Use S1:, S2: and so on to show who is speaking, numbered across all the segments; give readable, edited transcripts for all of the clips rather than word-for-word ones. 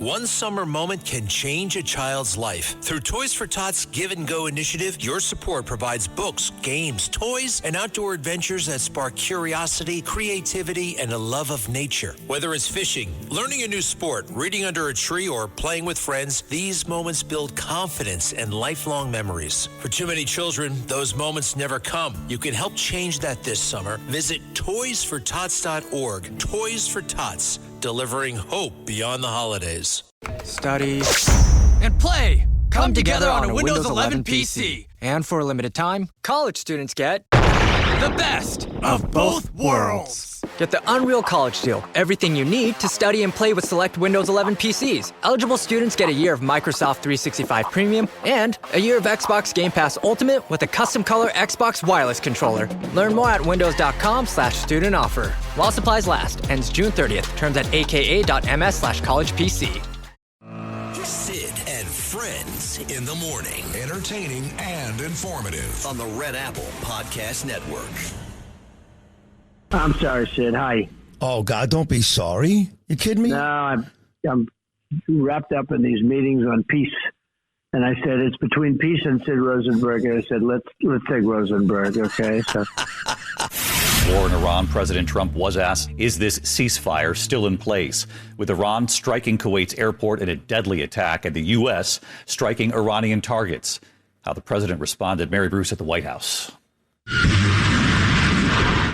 S1: One summer moment can change a child's life. Through Toys for Tots Give and Go initiative, your support provides books, games, toys, and outdoor adventures that spark curiosity, creativity, and a love of nature. Whether it's fishing, learning a new sport, reading under a tree, or playing with friends, these moments build confidence and lifelong memories. For too many children, those moments never come. You can help change that this summer. Visit toysfortots.org. Toys for Tots, delivering hope beyond the holidays.
S2: Study and play come together on a Windows 11 PC. And for a limited time, college students get the best of both worlds. Get the Unreal College Deal. Everything you need to study and play with select Windows 11 PCs. Eligible students get a year of Microsoft 365 Premium and a year of Xbox Game Pass Ultimate with a custom color Xbox wireless controller. Learn more at windows.com/student offer. While supplies last. Ends June 30th. Terms at aka.ms/collegepc.
S1: Sid and Friends in the morning.
S3: Entertaining and informative.
S1: On the Red Apple Podcast Network.
S4: I'm sorry, Sid. Hi.
S5: Oh, God, don't be sorry. You kidding me?
S4: No, I'm wrapped up in these meetings on peace. And I said, it's between peace and Sid Rosenberg. And I said, let's take Rosenberg, okay? So.
S6: War in Iran, President Trump was asked, is this ceasefire still in place? With Iran striking Kuwait's airport in a deadly attack and the U.S. striking Iranian targets. How the president responded. Mary Bruce at the White House.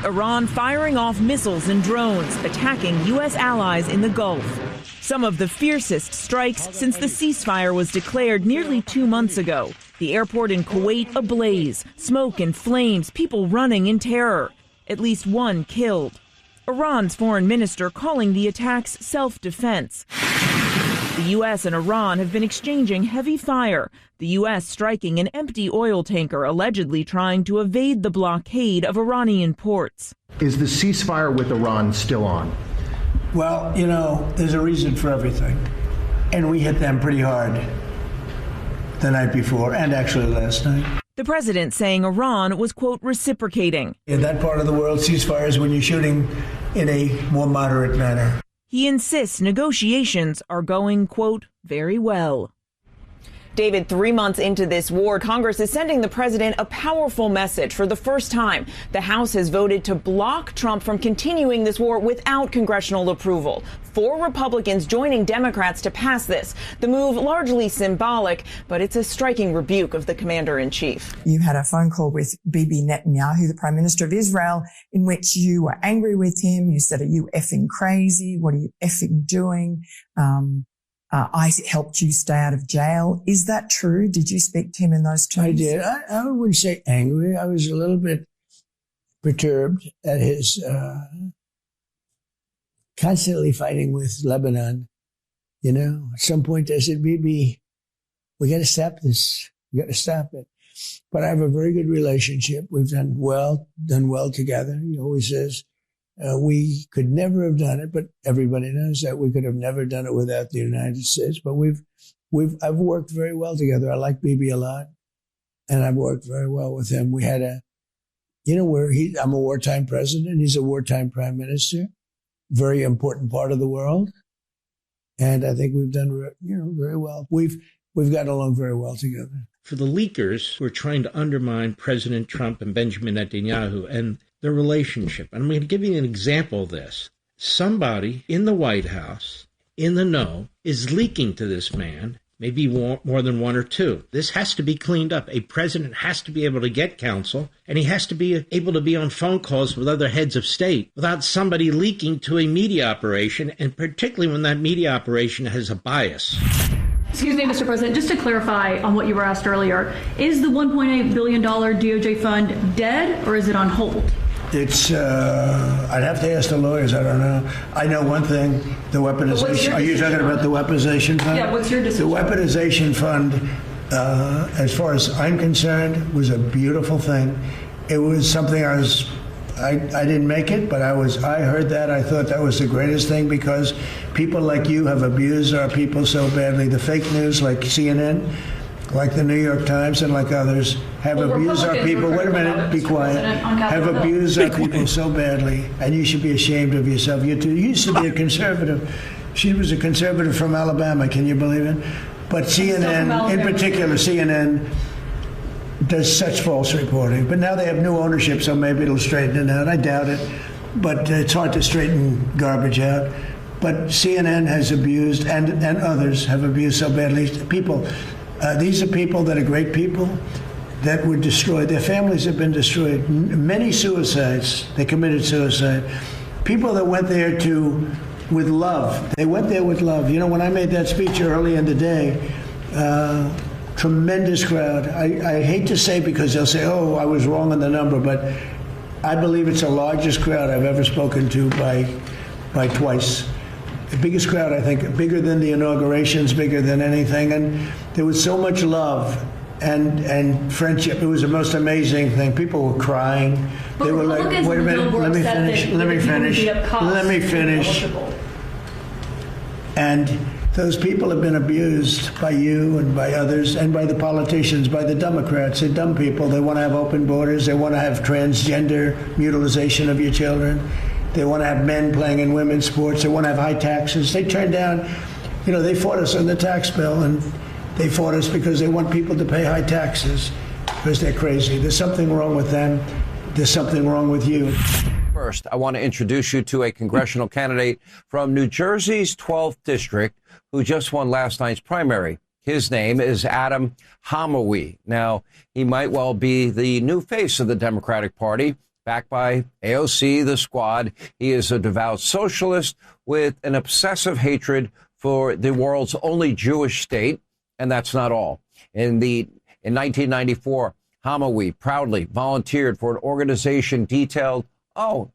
S7: Iran firing off missiles and drones, attacking U.S. allies in the Gulf. Some of the fiercest strikes since the ceasefire was declared nearly 2 months ago. The airport in Kuwait ablaze, smoke and flames, people running in terror. At least one killed. Iran's foreign minister calling the attacks self-defense. The U.S. and Iran have been exchanging heavy fire, the U.S. striking an empty oil tanker allegedly trying to evade the blockade of Iranian ports.
S8: Is the ceasefire with Iran still on?
S9: Well, you know, there's a reason for everything. And we hit them pretty hard the night before and actually last night.
S7: The president saying Iran was, quote, reciprocating.
S9: In that part of the world, ceasefires when you're shooting in a more moderate manner.
S7: He insists negotiations are going, quote, very well.
S10: David, 3 months into this war, Congress is sending the president a powerful message. For the first time, the House has voted to block Trump from continuing this war without congressional approval. 4 Republicans joining Democrats to pass this. The move largely symbolic, but it's a striking rebuke of the commander-in-chief.
S11: You had a phone call with Bibi Netanyahu, the Prime Minister of Israel, in which you were angry with him. You said, are you effing crazy? What are you effing doing? I helped you stay out of jail. Is that true? Did you speak to him in those terms?
S9: I did. I wouldn't say angry. I was a little bit perturbed at his constantly fighting with Lebanon. You know, at some point I said, Bibi, we got to stop this. We got to stop it. But I have a very good relationship. We've done well together. He always says, we could never have done it, but everybody knows that we could have never done it without the United States. But I've worked very well together. I like Bibi a lot, and I've worked very well with him. We had I'm a wartime president. He's a wartime prime minister, very important part of the world. And I think we've done, very well. We've gotten along very well together.
S12: For the leakers who are trying to undermine President Trump and Benjamin Netanyahu and their relationship, and I'm going to give you an example of this. Somebody in the White House, in the know, is leaking to this man, maybe more than 1 or 2. This has to be cleaned up. A president has to be able to get counsel, and he has to be able to be on phone calls with other heads of state without somebody leaking to a media operation, and particularly when that media operation has a bias.
S13: Excuse me, Mr. President, just to clarify on what you were asked earlier, is the $1.8 billion DOJ fund dead or is it on hold?
S9: It's, I'd have to ask the lawyers. I don't know. I know one thing, the weaponization. Are you talking about the weaponization fund?
S13: Yeah, what's your decision?
S9: The weaponization fund, as far as I'm concerned, was a beautiful thing. It was something I didn't make it, but I heard that. I thought that was the greatest thing because people like you have abused our people so badly. The fake news like CNN, like the New York Times and like others, have abused our people. Wait a minute, be quiet. Have abused our people so badly, and you should be ashamed of yourself. You used to be a conservative. She was a conservative from Alabama. Can you believe it? But CNN, in particular, CNN does such false reporting. But now they have new ownership, so maybe it'll straighten it out. I doubt it. But it's hard to straighten garbage out. But CNN has abused, and others have abused so badly. People, these are people that are great people that were destroyed. Their families have been destroyed. Many suicides. They committed suicide. People that went there with love. They went there with love. You know, when I made that speech early in the day, tremendous crowd. I hate to say because they'll say, oh, I was wrong on the number, but I believe it's the largest crowd I've ever spoken to by twice. The biggest crowd, I think, bigger than the inaugurations, bigger than anything. And there was so much love and friendship. It was the most amazing thing. People were crying.
S13: But
S9: they were like, wait a minute, let me finish. And those people have been abused by you and by others and by the politicians, by the Democrats. They're dumb people. They want to have open borders. They want to have transgender mutilization of your children. They want to have men playing in women's sports. They want to have high taxes. They turned down, you know, they fought us on the tax bill, and they fought us because they want people to pay high taxes because they're crazy. There's something wrong with them. There's something wrong with you.
S14: First, I want to introduce you to a congressional candidate from New Jersey's 12th district who just won last night's primary. His name is Adam Hamawi. Now, he might well be the new face of the Democratic Party, backed by AOC, the Squad. He is a devout socialist with an obsessive hatred for the world's only Jewish state, and that's not all. In 1994, Hamawi proudly volunteered for an organization detailed,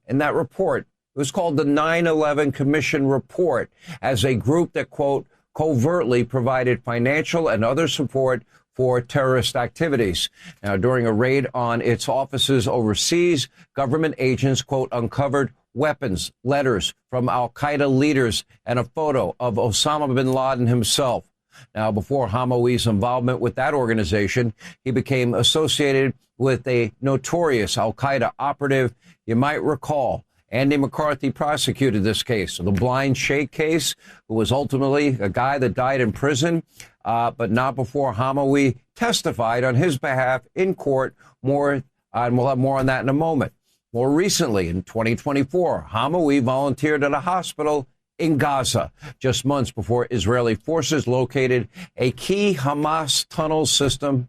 S14: in that report, it was called the 9/11 Commission Report, as a group that, quote, covertly provided financial and other support for terrorist activities. Now, during a raid on its offices overseas, government agents, quote, uncovered weapons, letters from al-Qaeda leaders, and a photo of Osama bin Laden himself. Now, before Hamawi's involvement with that organization, he became associated with a notorious al-Qaeda operative. You might recall Andy McCarthy prosecuted this case, the Blind Sheikh case, who was ultimately a guy that died in prison, but not before Hamawi testified on his behalf in court. And we'll have more on that in a moment. More recently, in 2024, Hamawi volunteered at a hospital in Gaza, just months before Israeli forces located a key Hamas tunnel system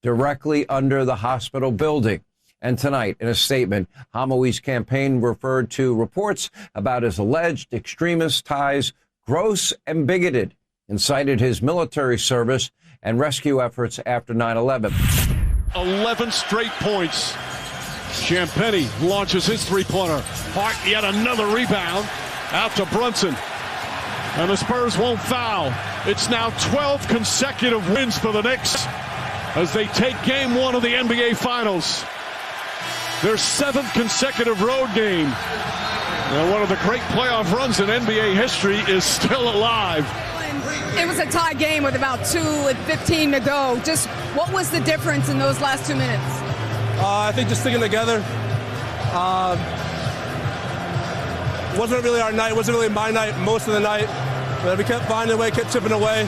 S14: directly under the hospital building. And tonight, in a statement, Hamawi's campaign referred to reports about his alleged extremist ties gross and bigoted, and cited his military service and rescue efforts after 9/11.
S15: 11 straight points. Champagny launches his three-pointer. Hart yet another rebound out to Brunson. And the Spurs won't foul. It's now 12 consecutive wins for the Knicks as they take game one of the NBA Finals. Their 7th consecutive road game. And one of the great playoff runs in NBA history is still alive.
S16: It was a tie game with about 2:15 to go. Just what was the difference in those last 2 minutes?
S17: I think just sticking together. Wasn't really our night. Wasn't really my night most of the night. But we kept finding a way, kept chipping away.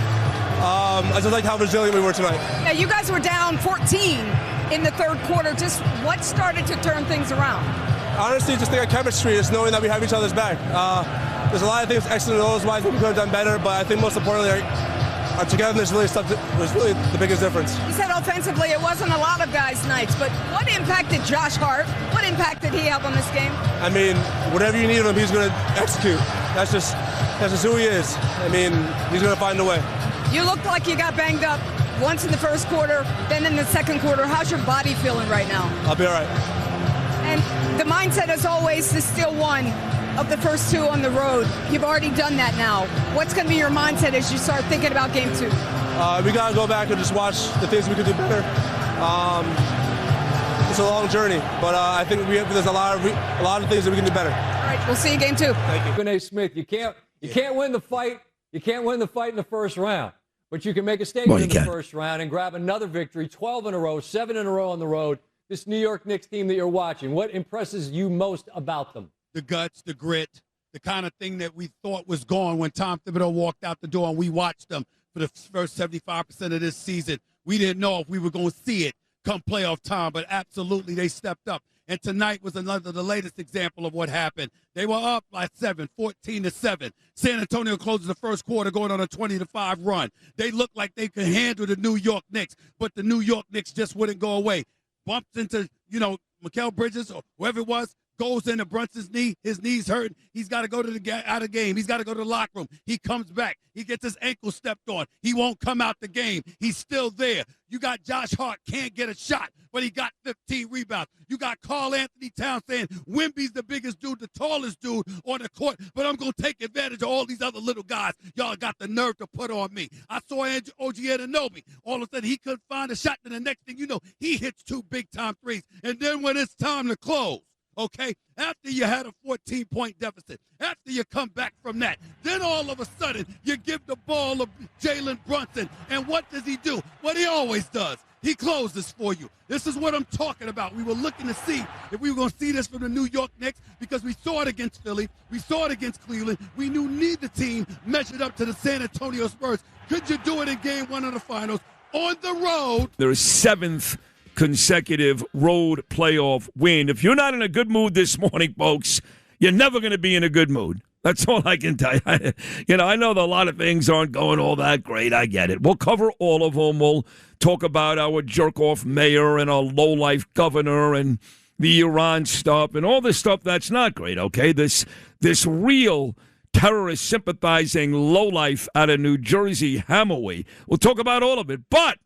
S17: I just like how resilient we were tonight.
S16: Yeah, you guys were down 14 in the third quarter. Just what started to turn things around?
S17: Honestly, just think of chemistry, just knowing that we have each other's back. There's a lot of things, X and O's wise, that we could have done better, but I think most importantly, our togetherness really was really the biggest difference.
S16: You said offensively it wasn't a lot of guys' nights, but what impacted Josh Hart? What impact did he have on this game?
S17: I mean, whatever you need of him, he's going to execute. That's just who he is. I mean, he's going to find a way.
S16: You looked like you got banged up once in the first quarter, then in the second quarter. How's your body feeling right now?
S17: I'll be all right.
S16: And the mindset, as always, is still one of the first two on the road. You've already done that now. What's going to be your mindset as you start thinking about game two?
S17: We got to go back and just watch the things we could do better. It's a long journey, but I think there's a lot of things that we can do better.
S16: All right, we'll see you game two.
S17: Thank you.
S18: Stephen A. Smith, you can't win the fight. You can't win the fight in the first round, but you can make a statement in the first round and grab another victory, 12 in a row, 7 in a row on the road. This New York Knicks team that you're watching, what impresses you most about them?
S19: The guts, the grit, the kind of thing that we thought was gone when Tom Thibodeau walked out the door and we watched them for the first 75% of this season. We didn't know if we were going to see it come playoff time, but absolutely they stepped up. And tonight was the latest example of what happened. They were up by 14-7. San Antonio closes the first quarter going on a 20-5 run. They looked like they could handle the New York Knicks, but the New York Knicks just wouldn't go away. Bumps into, Mikal Bridges or whoever it was, goes into Brunson's knee. His knee's hurting. He's got to go to out of game. He's got to go to the locker room. He comes back. He gets his ankle stepped on. He won't come out the game. He's still there. You got Josh Hart, can't get a shot, but he got 15 rebounds. You got Karl Anthony Towns saying, Wemby's the biggest dude, the tallest dude on the court, but I'm going to take advantage of all these other little guys y'all got the nerve to put on me. I saw OG Anunoby. All of a sudden, he couldn't find a shot, and the next thing you know, he hits 2 big-time threes. And then when it's time to close, okay, after you had a 14-point deficit, after you come back from that, then all of a sudden you give the ball to Jalen Brunson, and what does he do? What he always does. He closes for you. This is what I'm talking about. We were looking to see if we were going to see this from the New York Knicks because we saw it against Philly. We saw it against Cleveland. We knew neither team measured up to the San Antonio Spurs. Could you do it in Game 1 of the Finals on the road?
S20: Their 7th consecutive road playoff win. If you're not in a good mood this morning, folks, you're never going to be in a good mood. That's all I can tell you. I know that a lot of things aren't going all that great. I get it. We'll cover all of them. We'll talk about our jerk-off mayor and our low-life governor and the Iran stuff and all this stuff that's not great, okay? This real terrorist sympathizing lowlife out of New Jersey, Hammerway. We'll talk about all of it. But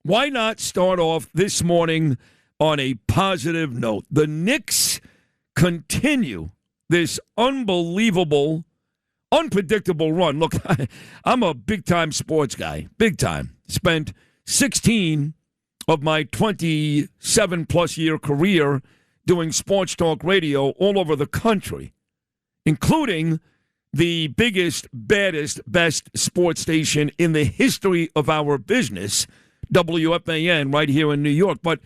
S20: why not start off this morning on a positive note? The Knicks continue this unbelievable, unpredictable run. Look, I'm a big-time sports guy, big time. Spent 16 of my 27-plus year career doing sports talk radio all over the country, including the biggest, baddest, best sports station in the history of our business, WFAN, right here in New York. But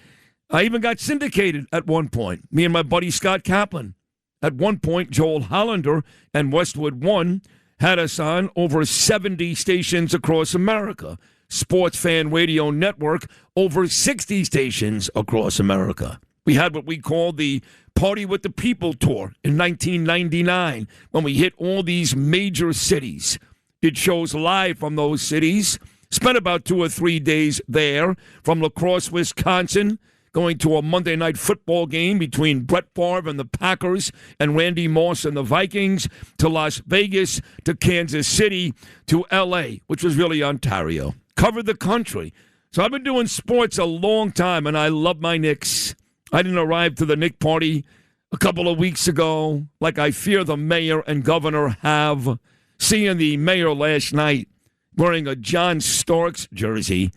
S20: I even got syndicated at one point. Me and my buddy Scott Kaplan. At one point, Joel Hollander and Westwood One had us on over 70 stations across America. Sports Fan Radio Network, over 60 stations across America. We had what we called the Party with the People tour in 1999 when we hit all these major cities. Did shows live from those cities. Spent about 2 or 3 days there from La Crosse, Wisconsin, going to a Monday night football game between Brett Favre and the Packers and Randy Moss and the Vikings, to Las Vegas, to Kansas City, to L.A., which was really Ontario. Covered the country. So I've been doing sports a long time, and I love my Knicks. I didn't arrive to the Knick party a couple of weeks ago like I fear the mayor and governor have. Seeing the mayor last night wearing a John Starks jersey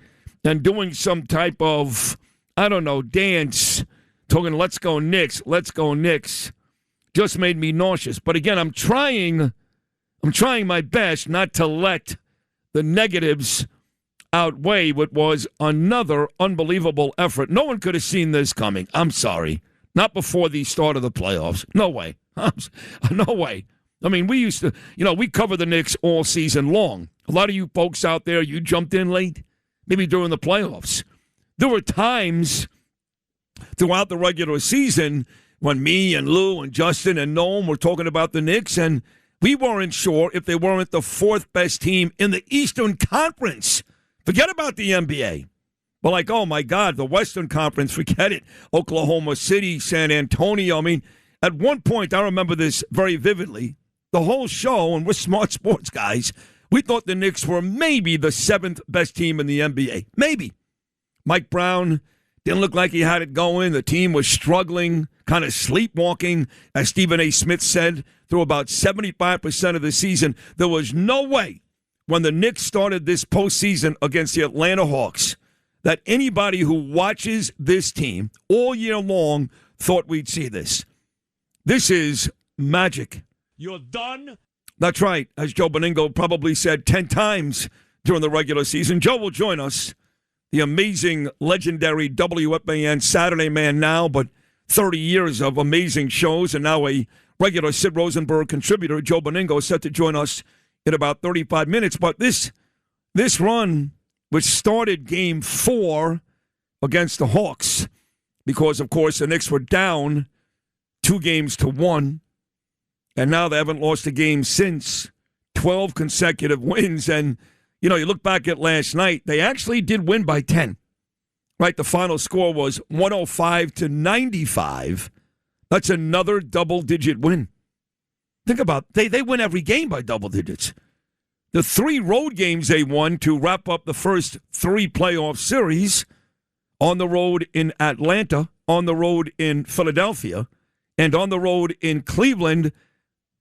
S20: and doing some type of, I don't know, dance, talking, let's go Knicks, just made me nauseous. But again, I'm trying my best not to let the negatives outweigh what was another unbelievable effort. No one could have seen this coming. I'm sorry. Not before the start of the playoffs. No way. No way. I mean, we used to, we cover the Knicks all season long. A lot of you folks out there, you jumped in late, maybe during the playoffs. There were times throughout the regular season when me and Lou and Justin and Noam were talking about the Knicks, and we weren't sure if they weren't the 4th best team in the Eastern Conference. Forget about the NBA. But like, oh, my God, the Western Conference, forget it. Oklahoma City, San Antonio. I mean, at one point, I remember this very vividly, the whole show, and we're smart sports guys, we thought the Knicks were maybe the 7th best team in the NBA. Maybe. Mike Brown didn't look like he had it going. The team was struggling, kind of sleepwalking, as Stephen A. Smith said, through about 75% of the season. There was no way when the Knicks started this postseason against the Atlanta Hawks that anybody who watches this team all year long thought we'd see this. This is magic.
S15: You're done?
S20: That's right, as Joe Benigno probably said 10 times during the regular season. Joe will join us. The amazing, legendary WFAN Saturday man now, but 30 years of amazing shows and now a regular Sid Rosenberg contributor, Joe Benigno, is set to join us in about 35 minutes. But this run, which started Game 4 against the Hawks, because, of course, the Knicks were down 2-1, and now they haven't lost a game since. 12 consecutive wins. And, you look back at last night, they actually did win by 10. Right, the final score was 105-95. That's another double-digit win. Think about it. They win every game by double digits. The 3 road games they won to wrap up the first 3 playoff series, on the road in Atlanta, on the road in Philadelphia, and on the road in Cleveland,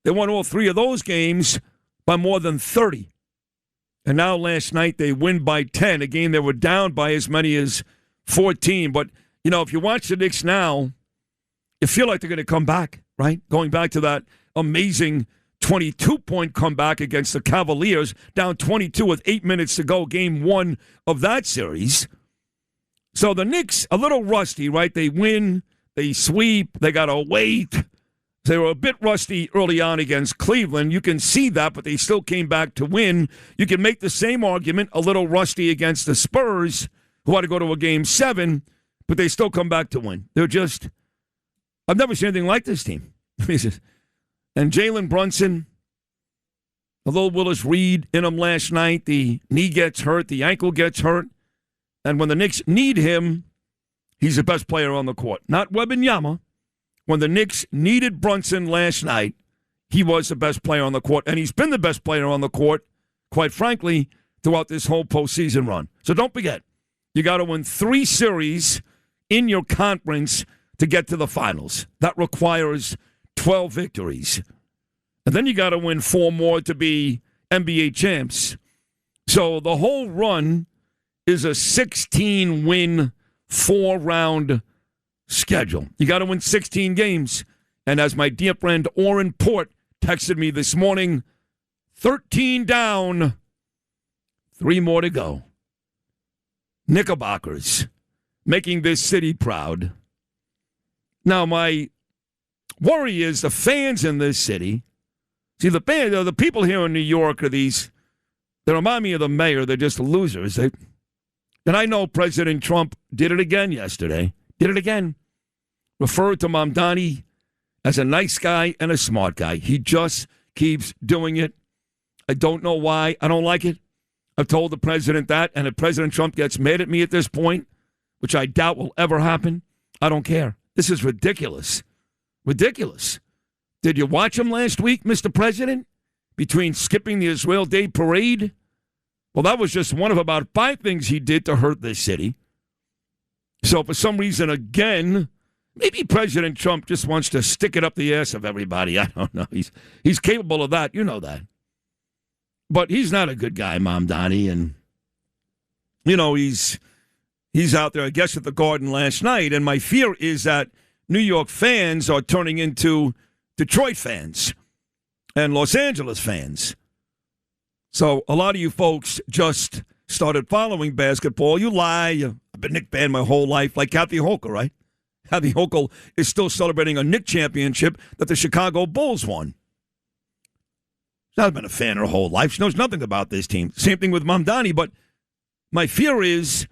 S20: they won all 3 of those games by more than 30. And now last night they win by 10, a game they were down by as many as 14. But, if you watch the Knicks now, you feel like they're going to come back, right? Going back to that amazing 22-point comeback against the Cavaliers, down 22 with 8 minutes to go, Game 1 of that series. So the Knicks, a little rusty, right? They win, they sweep, they got to wait. They were a bit rusty early on against Cleveland. You can see that, but they still came back to win. You can make the same argument, a little rusty against the Spurs, who had to go to a Game 7, but they still come back to win. They're just, I've never seen anything like this team. And Jalen Brunson, a little Willis Reed in him last night. The knee gets hurt, the ankle gets hurt. And when the Knicks need him, he's the best player on the court. Not Wembanyama. When the Knicks needed Brunson last night, he was the best player on the court. And he's been the best player on the court, quite frankly, throughout this whole postseason run. So don't forget, you got to win 3 series in your conference to get to the finals. That requires 12 victories. And then you got to win 4 more to be NBA champs. So the whole run is a 16-win, 4-round schedule. You got to win 16 games. And as my dear friend Orrin Port texted me this morning, 13 down, 3 more to go. Knickerbockers making this city proud. Now, my worry is the fans in this city. See, the people here in New York are they remind me of the mayor. They're just losers. And I know President Trump did it again yesterday. Did it again. Referred to Mamdani as a nice guy and a smart guy. He just keeps doing it. I don't know why. I don't like it. I've told the president that, and if President Trump gets mad at me at this point, which I doubt will ever happen, I don't care. This is ridiculous. Ridiculous. Did you watch him last week, Mr. President? Between skipping the Israel Day parade? Well, that was just one of about 5 things he did to hurt this city. So for some reason, again, maybe President Trump just wants to stick it up the ass of everybody. I don't know. He's capable of that. You know that. But he's not a good guy, Mamdani. And, he's out there, I guess, at the Garden last night. And my fear is that New York fans are turning into Detroit fans and Los Angeles fans. So a lot of you folks just started following basketball. You lie. I've been a Knick fan my whole life, like Kathy Hochul, right? Kathy Hochul is still celebrating a Knick championship that the Chicago Bulls won. She's not been a fan her whole life. She knows nothing about this team. Same thing with Mamdani. But my fear is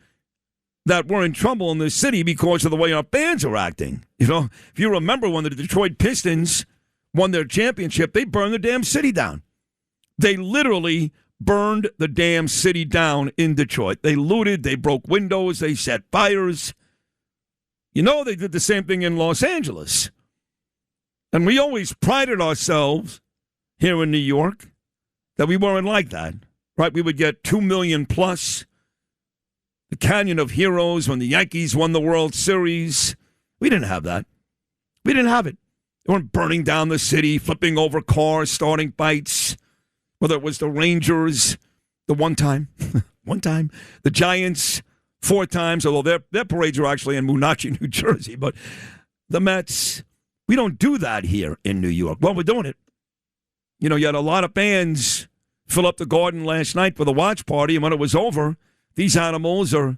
S20: that we're in trouble in this city because of the way our fans are acting. If you remember when the Detroit Pistons won their championship, they burned the damn city down. They literally burned the damn city down in Detroit. They looted, they broke windows, they set fires. They did the same thing in Los Angeles. And we always prided ourselves here in New York that we weren't like that, right? We would get 2 million plus. The Canyon of Heroes when the Yankees won the World Series. We didn't have that. We didn't have it. They weren't burning down the city, flipping over cars, starting fights. Whether it was the Rangers, the one time, the Giants 4 times, although their parades are actually in Moonachie, New Jersey. But the Mets, we don't do that here in New York. Well, we're doing it. You had a lot of fans fill up the Garden last night for the watch party, and when it was over, these animals are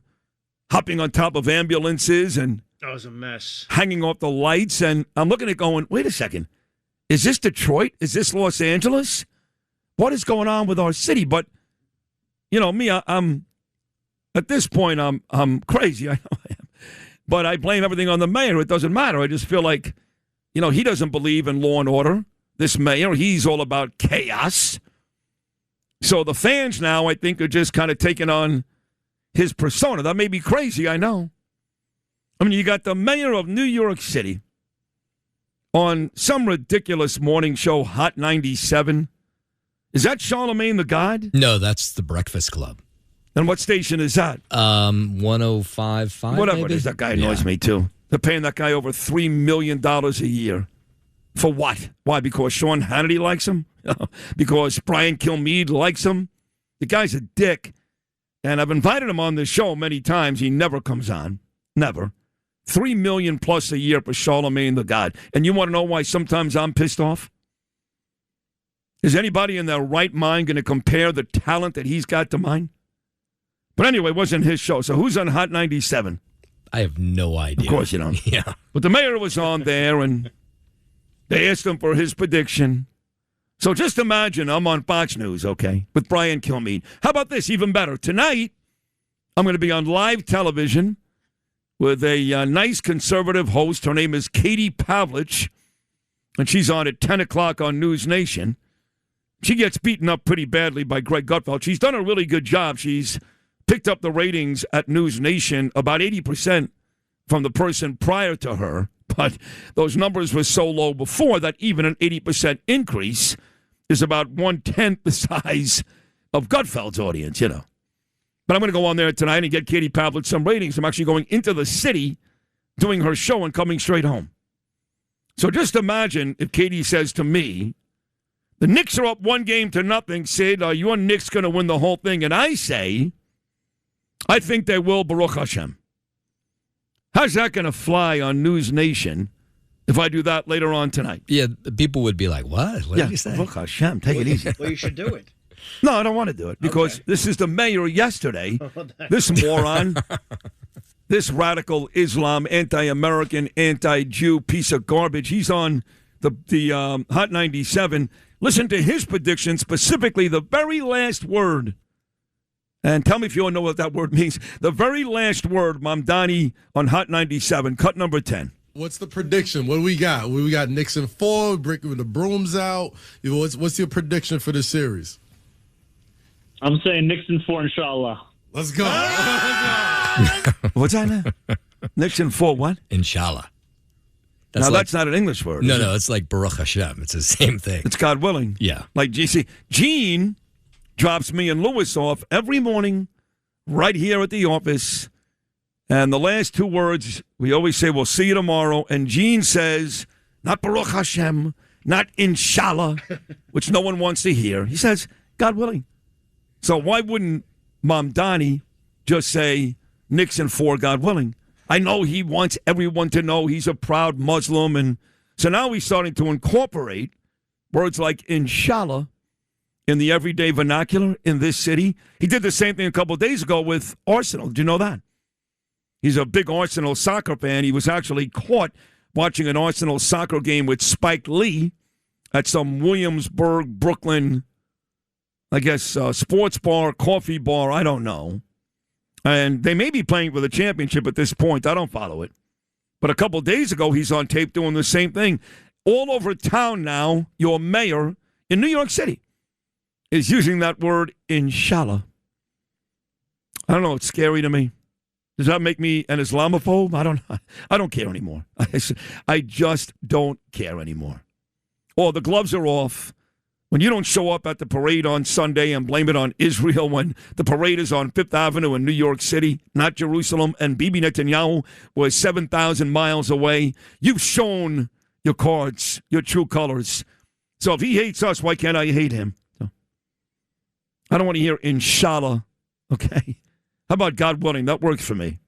S20: hopping on top of ambulances and
S12: that was a mess.
S20: Hanging off the lights. And I'm looking at it going, wait a second. Is this Detroit? Is this Los Angeles? What is going on with our city? But, you know, me, I'm at this point, I'm crazy. I know I am. But I blame everything on the mayor. It doesn't matter. I just feel like, you know, he doesn't believe in law and order. This mayor, he's all about chaos. So the fans now, I think, are just kind of taking on his persona. That may be crazy, I know. I mean, you got the mayor of New York City on some ridiculous morning show, Hot 97. Is that Charlemagne the God?
S21: No, that's the Breakfast Club.
S20: And what station is that?
S21: 105.5.
S20: Whatever
S21: maybe?
S20: it is, that guy annoys me too. They're paying that guy over $3 million a year. For what? Why? Because Sean Hannity likes him? Because Brian Kilmeade likes him? The guy's a dick. And I've invited him on this show many times. He never comes on. Never. $3 million plus a year for Charlemagne the God. And you want to know why sometimes I'm pissed off? Is anybody in their right mind going to compare the talent that he's got to mine? But anyway, it wasn't his show. So who's on Hot 97?
S21: I have no idea.
S20: Of course you don't.
S21: Yeah.
S20: But the mayor was on there, and they asked him for his prediction. So just imagine I'm on Fox News, okay, with Brian Kilmeade. How about this? Even better. Tonight, I'm going to be on live television with a nice conservative host. Her name is Katie Pavlich, and she's on at 10 o'clock on News Nation. She gets beaten up pretty badly by Greg Gutfeld. She's done a really good job. She's picked up the ratings at News Nation about 80% from the person prior to her. But those numbers were so low before that even an 80% increase is about 1/10 the size of Gutfeld's audience, you know. But I'm going to go on there tonight and get Katie Pavlich some ratings. I'm actually going into the city, doing her show, and coming straight home. So just imagine if Katie says to me, the Knicks are up 1-0, Sid, are your Knicks going to win the whole thing? And I say, I think they will, Baruch Hashem. How's that going to fly on News Nation if I do that later on tonight?
S21: Yeah, people would be like, what? What did you say?
S20: Baruch Hashem, take it easy.
S22: Well, you should do it.
S20: No, I don't want to do it because this is the mayor yesterday. This moron, this radical Islam, anti-American, anti-Jew piece of garbage. He's on the Hot 97. Listen to his prediction, specifically the very last word. And tell me if you don't know what that word means. The very last word, Mamdani on Hot 97, cut number 10.
S23: What's the prediction? What do we got? We got Knicks in 4, breaking the brooms out. What's your prediction for the series?
S24: I'm saying Knicks in 4, inshallah.
S23: Let's go.
S20: What's that now? Knicks in 4 what?
S21: Inshallah.
S20: That's not an English word.
S21: No, it's like Baruch Hashem. It's the same thing.
S20: It's God willing.
S21: Yeah.
S20: Like GC. Gene drops me and Lewis off every morning right here at the office. And the last 2 words, we always say, we'll see you tomorrow. And Gene says, not Baruch Hashem, not inshallah, which no one wants to hear. He says, God willing. So why wouldn't Mamdani just say Knicks in 4, God willing? I know he wants everyone to know he's a proud Muslim. And so now he's starting to incorporate words like inshallah in the everyday vernacular in this city. He did the same thing a couple of days ago with Arsenal. Did you know that? He's a big Arsenal soccer fan. He was actually caught watching an Arsenal soccer game with Spike Lee at some Williamsburg, Brooklyn, I guess, sports bar, coffee bar, I don't know. And they may be playing for the championship at this point. I don't follow it. But a couple of days ago, he's on tape doing the same thing. All over town now, your mayor in New York City is using that word, inshallah. I don't know. It's scary to me. Does that make me an Islamophobe? I don't care anymore. I just don't care anymore. Or the gloves are off. When you don't show up at the parade on Sunday and blame it on Israel when the parade is on Fifth Avenue in New York City, not Jerusalem, and Bibi Netanyahu was 7,000 miles away, you've shown your cards, your true colors. So if he hates us, why can't I hate him? So, I don't want to hear inshallah, okay? How about God willing? That works for me.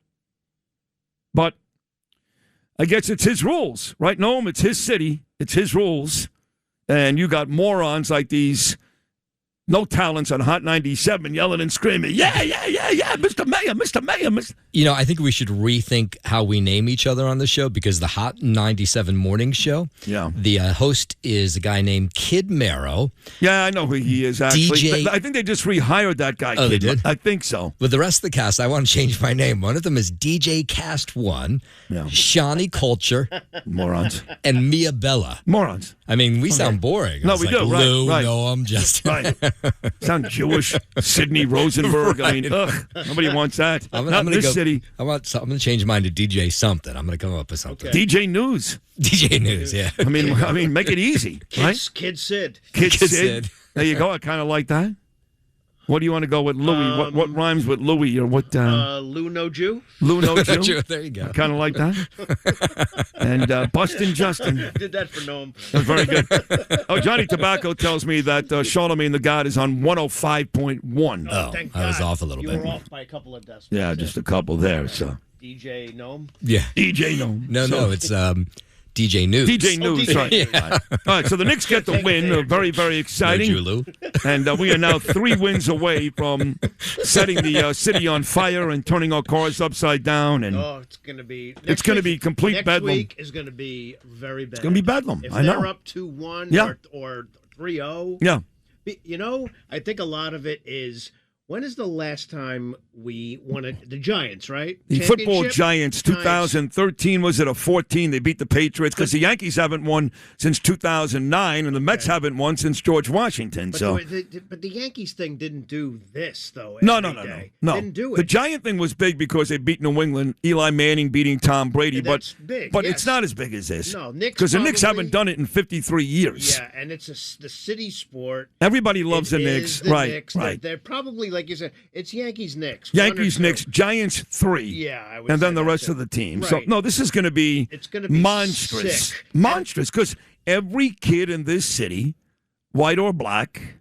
S20: But I guess it's his rules, right, Noam? It's his city. It's his rules. And you got morons like these No talents on Hot 97 yelling and screaming, yeah, Mr. Mayor, Mr. Mayor, Mr.
S21: You know, I think we should rethink how we name each other on the show because the Hot 97 morning show, the host is a guy named Kid Mero.
S20: Yeah, I know who he is, actually.
S21: DJ...
S20: I think they just rehired that guy.
S21: Oh,
S20: Kid.
S21: they did?
S20: I think so.
S21: But the rest of the cast, I want to change my name. One of them is DJ Cast 1, Shawnee Culture.
S20: Morons.
S21: And Mia Bella.
S20: Morons.
S21: I mean, we sound boring.
S20: No, we do.
S21: Lou,
S20: right.
S21: Noam, Justin.
S20: Right. Sound Jewish. Sidney Rosenberg.
S21: Right.
S20: I mean, nobody wants that.
S21: I'm
S20: Not in this city.
S21: I'm going to change mine to DJ something. I'm going to come up with something.
S20: Okay. DJ News.
S21: DJ News, yeah.
S20: I mean, make it easy, right?
S1: Kid Sid.
S20: Kid Sid. There you go. I kind of like that. What do you want to go with, Louis? What rhymes with Louis or what?
S1: Lou No Jew.
S20: Lou No Jew.
S21: There you go.
S20: I kind of like that. And Bustin' Justin.
S1: Did that for Noam.
S20: That was very good. Oh, Johnny Tobacco tells me that Charlemagne the God is on 105.1.
S21: Oh, I was off a little bit.
S1: You were off by a couple of decimals.
S20: Yeah, just a couple there. So
S1: DJ Noam.
S21: Yeah.
S20: DJ Noam.
S21: No, it's DJ News.
S20: DJ News, right.
S21: Yeah.
S20: All right, so the Knicks get the win. Very, very exciting.
S21: No, Lou.
S20: And we are now 3 wins away from setting the city on fire and turning our cars upside down. And
S1: it's going to be.
S20: It's going to be complete bedlam.
S1: Next week is going to be very bad.
S20: It's going to be bedlam.
S1: If
S20: I know.
S1: they're up 2-1 or 3-0.
S20: Yeah.
S1: You know, I think a lot of it is. When is the last time we won the Giants, right?
S20: The football Giants, 2013 was it, a 14? They beat the Patriots because the Yankees haven't won since 2009 and the Mets haven't won since George Washington.
S1: But
S20: so,
S1: but the Yankees thing didn't do this, though.
S20: No.
S1: Didn't do it.
S20: The Giant thing was big because they beat New England, Eli Manning beating Tom Brady,
S1: That's big,
S20: but
S1: yes.
S20: it's not as big as this.
S1: No, Knicks
S20: because the Knicks
S1: probably-
S20: haven't done it in 53 years.
S1: Yeah, and it's the city sport.
S20: Everybody loves the Knicks, right?
S1: Knicks.
S20: Right.
S1: They're probably, like you said, it's Yankees-Knicks.
S20: Yankees, Knicks, Giants 3.
S1: Yeah, I would
S20: and then
S1: say
S20: the
S1: that's
S20: rest
S1: it.
S20: of the team.
S1: Right.
S20: So no, this is going to be monstrous,
S1: sick.
S20: monstrous. Because every kid in this city, white or black,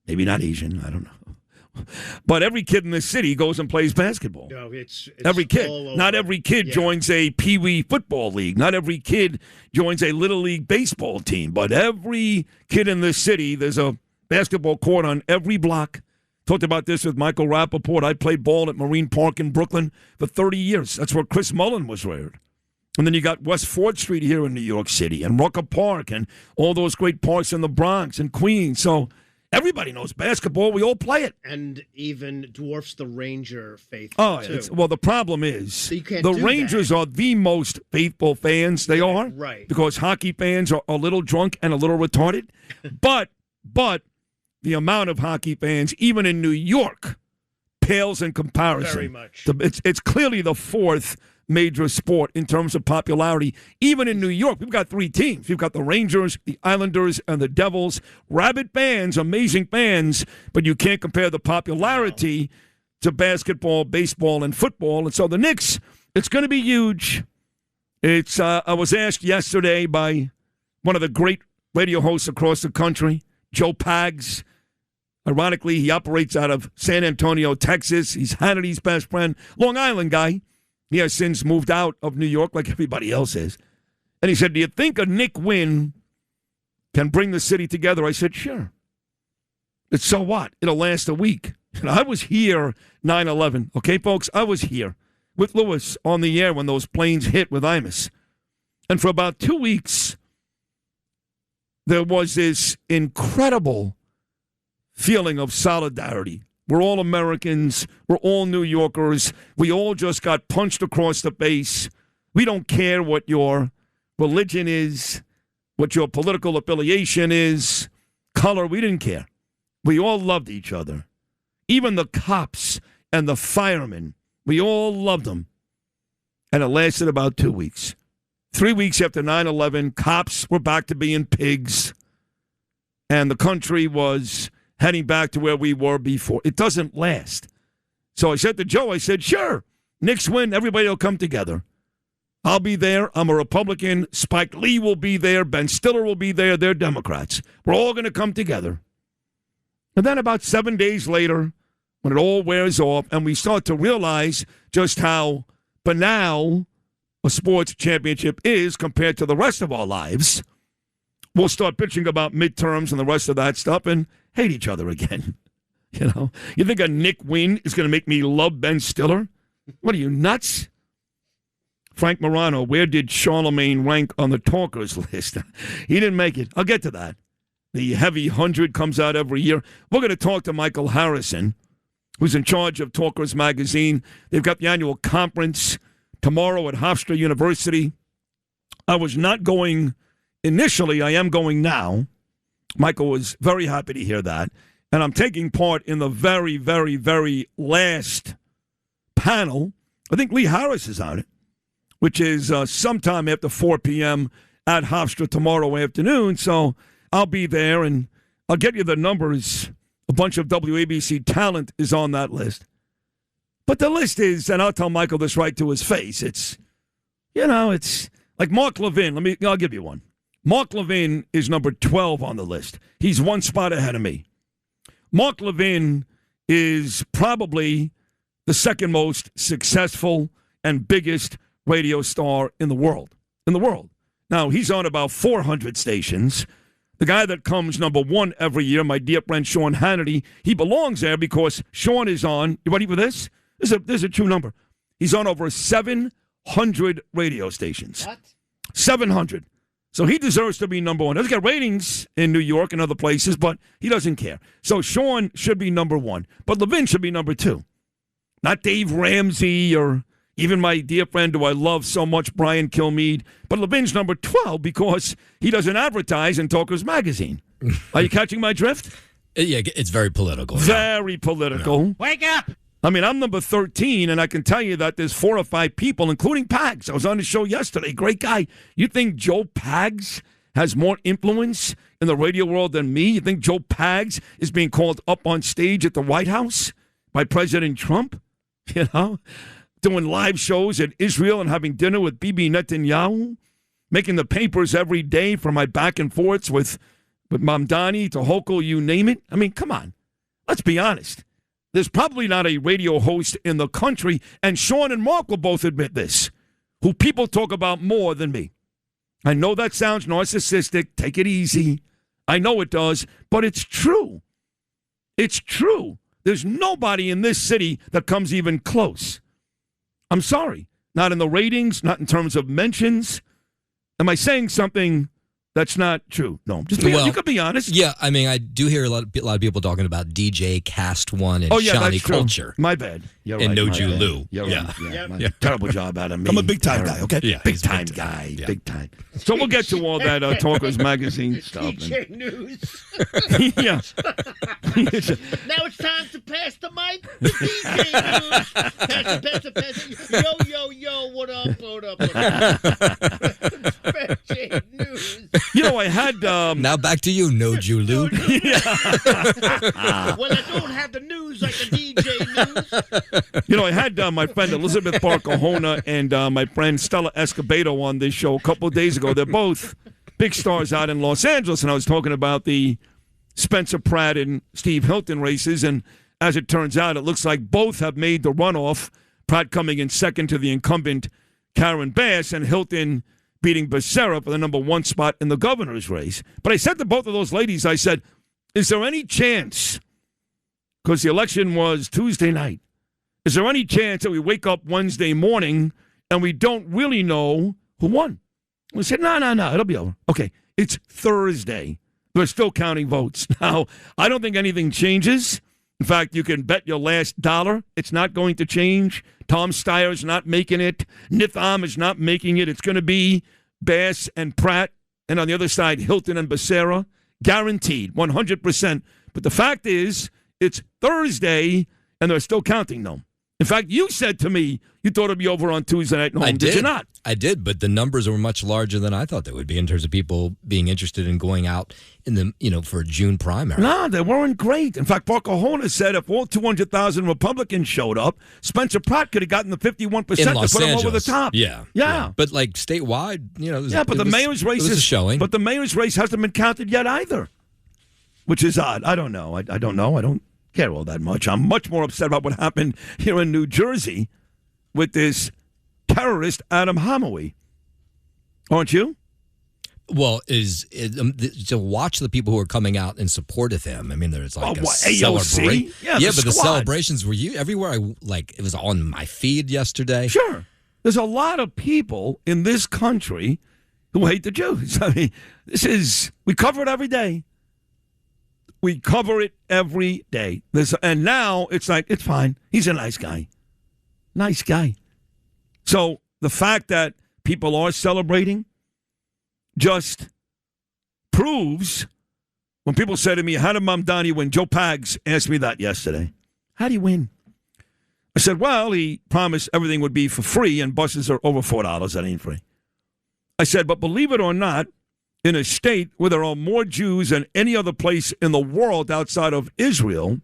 S20: maybe not Asian, I don't know, but every kid in this city goes and plays basketball.
S1: No, it's
S20: every kid.
S1: all over.
S20: Not every kid joins a Pee Wee football league. Not every kid joins a Little League baseball team. But every kid in this city, there's a basketball court on every block. Talked about this with Michael Rappaport. I played ball at Marine Park in Brooklyn for 30 years. That's where Chris Mullin was reared. And then you got West 4th Street here in New York City and Rucker Park and all those great parks in the Bronx and Queens. So everybody knows basketball. We all play it.
S1: And even dwarfs the Ranger faith.
S20: Oh,
S1: too.
S20: well, the problem is
S1: So you can't
S20: the
S1: do
S20: Rangers are the most faithful fans they are.
S1: Right.
S20: Because hockey fans are a little drunk and a little retarded. but the amount of hockey fans, even in New York, pales in comparison.
S1: Very much.
S20: It's clearly the 4th major sport in terms of popularity. Even in New York, we've got 3 teams. We've got the Rangers, the Islanders, and the Devils. Rabid fans, amazing fans, but you can't compare the popularity to basketball, baseball, and football. And so the Knicks, it's going to be huge. I was asked yesterday by one of the great radio hosts across the country, Joe Pags. Ironically, he operates out of San Antonio, Texas. He's Hannity's best friend, Long Island guy. He has since moved out of New York like everybody else is. And he said, do you think a Knick win can bring the city together? I said, sure. But so what? It'll last a week. And I was here 9/11. Okay, folks, I was here with Lewis on the air when those planes hit with Imus. And for about 2 weeks, there was this incredible feeling of solidarity. We're all Americans. We're all New Yorkers. We all just got punched across the face. We don't care what your religion is, what your political affiliation is, color. We didn't care. We all loved each other. Even the cops and the firemen, we all loved them. And it lasted about 2 weeks. 3 weeks after 9/11, cops were back to being pigs. And the country was heading back to where we were before. It doesn't last. So I said to Joe, I said, sure, Knicks win, everybody will come together. I'll be there. I'm a Republican. Spike Lee will be there. Ben Stiller will be there. They're Democrats. We're all going to come together. And then about 7 days later, when it all wears off and we start to realize just how banal a sports championship is compared to the rest of our lives, we'll start bitching about midterms and the rest of that stuff, and hate each other again. You think a Knick win is going to make me love Ben Stiller? What are you, nuts? Frank Morano, where did Charlemagne rank on the talkers list? He didn't make it. I'll get to that. The Heavy 100 comes out every year. We're going to talk to Michael Harrison, who's in charge of Talkers Magazine. They've got the annual conference tomorrow at Hofstra University. I was not going initially. I am going now. Michael was very happy to hear that. And I'm taking part in the very, very, very last panel. I think Lee Harris is on it, which is sometime after 4 p.m. at Hofstra tomorrow afternoon. So I'll be there, and I'll get you the numbers. A bunch of WABC talent is on that list. But the list is, and I'll tell Michael this right to his face, it's like Mark Levin. I'll give you one. Mark Levin is number 12 on the list. He's one spot ahead of me. Mark Levin is probably the second most successful and biggest radio star in the world. Now, he's on about 400 stations. The guy that comes number one every year, my dear friend Sean Hannity, he belongs there because Sean is on, you ready for this? There's a true number. He's on over 700 radio stations.
S1: What?
S20: 700. So he deserves to be number one. Doesn't get ratings in New York and other places, but he doesn't care. So Sean should be number one, but Levin should be number two. Not Dave Ramsey or even my dear friend who I love so much, Brian Kilmeade. But Levin's number 12 because he doesn't advertise in Talkers Magazine. Are you catching my drift?
S21: Yeah, it's very political.
S20: Very political.
S1: Yeah. Wake up!
S20: I mean, I'm number 13, and I can tell you that there's 4 or 5 people, including Pags. I was on the show yesterday. Great guy. You think Joe Pags has more influence in the radio world than me? You think Joe Pags is being called up on stage at the White House by President Trump? Doing live shows at Israel and having dinner with Bibi Netanyahu? Making the papers every day for my back and forths with Mamdani to Hochul, you name it? I mean, come on. Let's be honest. There's probably not a radio host in the country, and Sean and Mark will both admit this, who people talk about more than me. I know that sounds narcissistic. Take it easy. I know it does, but it's true. It's true. There's nobody in this city that comes even close. I'm sorry. Not in the ratings, not in terms of mentions. Am I saying something that's not true? No. You could be honest.
S21: Yeah, I mean, I do hear a lot of people talking about DJ Cast One and Shawnee Culture.
S20: My bad.
S21: You're and Noju Lou.
S20: Yeah. Terrible job out of me.
S21: I'm a big-time guy, okay?
S20: Yeah, big time guy. Yeah. Big time. So we'll get to all that Talkers Magazine stuff.
S1: DJ News.
S20: Yeah.
S1: Now it's time to pass the mic to DJ News. Pass it. Yo, what up? DJ News.
S20: I had...
S21: now back to you, Noju Lou.
S1: Well, I don't have the news like the DJ News.
S20: I had my friend Elizabeth Barcahona and my friend Stella Escobedo on this show a couple of days ago. They're both big stars out in Los Angeles, and I was talking about the Spencer Pratt and Steve Hilton races, and as it turns out, it looks like both have made the runoff, Pratt coming in second to the incumbent Karen Bass, and Hilton beating Becerra for the number 1 spot in the governor's race. But I said to both of those ladies, I said, is there any chance, because the election was Tuesday night, is there any chance that we wake up Wednesday morning and we don't really know who won? We said, no, it'll be over. Okay, it's Thursday. They're still counting votes. Now, I don't think anything changes. In fact, you can bet your last dollar it's not going to change. Tom Steyer's not making it. Nitham is not making it. It's going to be Bass and Pratt, and on the other side, Hilton and Becerra. Guaranteed, 100%. But the fact is, it's Thursday, and they're still counting them. In fact, you said to me you thought it would be over on Tuesday night at home. Did you not?
S21: I did, but the numbers were much larger than I thought they would be in terms of people being interested in going out in the for a June primary.
S20: No, they weren't great. In fact, Barcahona said if all 200,000 Republicans showed up, Spencer Pratt could have gotten the 51% to put him over the top.
S21: Yeah. But like statewide,
S20: but the mayor's race
S21: is showing.
S20: But the mayor's race hasn't been counted yet either, which is odd. I don't know. I don't know. I don't care all that much. I'm much more upset about what happened here in New Jersey with this terrorist Adam Hamawi. Aren't you?
S21: Well, to watch the people who are coming out in support of him. I mean, there's like a
S20: AOC?
S21: celebration.
S20: Yeah,
S21: but the celebrations were everywhere. It was on my feed yesterday.
S20: Sure. There's a lot of people in this country who hate the Jews. I mean, we cover it every day. We cover it every day. And now it's like, it's fine. He's a nice guy. Nice guy. So the fact that people are celebrating just proves, when people say to me, how did Mamdani win? Joe Pags asked me that yesterday. How do you win? I said, well, he promised everything would be for free, and buses are over $4. That ain't free. I said, but believe it or not, in a state where there are more Jews than any other place in the world outside of Israel,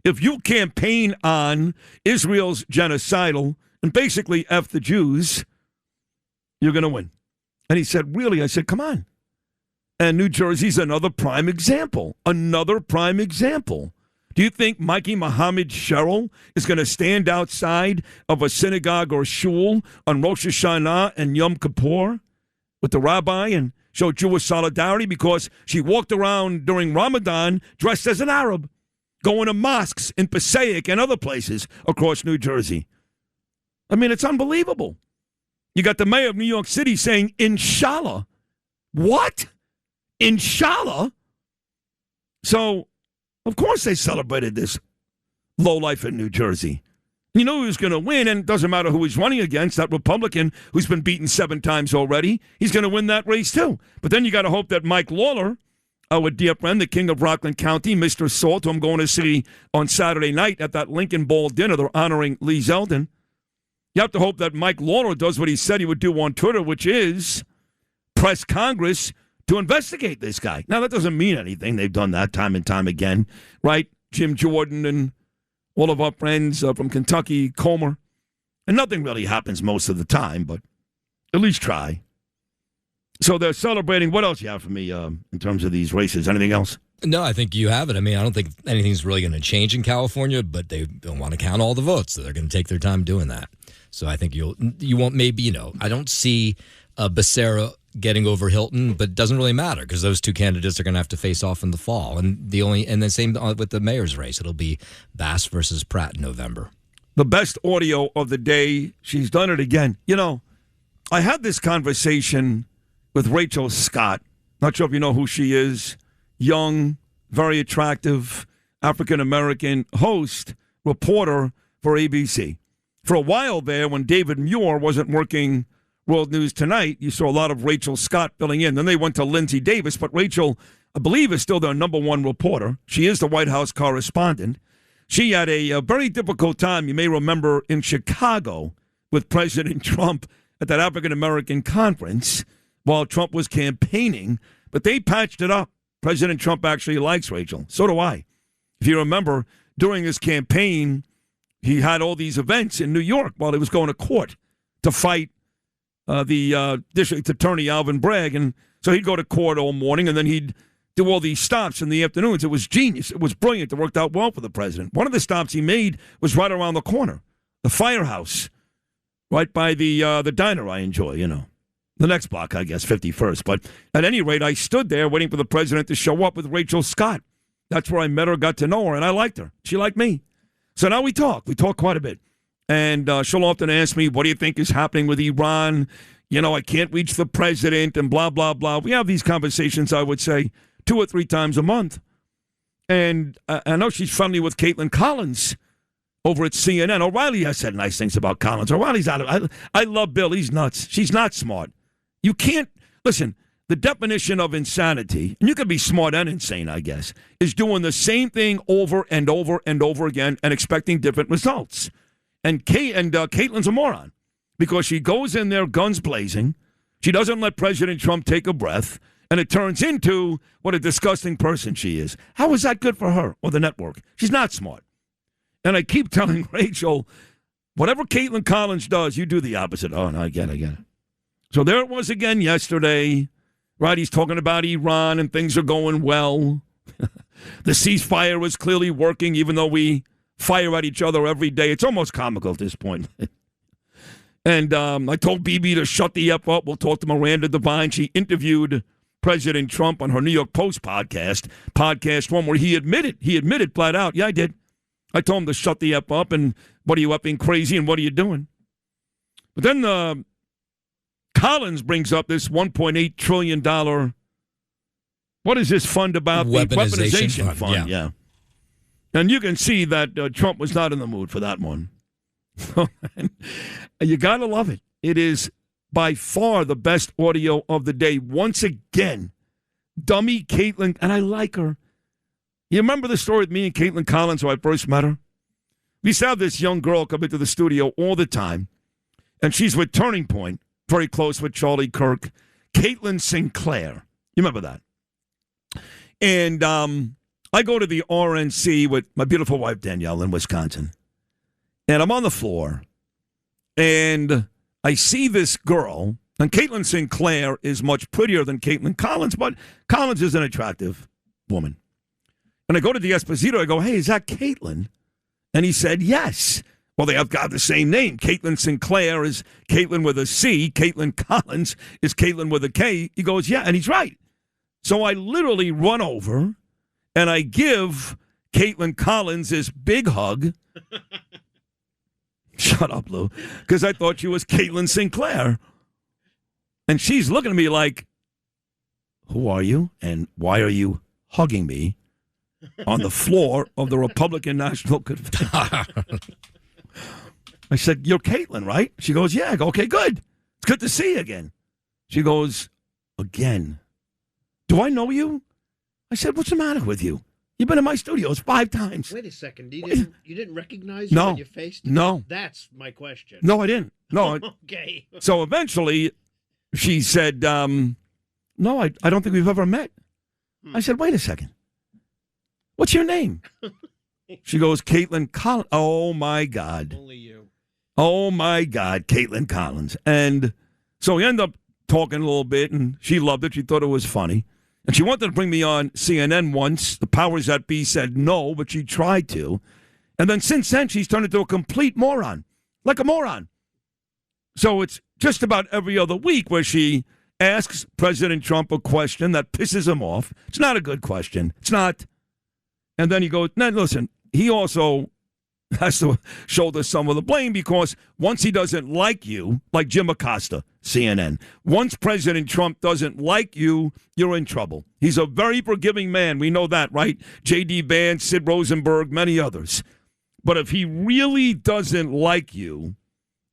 S20: if you campaign on Israel's genocidal and basically F the Jews, you're going to win. And he said, really? I said, come on. And New Jersey's another prime example. Another prime example. Do you think Mikey Muhammad Sherrill is going to stand outside of a synagogue or shul on Rosh Hashanah and Yom Kippur with the rabbi and show Jewish solidarity because she walked around during Ramadan dressed as an Arab, going to mosques in Passaic and other places across New Jersey? I mean, it's unbelievable. You got the mayor of New York City saying, Inshallah. What? Inshallah? So, of course they celebrated this lowlife in New Jersey. You know who's going to win, and it doesn't matter who he's running against, that Republican who's been beaten 7 times already. He's going to win that race, too. But then you got to hope that Mike Lawler, our dear friend, the king of Rockland County, Mr. Salt, who I'm going to see on Saturday night at that Lincoln Bowl dinner. They're honoring Lee Zeldin. You have to hope that Mike Lawler does what he said he would do on Twitter, which is press Congress to investigate this guy. Now, that doesn't mean anything. They've done that time and time again, right? Jim Jordan and all of our friends from Kentucky, Comer. And nothing really happens most of the time, but at least try. So they're celebrating. What else you have for me in terms of these races? Anything else?
S21: No, I think you have it. I mean, I don't think anything's really going to change in California, but they don't want to count all the votes, so they're going to take their time doing that. So I think you won't maybe, I don't see Becerra getting over Hilton, but it doesn't really matter because those two candidates are going to have to face off in the fall. And the same with the mayor's race. It'll be Bass versus Pratt in November.
S20: The best audio of the day. She's done it again. I had this conversation with Rachel Scott. Not sure if you know who she is. Young, very attractive, African-American host, reporter for ABC. For a while there, when David Muir wasn't working World News Tonight, you saw a lot of Rachel Scott filling in. Then they went to Lindsay Davis, but Rachel, I believe, is still their number one reporter. She is the White House correspondent. She had a very difficult time, you may remember, in Chicago with President Trump at that African-American conference while Trump was campaigning. But they patched it up. President Trump actually likes Rachel. So do I. If you remember, during his campaign, he had all these events in New York while he was going to court to fight the district attorney, Alvin Bragg. And so he'd go to court all morning, and then he'd do all these stops in the afternoons. It was genius. It was brilliant. It worked out well for the president. One of the stops he made was right around the corner, the firehouse, right by the diner I enjoy, The next block, I guess, 51st. But at any rate, I stood there waiting for the president to show up with Rachel Scott. That's where I met her, got to know her, and I liked her. She liked me. So now we talk. We talk quite a bit. And she'll often ask me, what do you think is happening with Iran? I can't reach the president and blah, blah, blah. We have these conversations, I would say, 2 or 3 times a month. And I know she's friendly with Kaitlan Collins over at CNN. O'Reilly has said nice things about Collins. O'Reilly's out of it. I love Bill. He's nuts. She's not smart. You can't, listen, the definition of insanity, and you can be smart and insane, I guess, is doing the same thing over and over and over again and expecting different results. And Caitlin's a moron because she goes in there guns blazing. She doesn't let President Trump take a breath, and it turns into what a disgusting person she is. How is that good for her or the network? She's not smart. And I keep telling Rachel, whatever Kaitlan Collins does, you do the opposite. Oh, no, I get it. So there it was again yesterday, right? He's talking about Iran and things are going well. The ceasefire was clearly working, even though we fire at each other every day. It's almost comical at this point. And I told BB to shut the F up. We'll talk to Miranda Devine. She interviewed President Trump on her New York Post podcast one, where he admitted flat out, yeah, I did. I told him to shut the F up, and what are you upping crazy, and what are you doing? But then Collins brings up this $1.8 trillion, what is this fund about?
S21: Weaponization
S20: fund. Yeah. And you can see that Trump was not in the mood for that one. You got to love it. It is by far the best audio of the day. Once again, dummy Kaitlan, and I like her. You remember the story with me and Kaitlan Collins when I first met her? We used to have this young girl come into the studio all the time, and she's with Turning Point, very close with Charlie Kirk, Kaitlan Sinclair. You remember that? And I go to the RNC with my beautiful wife, Danielle, in Wisconsin. And I'm on the floor, and I see this girl, and Kaitlan Sinclair is much prettier than Kaitlan Collins, but Collins is an attractive woman. And I go to the Esposito, I go, hey, is that Kaitlan? And he said, yes. Well, they have got the same name. Kaitlan Sinclair is Kaitlan with a C. Kaitlan Collins is Kaitlan with a K. He goes, yeah, and he's right. So I literally run over, and I give Kaitlan Collins this big hug. Shut up, Lou, because I thought she was Kaitlan Sinclair. And she's looking at me like, who are you, and why are you hugging me on the floor of the Republican National Convention? I said, you're Kaitlan, right? She goes, yeah. I go, okay, good. It's good to see you again. She goes, again. Do I know you? I said, what's the matter with you? You've been in my studios 5 times.
S1: Wait a second. You didn't recognize me when you faced me?
S20: No.
S1: That's my question.
S20: No, I didn't. No.
S1: Okay.
S20: So eventually she said, no, I don't think we've ever met. I said, wait a second. What's your name? She goes, Kaitlan Collins. Oh, my God.
S1: Only you.
S20: Oh, my God, Kaitlan Collins. And so we end up talking a little bit, and she loved it. She thought it was funny. And she wanted to bring me on CNN once. The powers that be said no, but she tried to. And then since then, she's turned into a complete moron. Like a moron. So it's just about every other week where she asks President Trump a question that pisses him off. It's not a good question. It's not. And then he goes, now listen, he also has to shoulder some of the blame because once he doesn't like you, like Jim Acosta, CNN, once President Trump doesn't like you, you're in trouble. He's a very forgiving man. We know that, right? J.D. Vance, Sid Rosenberg, many others. But if he really doesn't like you,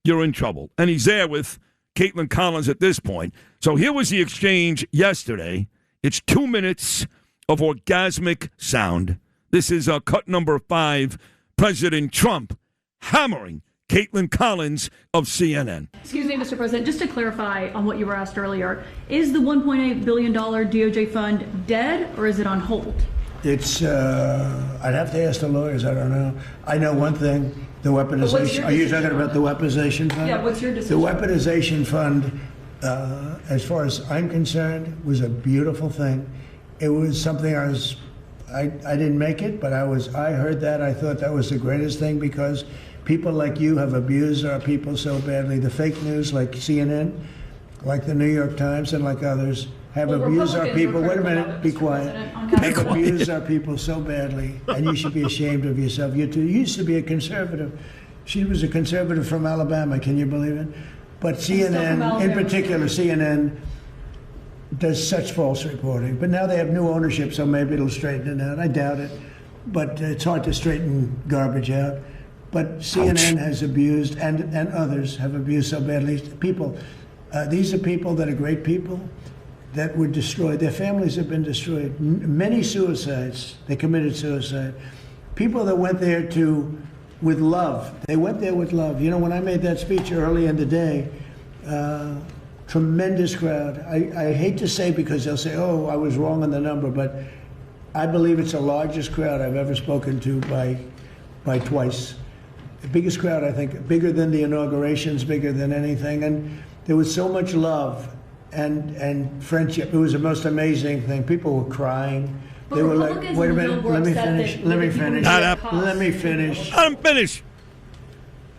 S20: you're in trouble. And he's there with Kaitlan Collins at this point. So here was the exchange yesterday. It's 2 minutes of orgasmic sound. This is cut number 5. President Trump hammering Kaitlan Collins of CNN.
S13: Excuse me, Mr. President, just to clarify on what you were asked earlier, is the $1.8 billion DOJ fund dead or is it on hold?
S9: It's, I'd have to ask the lawyers, I don't know. I know one thing, the weaponization. Are you talking about the weaponization fund?
S13: Yeah, what's your decision?
S9: The weaponization fund, as far as I'm concerned, was a beautiful thing. It was something I didn't make it, but I heard that. I thought that was the greatest thing because people like you have abused our people so badly. The fake news like CNN, like the New York Times and like others have abused our people. Wait a minute, be quiet. Have abused our people so badly, and you should be ashamed of yourself. You used to be a conservative. She was a conservative from Alabama, can you believe it? But CNN, in particular, CNN, does such false reporting. But now they have new ownership, so maybe it'll straighten it out. I doubt it. But it's hard to straighten garbage out. But CNN has abused, and others have abused so badly. People, these are people that are great people that were destroyed. Their families have been destroyed. Many suicides. They committed suicide. People that went there with love. They went there with love. You know, when I made that speech early in the day, tremendous crowd. I hate to say because they'll say, oh, I was wrong on the number, but I believe it's the largest crowd I've ever spoken to by twice. The biggest crowd, I think, bigger than the inaugurations, bigger than anything. And there was so much love and friendship. It was the most amazing thing. People were crying.
S13: But
S9: they were like, wait a minute, let me finish.
S20: I'm finished.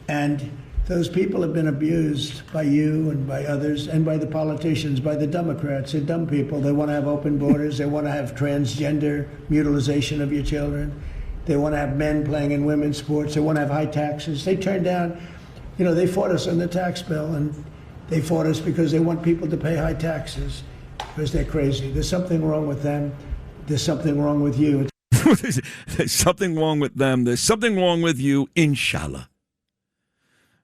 S9: And Those people have been abused by you and by others and by the politicians, by the Democrats. They're dumb people. They want to have open borders. They want to have transgender mutilization of your children. They want to have men playing in women's sports. They want to have high taxes. They turned down, they fought us on the tax bill, and they fought us because they want people to pay high taxes because they're crazy. There's something wrong with them. There's something wrong with you.
S20: There's something wrong with them. There's something wrong with you, inshallah.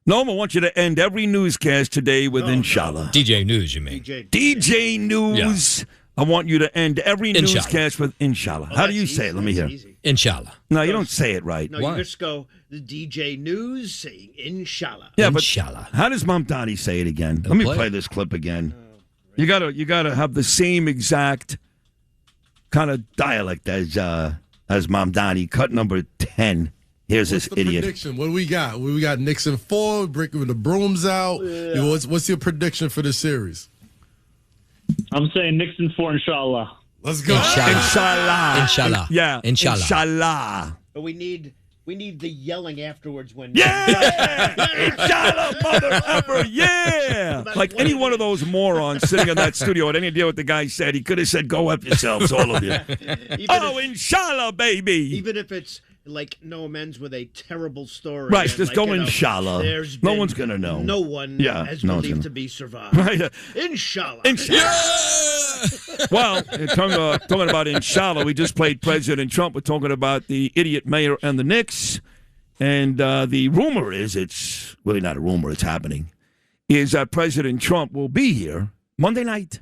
S20: Noam, I want you to end every newscast today with inshallah.
S21: DJ News, you mean?
S20: DJ News. Yeah. I want you to end every newscast with inshallah. How do you say it? Let me hear.
S21: Inshallah.
S20: No, you don't say it right.
S1: No, you just go the DJ News saying inshallah.
S20: Yeah,
S21: inshallah.
S20: How does Mamdani say it again? Let me play this clip again. You gotta have the same exact kind of dialect as Mamdani. Cut number 10. Here's this idiot.
S23: Prediction? What do we got? We got Knicks in 4, breaking the brooms out. Yeah. What's your prediction for the series?
S24: I'm saying Knicks in 4, inshallah.
S23: Let's go.
S20: Inshallah.
S21: Inshallah.
S20: Yeah.
S21: Inshallah.
S20: Inshallah.
S1: But we need the yelling afterwards when.
S20: Yeah. Inshallah, mother effer. Yeah. Like any one of those morons sitting in that studio had any idea what the guy said, he could have said, "Go F yourselves, all of you." Inshallah, baby.
S1: Even if it's like no amends with a terrible story.
S20: Right, just go inshallah. No one's going to know.
S1: No one has believed to be survived.
S20: Right.
S1: Inshallah.
S20: Inshallah. Well, talking about inshallah, we just played President Trump. We're talking about the idiot mayor and the Knicks. And the rumor is, it's really not a rumor, it's happening, is that President Trump will be here Monday night,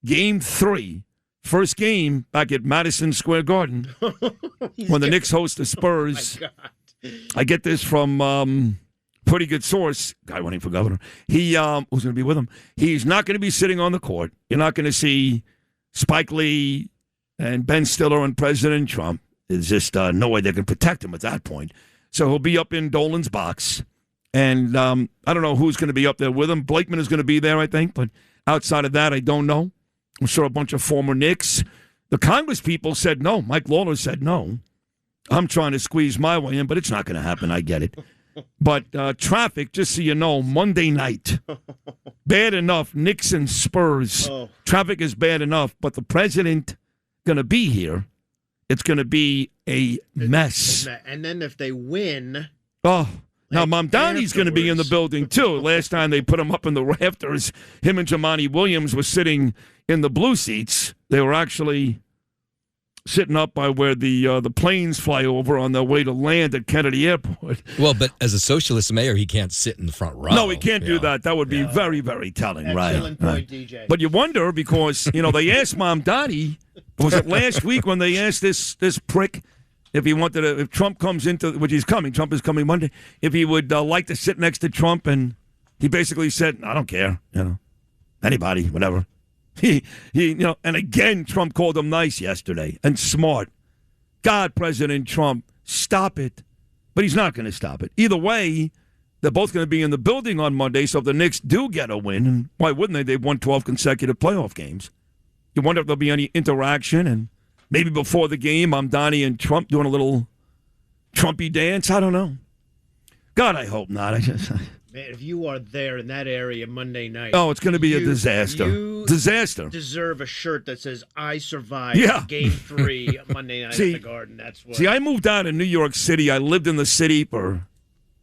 S20: Game 3. First game back at Madison Square Garden when the Knicks host the Spurs.
S1: Oh my God.
S20: I get this from pretty good source, guy running for governor. He who's going to be with him. He's not going to be sitting on the court. You're not going to see Spike Lee and Ben Stiller and President Trump. There's just no way they can protect him at that point. So he'll be up in Dolan's box. And I don't know who's going to be up there with him. Blakeman is going to be there, I think. But outside of that, I don't know. I'm sure a bunch of former Knicks. The Congress people said no. Mike Lawler said no. I'm trying to squeeze my way in, but it's not going to happen. I get it. But traffic, just so you know, Monday night, bad enough. Knicks and Spurs. Traffic is bad enough, but the president going to be here. It's going to be a mess.
S1: And then if they win...
S20: Now, Mamdani's going to be in the building, too. Last time they put him up in the rafters, him and Jamani Williams were sitting in the blue seats. They were actually sitting up by where the planes fly over on their way to land at Kennedy Airport.
S21: Well, but as a socialist mayor, he can't sit in the front row.
S20: No, he can't do that. That would be very, very telling.
S1: Excellent point, DJ.
S20: But you wonder because, they asked Mamdani, was it last week when they asked this prick if he wanted to, if Trump comes into, which he's coming, Trump is coming Monday, if he would like to sit next to Trump, and he basically said, I don't care, anybody, whatever. He and again, Trump called him nice yesterday and smart. God, President Trump, stop it. But he's not going to stop it. Either way, they're both going to be in the building on Monday, so if the Knicks do get a win, and why wouldn't they? They've won 12 consecutive playoff games. You wonder if there'll be any interaction, and maybe before the game, Mamdani and Trump doing a little Trumpy dance. I don't know. God, I hope not.
S1: Man, if you are there in that area Monday night...
S20: Oh, it's going to be a disaster. Disaster.
S1: Deserve a shirt that says, I survived Game 3 Monday night at the Garden. That's what...
S20: See, I moved out of New York City. I lived in the city for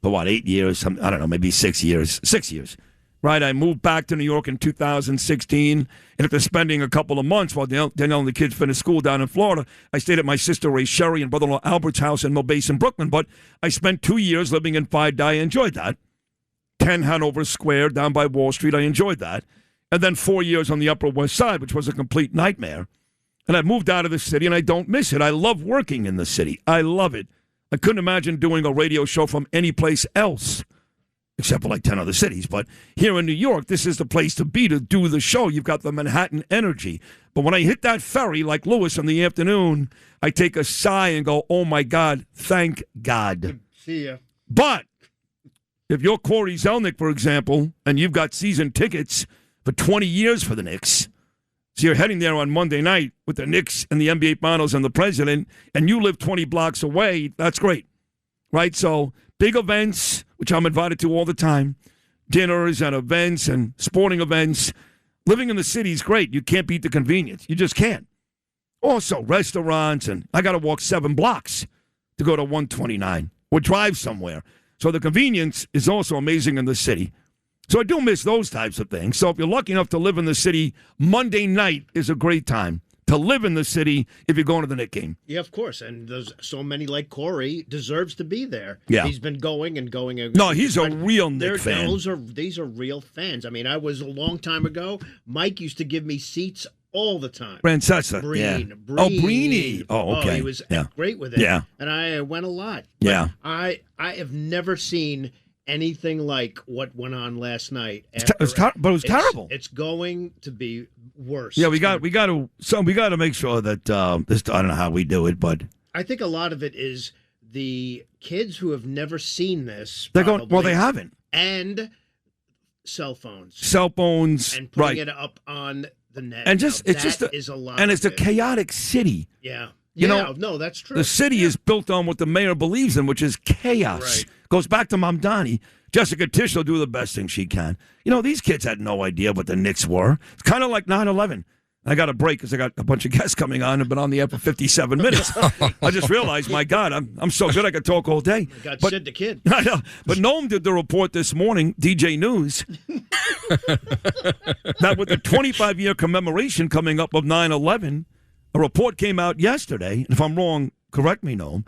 S20: 8 years? I don't know, maybe 6 years. 6 years. Right, I moved back to New York in 2016, and after spending a couple of months while Danielle and the kids finished school down in Florida, I stayed at my sister Ray Sherry and brother-in-law Albert's house in Mill Basin, Brooklyn, but I spent 2 years living in Fidei. I enjoyed that. 10 Hanover Square down by Wall Street, I enjoyed that. And then 4 years on the Upper West Side, which was a complete nightmare. And I moved out of the city, and I don't miss it. I love working in the city. I love it. I couldn't imagine doing a radio show from any place else. Except for like 10 other cities. But here in New York, this is the place to be to do the show. You've got the Manhattan energy. But when I hit that ferry like Lewis in the afternoon, I take a sigh and go, oh, my God, thank God.
S1: See ya.
S20: But if you're Corey Zelnick, for example, and you've got season tickets for 20 years for the Knicks, so you're heading there on Monday night with the Knicks and the NBA Finals and the president, and you live 20 blocks away, that's great. Right? So big events, which I'm invited to all the time, dinners and events and sporting events. Living in the city is great. You can't beat the convenience. You just can't. Also, restaurants, and I got to walk 7 blocks to go to 129 or drive somewhere. So the convenience is also amazing in the city. So I do miss those types of things. So if you're lucky enough to live in the city, Monday night is a great time to live in the city if you're going to the Knicks game.
S1: Yeah, of course. And there's so many like Corey deserves to be there.
S20: Yeah.
S1: He's been going and going.
S20: No, he's a real Knicks fan.
S1: These are real fans. I mean, I was a long time ago. Mike used to give me seats all the time.
S20: Francesa.
S1: Breen.
S20: Yeah. Oh, Breeny. Oh, okay.
S1: He was great with it.
S20: Yeah.
S1: And I went a lot.
S20: Yeah.
S1: I have never seen anything like what went on last night.
S20: But it was terrible.
S1: It's going to be worse.
S20: Yeah, we got to make sure that this. I don't know how we do it, but
S1: I think a lot of it is the kids who have never seen this.
S20: They're going. Well, they haven't.
S1: And cell phones,
S20: and
S1: putting it up on the net.
S20: And just
S1: now,
S20: it's just
S1: is a lot.
S20: And it's a chaotic city.
S1: Yeah.
S20: You know,
S1: no, that's true.
S20: The city is built on what the mayor believes in, which is chaos.
S1: Right.
S20: Goes back to Mamdani. Jessica Tisch will do the best thing she can. You know, these kids had no idea what the Knicks were. It's kind of like 9/11. I got a break because I got a bunch of guests coming on and been on the air for 57 minutes. I just realized, my God, I'm so good I could talk all day.
S1: I got Sid the Kid.
S20: I know. But Noam did the report this morning, DJ News, that with the 25-year commemoration coming up of 9/11, a report came out yesterday, and if I'm wrong, correct me, Noam,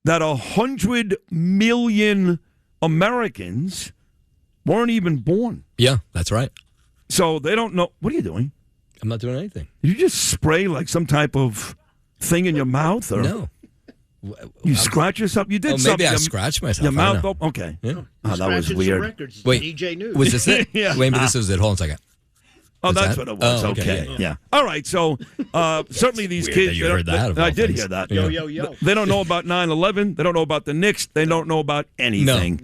S20: that 100 million Americans weren't even born.
S21: Yeah, that's right.
S20: So they don't know. What are you doing?
S21: I'm not doing anything.
S20: Did you just spray like some type of thing in your mouth? Or
S21: No.
S20: You scratch yourself? You did
S21: maybe
S20: something.
S21: I scratched myself.
S20: Your
S21: I don't
S20: mouth
S21: know.
S20: open? Okay.
S21: Yeah.
S20: Oh, that was weird.
S1: Records,
S21: Wait,
S1: DJ News.
S21: was this it?
S20: Yeah.
S21: Wait, but this was it. Hold on a second.
S20: Oh,
S21: Was
S20: that's
S21: that?
S20: what it was.
S21: Oh,
S20: okay.
S21: yeah.
S20: All right. So certainly these
S21: Weird
S20: kids.
S21: that you heard that of
S20: I
S21: all
S20: did
S21: things.
S20: hear that.
S1: Yo, yo, yo.
S20: They don't know about 9/11. They don't know about the Knicks. They don't know about anything.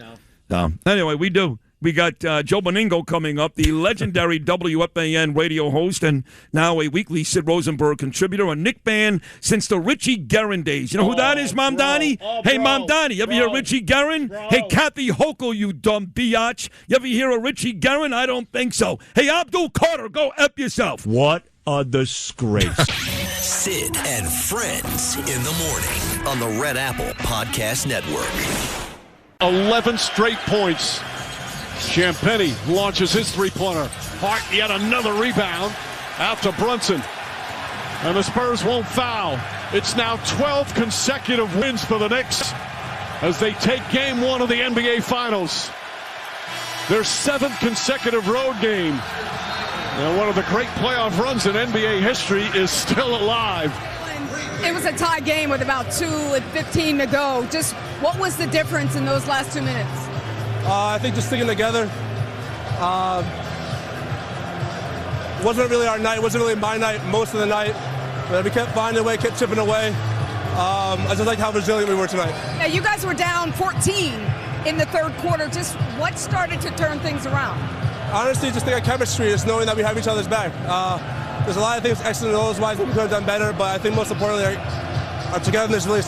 S20: No. Anyway, we do. We got Joe Benigno coming up, the legendary WFAN radio host and now a weekly Sid Rosenberg contributor, a Knick fan since the Richie Guerin days. You know who that is, Mamdani? Hey, Mamdani, you ever hear Richie Guerin? Hey, Kathy Hochul, you dumb biatch. You ever hear of Richie Guerin? I don't think so. Hey, Abdul Carter, go F yourself.
S2: What a disgrace.
S3: Sid and Friends in the morning on the Red Apple Podcast Network.
S15: 11 straight points. Champagny launches his three-pointer. Hart yet another rebound out to Brunson. And the Spurs won't foul. It's now 12 consecutive wins for the Knicks as they take game 1 of the NBA Finals. Their 7th consecutive road game. And one of the great playoff runs in NBA history is still alive.
S16: It was a tie game with about 2:15 to go. Just what was the difference in those last 2 minutes?
S17: I think just sticking together. Wasn't really our night. Wasn't really my night most of the night. But we kept finding a way, kept chipping away. I just like how resilient we were tonight.
S16: Yeah, you guys were down 14 in the third quarter. Just what started to turn things around?
S17: Honestly, just think of chemistry, just knowing that we have each other's back. There's a lot of things excellent wise that we could have done better, but I think most importantly, our togetherness really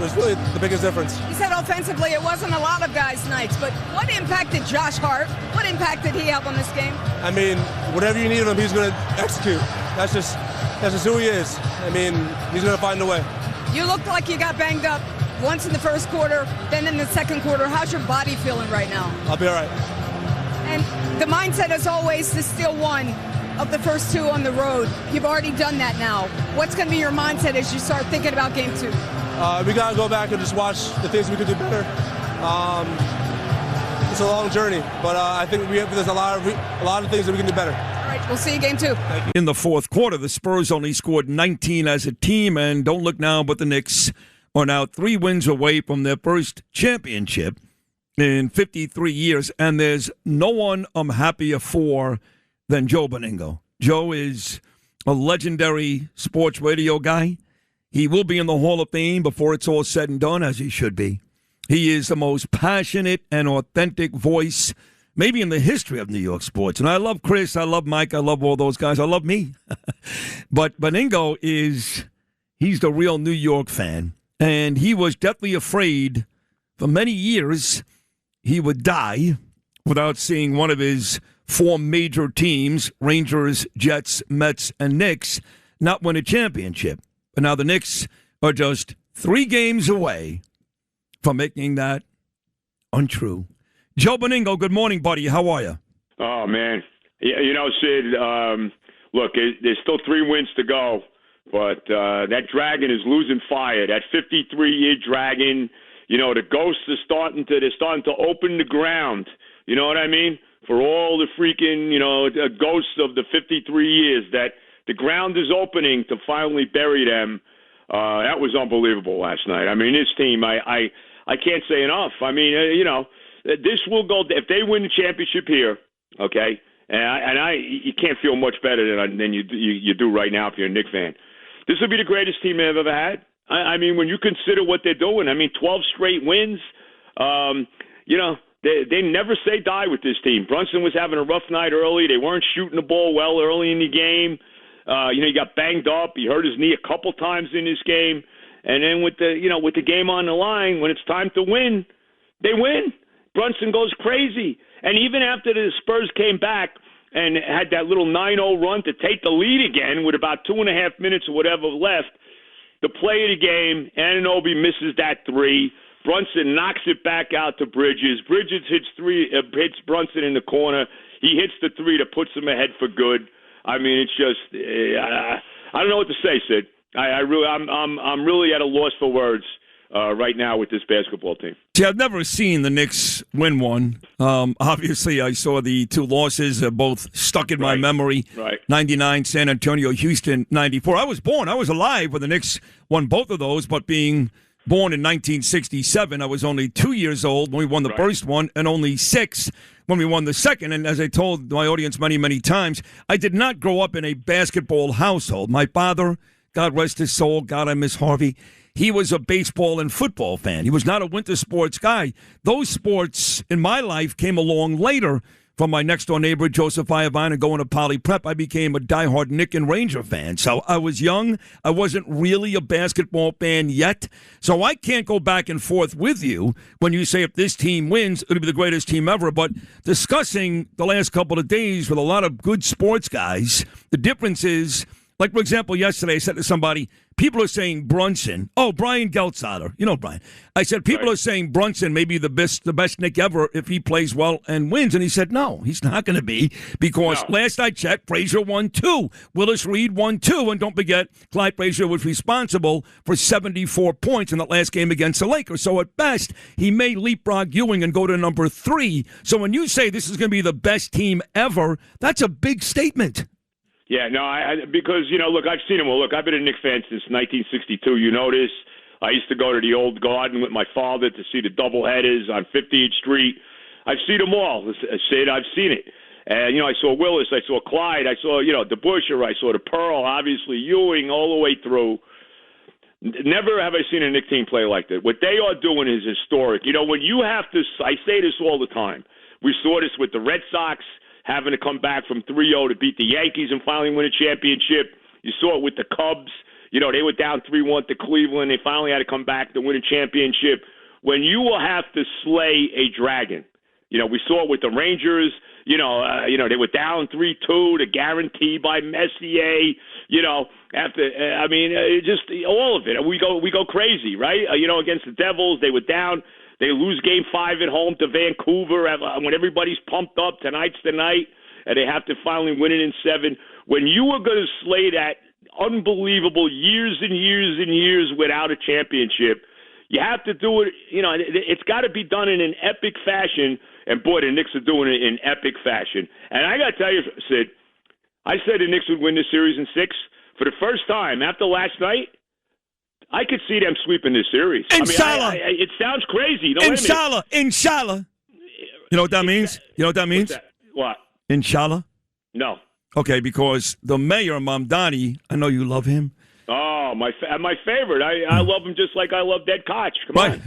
S17: was really the biggest difference.
S16: You said offensively it wasn't a lot of guys' nights, but what impact did Josh Hart, what impact did he have on this game?
S17: I mean, whatever you need of him, he's going to execute. That's just who he is. I mean, he's going to find a way.
S16: You looked like you got banged up once in the first quarter, then in the second quarter. How's your body feeling right now?
S17: I'll be all right.
S16: And the mindset, as always, to steal one of the first 2 on the road. You've already done that now. What's going to be your mindset as you start thinking about game 2?
S17: We got to go back and just watch the things we could do better. It's a long journey, but I think there's a lot of things that we can do better.
S16: All right, we'll see you game 2.
S20: In the fourth quarter, the Spurs only scored 19 as a team, and don't look now, but the Knicks are now 3 wins away from their first championship in 53 years, and there's no one I'm happier for than Joe Benigno. Joe is a legendary sports radio guy. He will be in the Hall of Fame before it's all said and done, as he should be. He is the most passionate and authentic voice maybe in the history of New York sports. And I love Chris, I love Mike, I love all those guys. I love me. But Benigno he's the real New York fan. And he was deathly afraid for many years he would die without seeing one of his four major teams, Rangers, Jets, Mets, and Knicks, not win a championship. But now the Knicks are just 3 games away from making that untrue. Joe Benigno, good morning, buddy. How are you?
S4: Oh, man. You know, Sid, look, there's still 3 wins to go, but that dragon is losing fire. That 53-year dragon, you know, the ghosts are starting to open the ground. You know what I mean? For all the freaking, you know, ghosts of the 53 years, that the ground is opening to finally bury them. That was unbelievable last night. I mean, this team, I can't say enough. I mean, you know, this will go, if they win the championship here, okay, you can't feel much better than you do right now if you're a Knicks fan. This will be the greatest team they've ever had. I mean, when you consider what they're doing, I mean, 12 straight wins, you know, they never say die with this team. Brunson was having a rough night early. They weren't shooting the ball well early in the game. You know, he got banged up. He hurt his knee a couple times in this game. And then with the game on the line, when it's time to win, they win. Brunson goes crazy. And even after the Spurs came back and had that little 9-0 run to take the lead again with about 2.5 minutes or whatever left, the play of the game, Anunoby misses that 3. Brunson knocks it back out to Bridges. Bridges hits Brunson in the corner. He hits the 3 that puts him ahead for good. I mean, it's just I don't know what to say, Sid. I'm really at a loss for words right now with this basketball team.
S20: See, I've never seen the Knicks win one. Obviously, I saw the 2 losses, both stuck in my memory.
S4: Right.
S20: 99, San Antonio, Houston, 94. I was alive when the Knicks won both of those, but being born in 1967, I was only 2 years old when we won the first one and only 6 when we won the second. And as I told my audience many, many times, I did not grow up in a basketball household. My father, God rest his soul, God, I miss Harvey, he was a baseball and football fan. He was not a winter sports guy. Those sports in my life came along later. From my next-door neighbor, Joseph Iovine, and going to Poly Prep, I became a diehard Knick and Ranger fan. So I was young. I wasn't really a basketball fan yet. So I can't go back and forth with you when you say if this team wins, it'll be the greatest team ever. But discussing the last couple of days with a lot of good sports guys, the difference is, like, for example, yesterday I said to somebody, people are saying Brunson. Oh, Brian Geltzaler. You know Brian. I said, people are saying Brunson may be the best Knick ever if he plays well and wins. And he said, no, he's not going to be, because last I checked, Frazier won 2. Willis Reed won 2. And don't forget, Clyde Frazier was responsible for 74 points in that last game against the Lakers. So at best, he may leapfrog Ewing and go to number 3. So when you say this is going to be the best team ever, that's a big statement.
S4: Yeah, no, because, you know, look, I've seen them. Well, look, I've been a Knicks fan since 1962. You know this. I used to go to the old Garden with my father to see the doubleheaders on 50th Street. I've seen them all. Sid, I've seen it. And, you know, I saw Willis, I saw Clyde, I saw, you know, DeBusschere, I saw the Pearl, obviously, Ewing, all the way through. Never have I seen a Knicks team play like that. What they are doing is historic. You know, when you have to, I say this all the time. We saw this with the Red Sox, having to come back from 3-0 to beat the Yankees and finally win a championship. You saw it with the Cubs. You know, they were down 3-1 to Cleveland. They finally had to come back to win a championship. When you will have to slay a dragon, you know, we saw it with the Rangers. You know, they were down 3-2 to guarantee by Messier. You know, after just all of it. We go crazy, right? You know, against the Devils, they were down. They lose Game 5 at home to Vancouver when everybody's pumped up. Tonight's the night, and they have to finally win it in 7. When you are going to slay that unbelievable years and years and years without a championship, you have to do it. You know, it's got to be done in an epic fashion. And boy, the Knicks are doing it in epic fashion. And I got to tell you, Sid, I said the Knicks would win this series in 6 for the first time after last night. I could see them sweeping this series.
S20: Inshallah.
S4: I mean, it sounds crazy. No,
S20: Inshallah. Inshallah. You know what that means? You know what that means?
S4: What?
S20: Inshallah?
S4: No.
S20: Okay, because the mayor, Mamdani, I know you love him.
S4: Oh, my favorite. I love him just like I loved Ed Koch. Come on.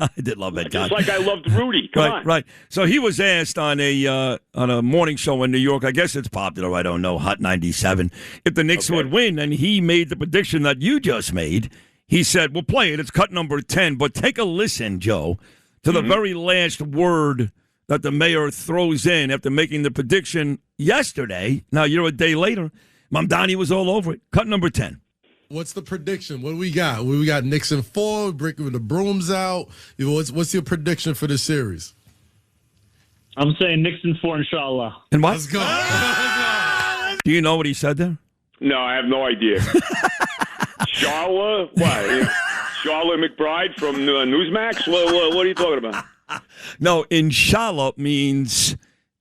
S20: I did love Ed Koch.
S4: Just like I loved Rudy. Come on.
S20: Right. So he was asked on a morning show in New York. I guess it's popular. I don't know. Hot 97. If the Knicks would win, and he made the prediction that you just made. He said, we'll play it. It's cut number 10. But take a listen, Joe, to the very last word that the mayor throws in after making the prediction yesterday. Now, you're a day later. Mamdani was all over it. Cut number 10.
S23: What's the prediction? What do we got? We got Knicks in 4, breaking the brooms out. What's your prediction for the series?
S24: I'm saying Knicks in 4, inshallah.
S20: And what?
S23: Let's go.
S20: Do you know what he said there?
S4: No, I have no idea. Charla? What? Charla McBride from Newsmax? What are you talking about?
S20: No, inshallah means,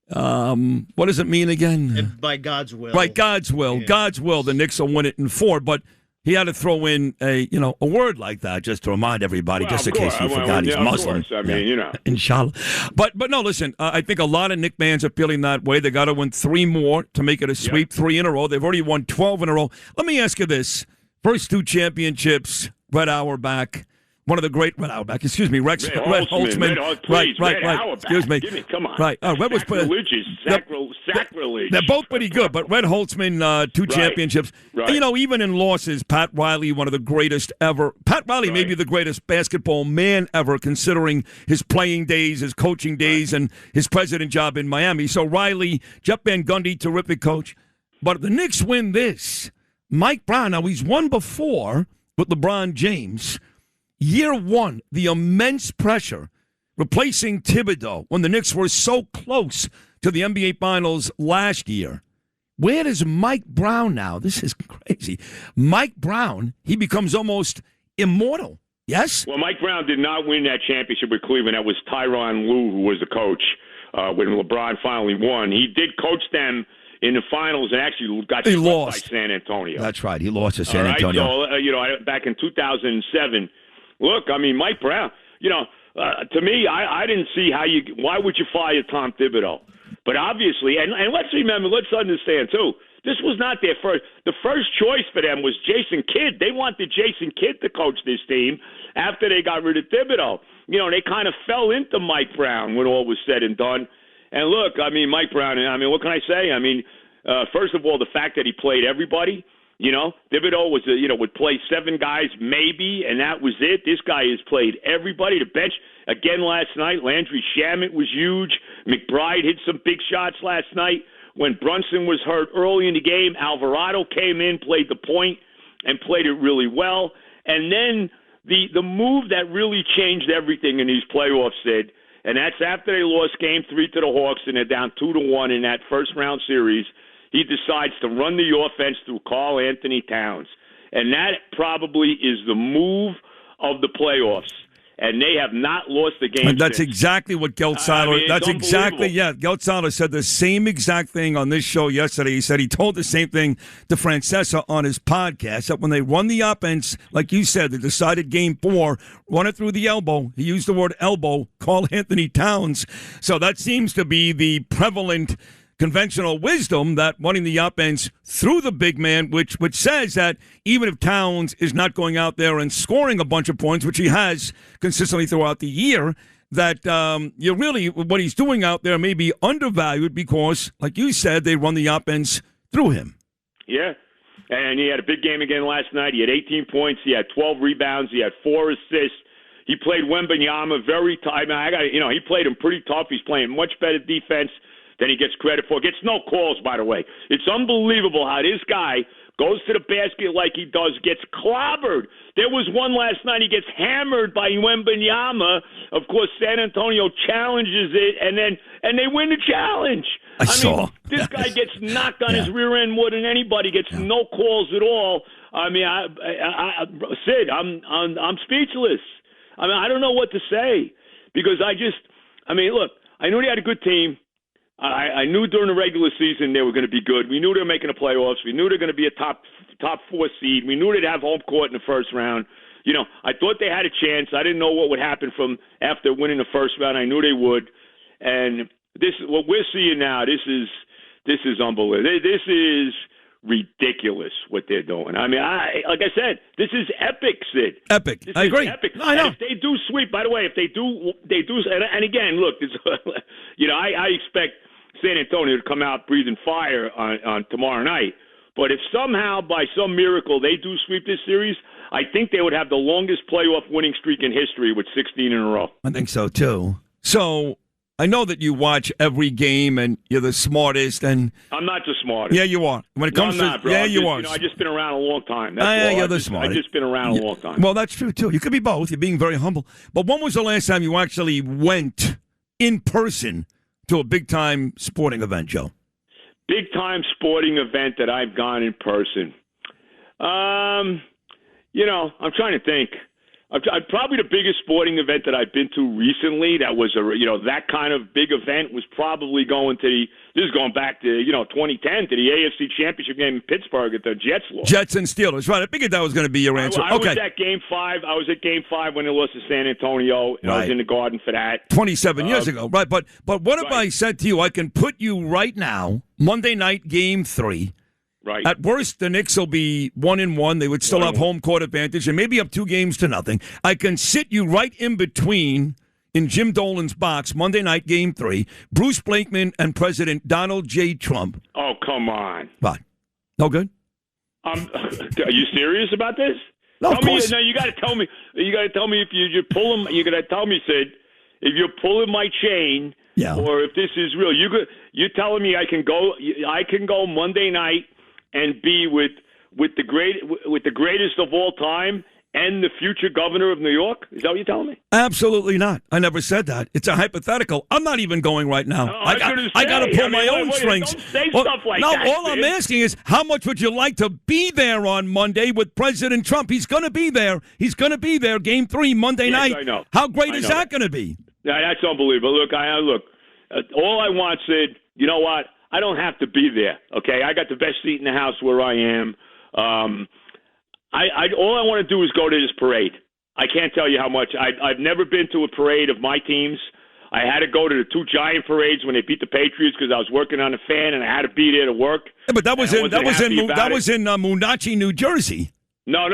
S20: what does it mean again?
S1: And by God's will.
S20: Right, God's will.
S1: Yeah.
S20: God's will, the Knicks will win it in 4, but he had to throw in a word like that just to remind everybody, just in case you forgot he's Muslim.
S4: I mean,
S20: Inshallah. But no, listen, I think a lot of Knicks fans are feeling that way. They got to win 3 more to make it a sweep, 3 in a row. They've already won 12 in a row. Let me ask you this. First 2 championships, Red Auerbach. One of the great Red Auerbach, excuse me, Red Holtzman. Right. Excuse me.
S4: Give me, come on.
S20: Right. Red was
S4: sacrilege.
S20: They're both pretty good, but Red Holtzman, 2 championships.
S4: Right.
S20: And, even in losses, Pat Riley, one of the greatest ever. Pat Riley may be the greatest basketball man ever, considering his playing days, his coaching days, and his president job in Miami. So Riley, Jeff Van Gundy, terrific coach. But if the Knicks win this, Mike Brown, now he's won before with LeBron James. Year 1, the immense pressure replacing Thibodeau when the Knicks were so close to the NBA Finals last year. Where does Mike Brown now? This is crazy. Mike Brown, he becomes almost immortal. Yes?
S4: Well, Mike Brown did not win that championship with Cleveland. That was Tyronn Lue who was the coach when LeBron finally won. He did coach them in the finals and actually got swept by San Antonio.
S20: That's right. He lost to San Antonio.
S4: So, back in 2007. Look, I mean, Mike Brown, to me, I didn't see why would you fire Tom Thibodeau? But obviously, and let's understand, too, this was not their first. The first choice for them was Jason Kidd. They wanted Jason Kidd to coach this team after they got rid of Thibodeau. They kind of fell into Mike Brown when all was said and done. And look, I mean, Mike Brown, what can I say? I mean, first of all, the fact that he played everybody. Thibodeau was, would play 7 guys maybe, and that was it. This guy has played everybody. The bench, again last night, Landry Shamet was huge. McBride hit some big shots last night. When Brunson was hurt early in the game, Alvarado came in, played the point, and played it really well. And then the move that really changed everything in these playoffs, Sid, and that's after they lost Game 3 to the Hawks, and they're down 2-1 in that first-round series. He decides to run the offense through Karl Anthony Towns. And that probably is the move of the playoffs. And they have not lost the game.
S20: And that's
S4: since.
S20: Exactly what Geltziler. Geltziler said the same exact thing on this show yesterday. He said he told the same thing to Francesa on his podcast, that when they run the offense, like you said, they decided Game 4, run it through the elbow. He used the word elbow, Karl Anthony Towns. So that seems to be the prevalent conventional wisdom, that running the offense through the big man, which says that even if Towns is not going out there and scoring a bunch of points, which he has consistently throughout the year, that what he's doing out there may be undervalued because, like you said, they run the offense through him.
S4: Yeah, and he had a big game again last night. He had 18 points. He had 12 rebounds. He had 4 assists. He played Wembanyama very tough. He played him pretty tough. He's playing much better defense than he gets credit for. Gets no calls, by the way. It's unbelievable how this guy goes to the basket like he does, gets clobbered. There was one last night, he gets hammered by Wembanyama. Of course, San Antonio challenges it, and they win the challenge.
S20: I saw.
S4: This guy gets knocked on his rear end more than anybody, gets no calls at all. I mean, Sid, I'm speechless. I mean, I don't know what to say because look, I knew they had a good team. I knew during the regular season they were going to be good. We knew they were making the playoffs. We knew they were going to be a top 4 seed. We knew they'd have home court in the first round. I thought they had a chance. I didn't know what would happen from after winning the first round. I knew they would. And what we're seeing now, this is unbelievable. This is ridiculous what they're doing. I mean, like I said, this is epic, Sid.
S20: Epic. I agree.
S4: Epic.
S20: I know.
S4: And if they do sweep, by the way, if they do, and again, look, I expect San Antonio to come out breathing fire on tomorrow night. But if somehow, by some miracle, they do sweep this series, I think they would have the longest playoff winning streak in history with 16 in a row.
S20: I think so, too. So I know that you watch every game and you're the smartest. And
S4: I'm not the smartest.
S20: Yeah, you are. When it comes
S4: I'm not, bro.
S20: Yeah, you are.
S4: I've just been around a long time. That's all.
S20: You're the smartest.
S4: I've just been around a long time.
S20: Well, that's true, too. You could be both. You're being very humble. But when was the last time you actually went in person to a big-time sporting event, Joe?
S4: Big-time sporting event that I've gone in person. I'm trying to think. Probably the biggest sporting event that I've been to recently that was that kind of big event was probably going back to 2010 to the AFC Championship game in Pittsburgh at the Jets lost.
S20: Jets and Steelers, right? I figured that was going to be your answer.
S4: I was at Game 5. I was at Game 5 when they lost to San Antonio. And I was in the Garden for that
S20: 27 years ago, right? But what if I said to you, I can put you right now, Monday night, Game 3.
S4: Right.
S20: At worst, the Knicks will be 1-1. They would still have home court advantage and maybe up 2-0. I can sit you right in between in Jim Dolan's box, Monday night, Game 3, Bruce Blakeman and President Donald J. Trump.
S4: Oh, come on.
S20: What? No good?
S4: Are you serious about this?
S20: No, of course.
S4: You got to tell me. You got to tell me if you pull him. You got to tell me, Sid, if you're pulling my chain, or if this is real. You're telling me I can go Monday night and be with the greatest of all time and the future governor of New York? Is that what you're telling me?
S20: Absolutely not. I never said that. It's a hypothetical. I'm not even going right now. I got to pull my own strings.
S4: Don't say stuff like that.
S20: All I'm asking is, how much would you like to be there on Monday with President Trump? He's going to be there. He's going to be there. Game 3 Monday night.
S4: I know.
S20: How great is that going to be?
S4: Yeah, that's unbelievable. Look, all I want, Sid, you know what? I don't have to be there, okay? I got the best seat in the house where I am. All I want to do is go to this parade. I can't tell you how much. I've never been to a parade of my teams. I had to go to the 2 Giant parades when they beat the Patriots because I was working on a fan and I had to be there to work.
S20: Yeah, but that was in Mamdani, New Jersey.
S4: No.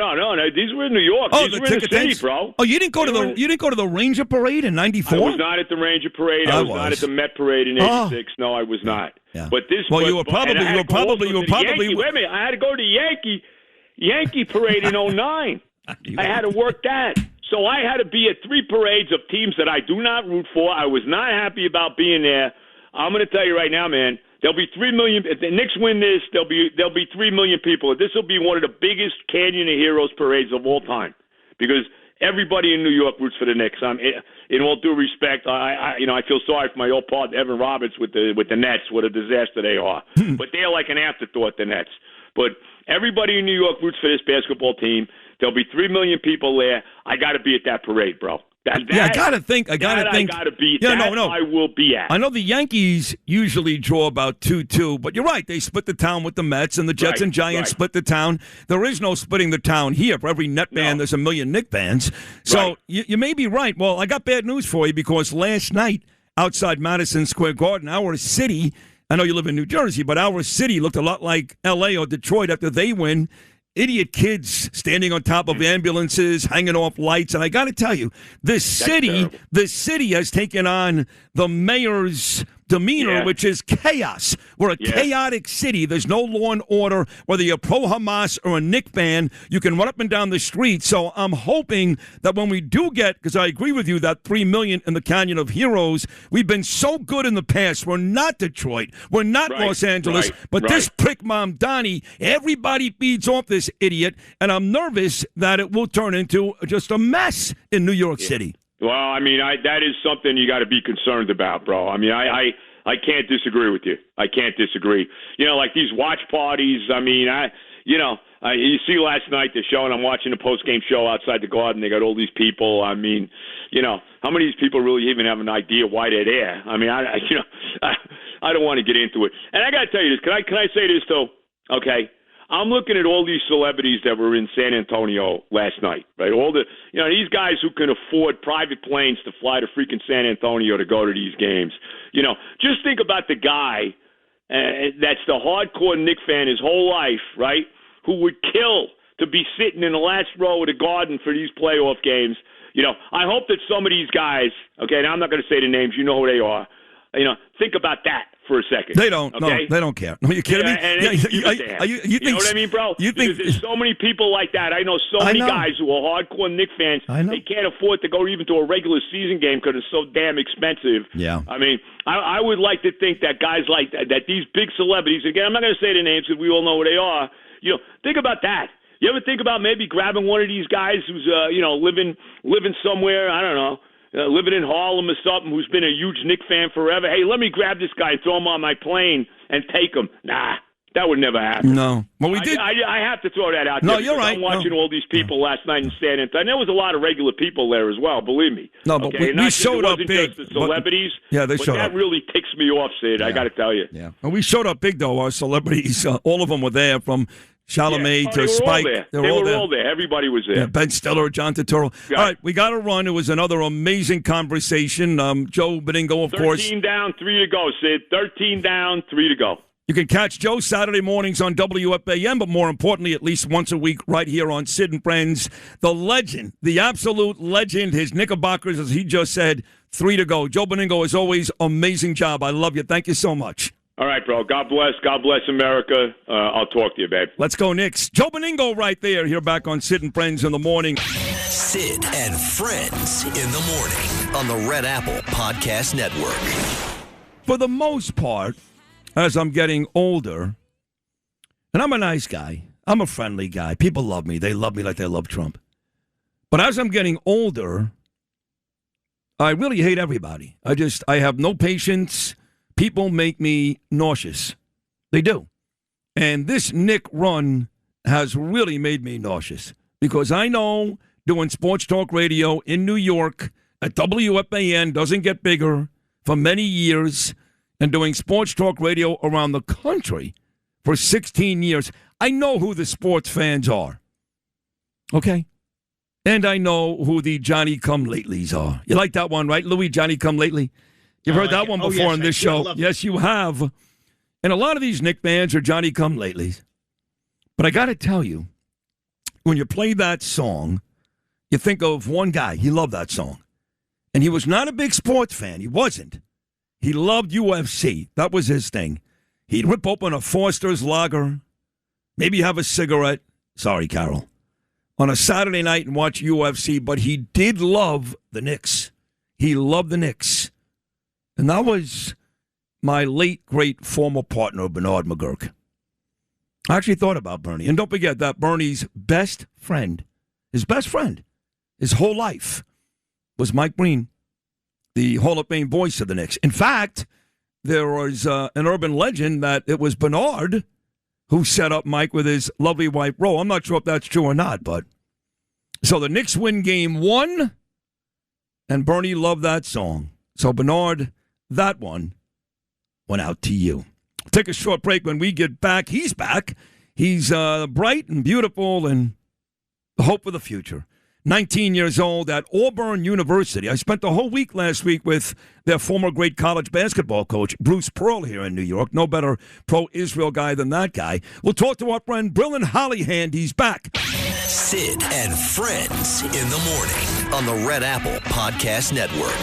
S4: These were in New York.
S20: Oh,
S4: these were in the city, bro.
S20: Oh, you didn't go to the Ranger Parade in '94?
S4: I was not at the Ranger Parade. I was not at the Met Parade in '86. No, I was not.
S20: Yeah.
S4: But this.
S20: Well, you were probably.
S4: Wait a minute. I had to go to the Yankee Parade in '09. I had to work that. So I had to be at 3 parades of teams that I do not root for. I was not happy about being there. I'm going to tell you right now, man. There'll be 3 million. If the Knicks win this, there'll be 3 million people. This will be one of the biggest Canyon of Heroes parades of all time, because everybody in New York roots for the Knicks. In all due respect, I feel sorry for my old partner Evan Roberts with the Nets. What a disaster they are. But they're like an afterthought, the Nets. But everybody in New York roots for this basketball team. There'll be 3 million people there. I got to be at that parade, bro. I got to think. I got to be. Yeah, no. I will be at.
S20: I know the Yankees usually draw about 2-2, but you're right. They split the town with the Mets, and the Jets and Giants split the town. There is no splitting the town here. For every Net fan, there's a million Knick fans. So you may be right. Well, I got bad news for you, because last night outside Madison Square Garden, our city, I know you live in New Jersey, but our city looked a lot like L.A. or Detroit after they win. Idiot kids standing on top of ambulances, hanging off lights. And I got to tell you, the city has taken on the mayor's demeanor, which is chaos. We're a chaotic city. There's no law and order. Whether you're pro-Hamas or a Knick fan, you can run up and down the street. So I'm hoping that when we do get, because I agree with you, that 3 million in the Canyon of Heroes, we've been so good in the past. We're not Detroit. We're not Los Angeles. But this prick Mamdani, everybody feeds off this idiot, and I'm nervous that it will turn into just a mess in New York City.
S4: Well, I mean, that is something you got to be concerned about, bro. I mean, I can't disagree with you. I can't disagree. Like these watch parties. I mean, you see last night the show, and I'm watching the post-game show outside the Garden. They got all these people. I mean, how many of these people really even have an idea why they're there? I mean, I don't want to get into it. And I got to tell you this. Can I say this though? Okay. I'm looking at all these celebrities that were in San Antonio last night, right? All the, these guys who can afford private planes to fly to freaking San Antonio to go to these games. Just think about the guy that's the hardcore Knick fan his whole life, right? Who would kill to be sitting in the last row of the Garden for these playoff games. I hope that some of these guys, okay, now I'm not going to say the names, you know who they are. think about that for a second.
S20: They don't.
S4: Okay?
S20: No, they don't care. No, you kidding me?
S4: You know what I mean, bro?
S20: You think
S4: there's so many people like that. I know so many guys who are hardcore Knicks fans. They can't afford to go even to a regular season game because it's so damn expensive.
S20: Yeah.
S4: I mean, I would like to think that guys like that, these big celebrities. Again, I'm not going to say their names because we all know who they are. Think about that. You ever think about maybe grabbing one of these guys who's living somewhere? I don't know. Living in Harlem or something, who's been a huge Knicks fan forever. Hey, let me grab this guy and throw him on my plane and take him. Nah, that would never happen.
S20: No. Well, we did.
S4: I have to throw that out there.
S20: No, you're right.
S4: I'm watching all these people last night in San Antonio. And there was a lot of regular people there as well, believe me.
S20: No, but we showed up big.
S4: Just the celebrities.
S20: They showed up.
S4: That really ticks me off, Sid. I got to tell you.
S20: Yeah. And we showed up big, though. Our celebrities, all of them were there from Chalamet to Spike.
S4: They were all there. Everybody was there.
S20: Yeah, Ben Stiller, John Turturro. All right, we got to run. It was another amazing conversation. Joe Benigno, of course.
S4: 13 down, 3 to go, Sid. 13 down, 3 to go.
S20: You can catch Joe Saturday mornings on WFAN, but more importantly, at least once a week right here on Sid and Friends. The legend, the absolute legend, his Knickerbockers, as he just said, 3 to go. Joe Benigno, as always, amazing job. I love you. Thank you so much.
S4: All right, bro. God bless. God bless America. I'll talk to you, babe.
S20: Let's go, Knicks. Joe Benigno right there. Here back on Sid and Friends in the morning.
S3: Sid and Friends in the morning on the Red Apple Podcast Network.
S20: For the most part, as I'm getting older, and I'm a nice guy. I'm a friendly guy. People love me. They love me like they love Trump. But as I'm getting older, I really hate everybody. I have no patience. People make me nauseous. They do. And this Knick run has really made me nauseous because I know doing sports talk radio in New York at WFAN doesn't get bigger for many years, and doing sports talk radio around the country for 16 years. I know who the sports fans are. Okay? And I know who the Johnny-come-latelys are. You like that one, right, Louis? Johnny-come-lately? You've heard that one before on this show. Yes, you have. And a lot of these Knick fans are Johnny-come-latelys. But I got to tell you, when you play that song, you think of one guy. He loved that song. And he was not a big sports fan. He wasn't. He loved UFC. That was his thing. He'd rip open a Foster's Lager, maybe have a cigarette. Sorry, Carol. On a Saturday night and watch UFC. But he did love the Knicks. He loved the Knicks. And that was my late, great former partner, Bernard McGurk. I actually thought about Bernie. And don't forget that Bernie's best friend, his whole life, was Mike Breen, the Hall of Fame voice of the Knicks. In fact, there was an urban legend that it was Bernard who set up Mike with his lovely wife, Ro. I'm not sure if that's true or not, but. So the Knicks win game 1, and Bernie loved that song. So, Bernard, that one went out to you. Take a short break. When we get back, he's back. He's bright and beautiful and the hope of the future. 19 years old at Auburn University. I spent the whole week last week with their former great college basketball coach, Bruce Pearl, here in New York. No better pro-Israel guy than that guy. We'll talk to our friend Brilyn Hollyhand. He's back.
S3: Sid and Friends in the morning on the Red Apple Podcast Network.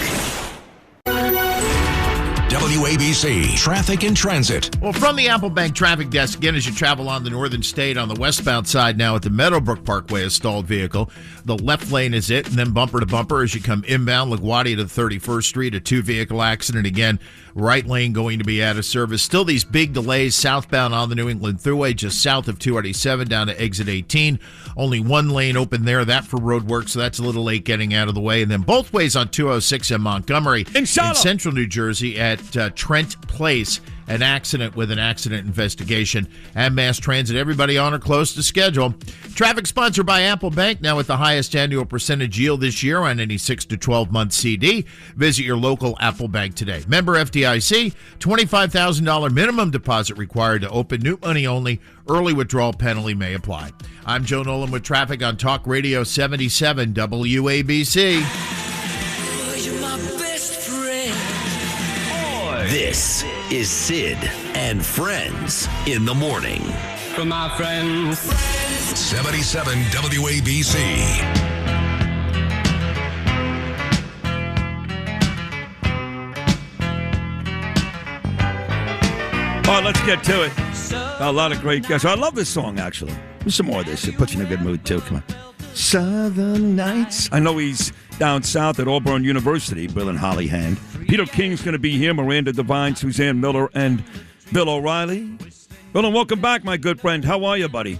S3: WABC Traffic and Transit.
S1: Well, from the Apple Bank Traffic Desk, again, as you travel on the northern state on the westbound side now at the Meadowbrook Parkway, a stalled vehicle. The left lane is it, and then bumper to bumper as you come inbound LaGuardia to 31st Street, a 2-vehicle accident. Again, right lane going to be out of service. Still these big delays southbound on the New England Thruway, just south of 287 down to exit 18. Only one lane open there, that for road work, so that's a little late getting out of the way. And then both ways on 206 in Montgomery in central New Jersey at Trent Place, an accident with an accident investigation. And mass transit, everybody on or close to schedule. Traffic sponsored by Apple Bank, now with the highest annual percentage yield this year on any 6 to 12-month CD. Visit your local Apple Bank today. Member FDIC, $25,000 minimum deposit required to open. New money only. Early withdrawal penalty may apply. I'm Joe Nolan with traffic on Talk Radio 77 WABC.
S3: This is Sid and Friends in the morning.
S5: From my friends.
S3: 77 WABC.
S20: All right, let's get to it. A lot of great guests. I love this song, actually. There's some more of this. It puts you in a good mood, too. Come on. Southern Nights. I know he's down south at Auburn University, Brilyn Hollyhand. Peter King's going to be here, Miranda Devine, Suzanne Miller, and Bill O'Reilly. Brilyn, welcome back, my good friend. How are you, buddy?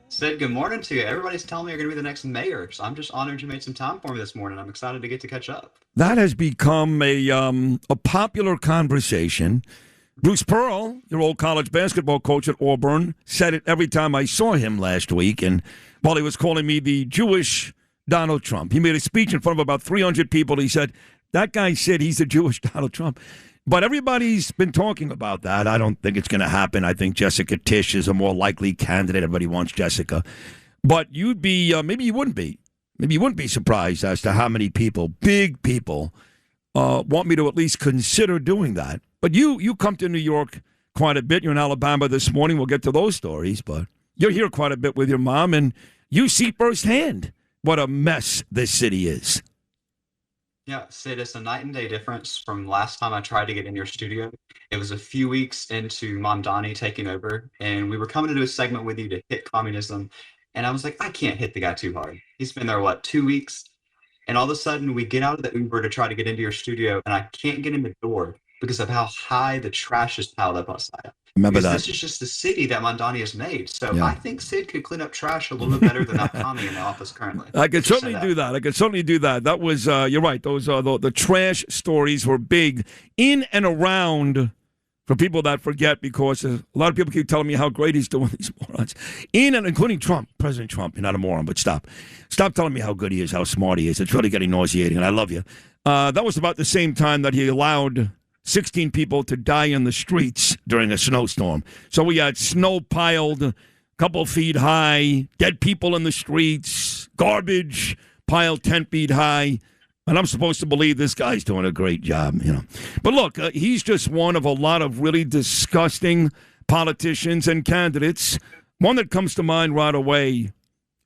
S6: Sid, good morning to you. Everybody's telling me you're going to be the next mayor, so I'm just honored you made some time for me this morning. I'm excited to get to catch up.
S20: That has become a popular conversation. Bruce Pearl, your old college basketball coach at Auburn, said it every time I saw him last week, and while he was calling me the Jewish Donald Trump. He made a speech in front of about 300 people. He said, that guy said he's the Jewish Donald Trump. But everybody's been talking about that. I don't think it's going to happen. I think Jessica Tisch is a more likely candidate. Everybody wants Jessica. But you'd be, maybe you wouldn't be. Maybe you wouldn't be surprised as to how many people, big people, want me to at least consider doing that. But you come to New York quite a bit. You're in Alabama this morning. We'll get to those stories. But you're here quite a bit with your mom, and you see firsthand what a mess this city is.
S6: Yeah, Sid, it's a night and day difference from last time I tried to get in your studio. It was a few weeks into Mamdani taking over, and we were coming to do a segment with you to hit communism. And I was like, I can't hit the guy too hard. He's been there, 2 weeks? And all of a sudden, we get out of the Uber to try to get into your studio, and I can't get in the door because of how high the trash is piled up outside.
S20: Remember
S6: because
S20: that.
S6: This is just the city that Mamdani has made. So
S20: Yeah.
S6: I think Sid could clean up trash a little bit better than Tommy in the office currently.
S20: I could
S6: Just say
S20: certainly do that. I could certainly do that. That was, you're right, those the trash stories were big in and around, for people that forget, because a lot of people keep telling me how great he's doing, these morons. In and including Trump, President Trump. You're not a moron, but stop. Stop telling me how good he is, how smart he is. It's really getting nauseating, and I love you. That was about the same time that he allowed 16 people to die in the streets during a snowstorm. So we had snow piled a couple feet high, dead people in the streets, garbage piled 10 feet high. And I'm supposed to believe this guy's doing a great job, But look, he's just one of a lot of really disgusting politicians and candidates. One that comes to mind right away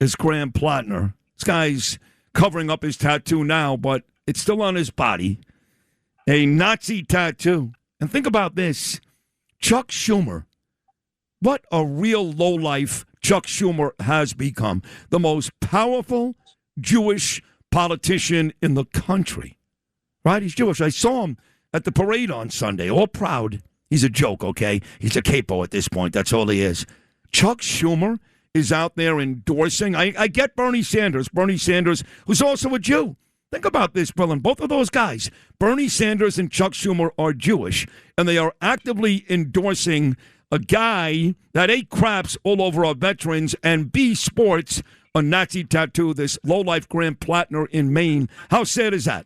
S20: is Graham Plattner. This guy's covering up his tattoo now, but it's still on his body. A Nazi tattoo. And think about this. Chuck Schumer. What a real lowlife Chuck Schumer has become. The most powerful Jewish politician in the country. Right? He's Jewish. I saw him at the parade on Sunday, all proud. He's a joke, okay? He's a capo at this point. That's all he is. Chuck Schumer is out there endorsing. I get Bernie Sanders. Bernie Sanders, who's also a Jew. Think about this, Brilyn. Both of those guys, Bernie Sanders and Chuck Schumer, are Jewish, and they are actively endorsing a guy that A, craps all over our veterans, and B, sports a Nazi tattoo, this lowlife Graham Plattner in Maine. How sad is that?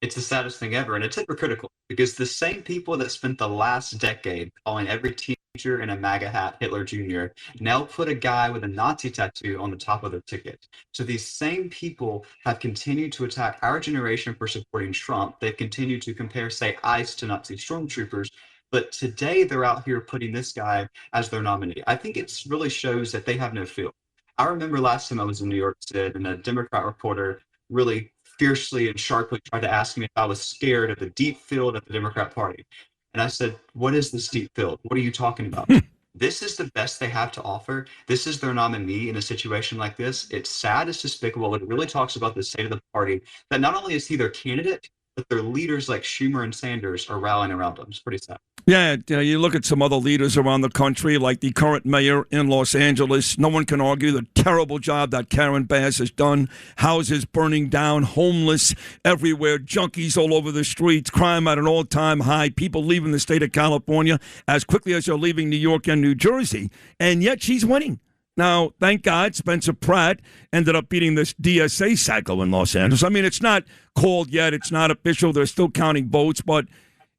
S6: It's the saddest thing ever, and it's hypocritical because the same people that spent the last decade calling every teacher in a MAGA hat Hitler Jr. now put a guy with a Nazi tattoo on the top of their ticket. So these same people have continued to attack our generation for supporting Trump. They've continued to compare, say, ICE to Nazi stormtroopers. But today they're out here putting this guy as their nominee. I think it really shows that they have no feel. I remember last time I was in New York, Sid, and a Democrat reporter really fiercely and sharply tried to ask me if I was scared of the deep field of the Democrat Party. And I said, what is this deep field? What are you talking about? This is the best they have to offer. This is their nominee in a situation like this. It's sad, it's despicable. It really talks about the state of the party, that not only is he their candidate, but their leaders like Schumer and Sanders are rallying around him. It's pretty sad.
S20: Yeah, you look at some other leaders around the country, like the current mayor in Los Angeles. No one can argue the terrible job that Karen Bass has done. Houses burning down, homeless everywhere, junkies all over the streets, crime at an all-time high, people leaving the state of California as quickly as they're leaving New York and New Jersey. And yet she's winning. Now, thank God, Spencer Pratt ended up beating this DSA psycho in Los Angeles. I mean, it's not called yet. It's not official. They're still counting votes, but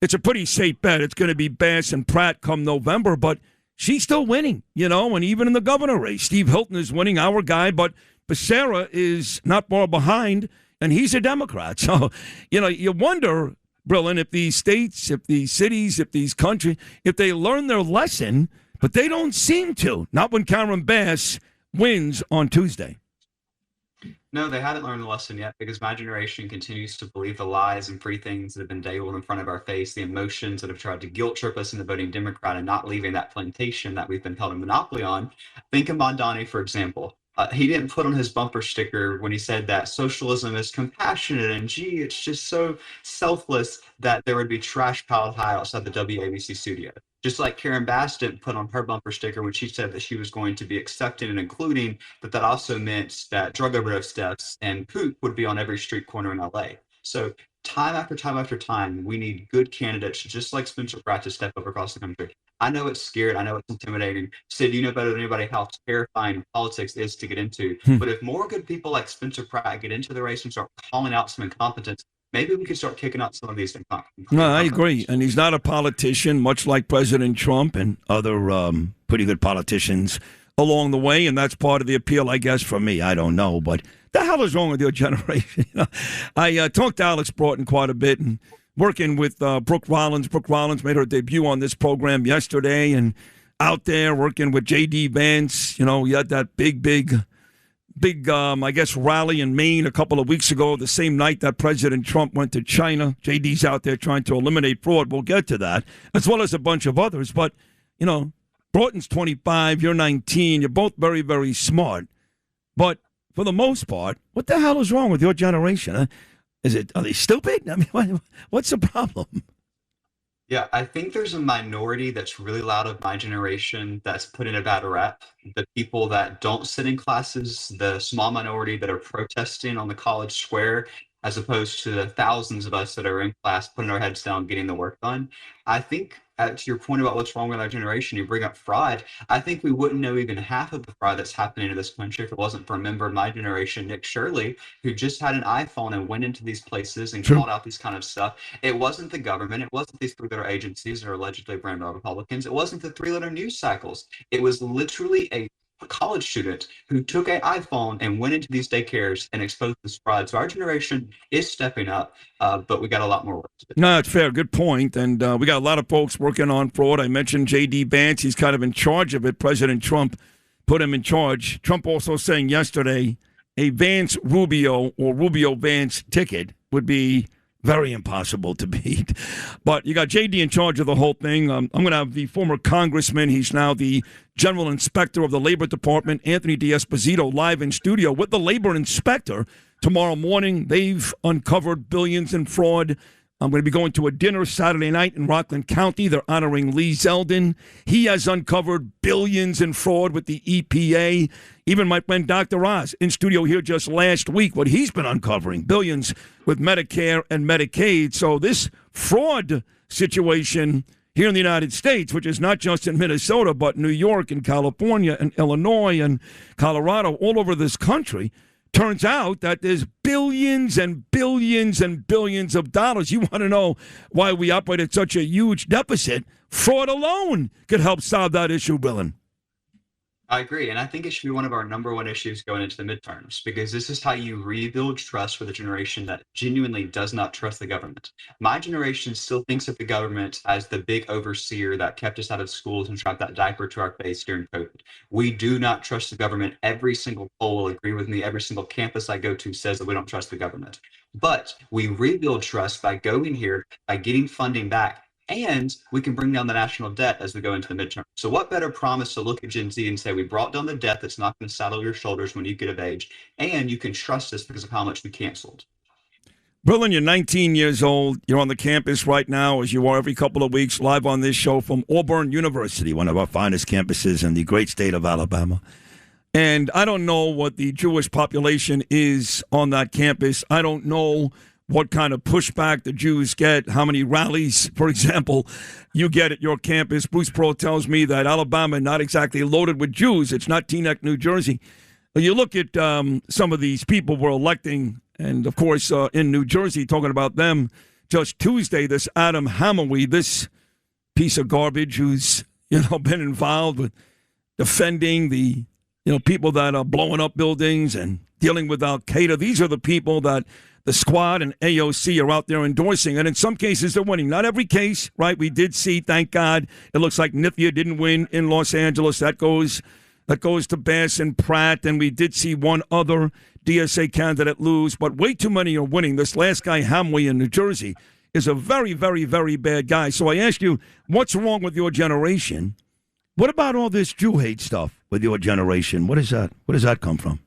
S20: it's a pretty safe bet. It's going to be Bass and Pratt come November, but she's still winning, and even in the governor race, Steve Hilton is winning, our guy, but Becerra is not far behind, and he's a Democrat. So, you wonder, Brilyn, if these states, if these cities, if these countries, if they learn their lesson, but they don't seem to. Not when Karen Bass wins on Tuesday.
S6: No, they haven't learned the lesson yet because my generation continues to believe the lies and free things that have been dangled in front of our face, the emotions that have tried to guilt trip us into voting Democrat and not leaving that plantation that we've been held a monopoly on. Think of Mamdani, for example. He didn't put on his bumper sticker when he said that socialism is compassionate and gee, it's just so selfless that there would be trash piled high outside the WABC studio. Just like Karen Bass didn't put on her bumper sticker when she said that she was going to be accepting and including, but that also meant that drug overdose deaths and poop would be on every street corner in LA. So time after time after time, we need good candidates just like Spencer Pratt to step up across the country. I know it's scared. I know it's intimidating. Sid, you know better than anybody how terrifying politics is to get into. But if more good people like Spencer Pratt get into the race and start calling out some incompetence, maybe we could start kicking out some of these incompetence.
S20: No, I agree. And he's not a politician, much like President Trump and other pretty good politicians along the way. And that's part of the appeal, I guess, for me. I don't know. But the hell is wrong with your generation? I talked to Alex Broughton quite a bit and working with Brooke Rollins. Brooke Rollins made her debut on this program yesterday and out there working with J.D. Vance. You know, we had that big, I guess, rally in Maine a couple of weeks ago, the same night that President Trump went to China. J.D.'s out there trying to eliminate fraud. We'll get to that, as well as a bunch of others. But, you know, Broughton's 25, you're 19. You're both very, very smart. But for the most part, what the hell is wrong with your generation? Huh? Are they stupid? I mean, what's the problem?
S6: Yeah, I think there's a minority that's really loud of my generation that's put in a bad rap. The people that don't sit in classes, the small minority that are protesting on the college square, as opposed to the thousands of us that are in class putting our heads down, getting the work done. I think, to your point about what's wrong with our generation, you bring up fraud. I think we wouldn't know even half of the fraud that's happening in this country if it wasn't for a member of my generation, Nick Shirley, who just had an iPhone and went into these places and called out these kind of stuff. It wasn't the government. It wasn't these three-letter agencies that are allegedly branded by Republicans. It wasn't the three-letter news cycles. It was literally a college student who took an iPhone and went into these daycares and exposed this fraud. So our generation is stepping up, but we got a lot more work to do.
S20: No, it's fair. Good point. And we got a lot of folks working on fraud. I mentioned J.D. Vance. He's kind of in charge of it. President Trump put him in charge. Trump also saying yesterday a Vance-Rubio or Rubio-Vance ticket would be very impossible to beat. But you got J.D. in charge of the whole thing. I'm going to have the former congressman. He's now the general inspector of the Labor Department, Anthony D'Esposito, live in studio with the labor inspector tomorrow morning. They've uncovered billions in fraud. I'm going to be going to a dinner Saturday night in Rockland County. They're honoring Lee Zeldin. He has uncovered billions in fraud with the EPA. Even my friend Dr. Oz in studio here just last week, what he's been uncovering, billions with Medicare and Medicaid. So this fraud situation here in the United States, which is not just in Minnesota, but New York and California and Illinois and Colorado, all over this country, turns out that there's billions and billions and billions of dollars. You want to know why we operate at such a huge deficit? Fraud alone could help solve that issue, Brilyn.
S6: I agree, and I think it should be one of our number one issues going into the midterms, because this is how you rebuild trust with a generation that genuinely does not trust the government. My generation still thinks of the government as the big overseer that kept us out of schools and strapped that diaper to our face during COVID. We do not trust the government. Every single poll will agree with me. Every single campus I go to says that we don't trust the government. But we rebuild trust by going here, by getting funding back, and we can bring down the national debt as we go into the midterm. So what better promise to look at Gen Z and say, we brought down the debt that's not going to saddle your shoulders when you get of age, and you can trust us because of how much we canceled.
S20: Brilyn, you're 19 years old. You're on the campus right now, as you are every couple of weeks, live on this show from Auburn University, one of our finest campuses in the great state of Alabama. And I don't know what the Jewish population is on that campus. I don't know what kind of pushback the Jews get, how many rallies, for example, you get at your campus. Bruce Pearl tells me that Alabama not exactly loaded with Jews. It's not Teaneck, New Jersey. You look at some of these people we're electing, and, of course, in New Jersey, talking about them just Tuesday, this Adam Hamawi, this piece of garbage who's, been involved with defending the, people that are blowing up buildings and dealing with Al-Qaeda. These are the people that the squad and AOC are out there endorsing, and in some cases they're winning. Not every case, right? We did see, thank God, it looks like Nithya didn't win in Los Angeles. That goes to Bass and Pratt, and we did see one other DSA candidate lose, but way too many are winning. This last guy, Hamwee in New Jersey, is a very, very, very bad guy. So I ask you, what's wrong with your generation? What about all this Jew hate stuff with your generation? What is that? Where does that come from?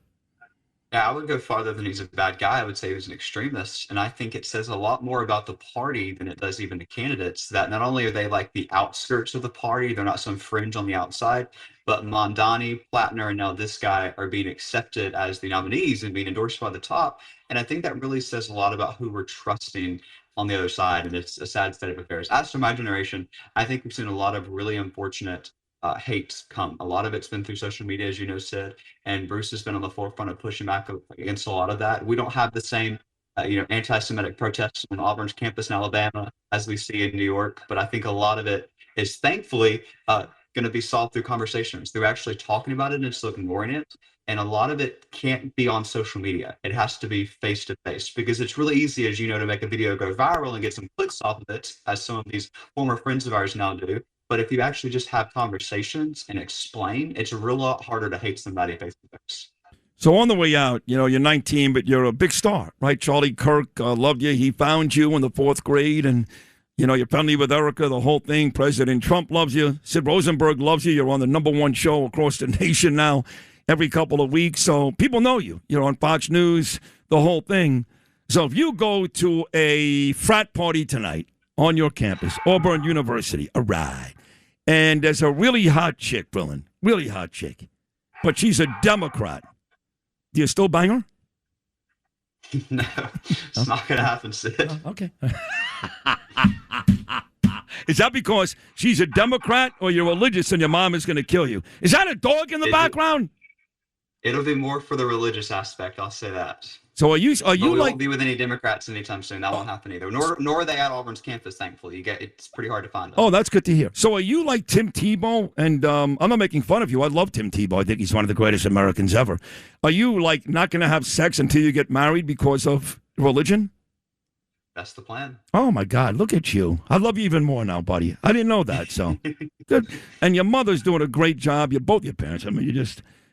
S6: Yeah, I would go farther than he's a bad guy. I would say he was an extremist. And I think it says a lot more about the party than it does even the candidates, that not only are they like the outskirts of the party, they're not some fringe on the outside, but Mamdani, Plattner, and now this guy are being accepted as the nominees and being endorsed by the top. And I think that really says a lot about who we're trusting on the other side. And it's a sad state of affairs. As for my generation, I think we've seen a lot of really unfortunate hate come. A lot of it's been through social media, as you know, Sid, and Bruce has been on the forefront of pushing back against a lot of that. We don't have the same, anti-Semitic protests on Auburn's campus in Alabama as we see in New York, but I think a lot of it is thankfully going to be solved through conversations, through actually talking about it and instead of ignoring it. And a lot of it can't be on social media. It has to be face-to-face, because it's really easy, as you know, to make a video go viral and get some clicks off of it, as some of these former friends of ours now do. But if you actually just have conversations and explain, it's a real lot harder to hate somebody face to face.
S20: So on the way out, you're 19, but you're a big star, right? Charlie Kirk loved you. He found you in the 4th grade, and, you're friendly with Erica, the whole thing. President Trump loves you. Sid Rosenberg loves you. You're on the #1 show across the nation now every couple of weeks. So people know you. You're on Fox News, the whole thing. So if you go to a frat party tonight on your campus, Auburn University, all right, and there's a really hot chick, Brilyn, really hot chick, but she's a Democrat. Do you still bang her?
S6: No, it's not going to happen, Sid.
S20: Okay. Is that because she's a Democrat, or you're religious and your mom is going to kill you? Is that a dog in the background?
S6: It'll be more for the religious aspect, I'll say that.
S20: So are you
S6: we
S20: like?
S6: Won't be with any Democrats anytime soon. That won't happen either. Nor are they at Auburn's campus. Thankfully, it's pretty hard to find them.
S20: Oh, that's good to hear. So are you like Tim Tebow? And I'm not making fun of you. I love Tim Tebow. I think he's one of the greatest Americans ever. Are you like not going to have sex until you get married because of religion?
S6: That's the plan.
S20: Oh my God! Look at you. I love you even more now, buddy. I didn't know that. So good. And your mother's doing a great job. Both your parents. I mean,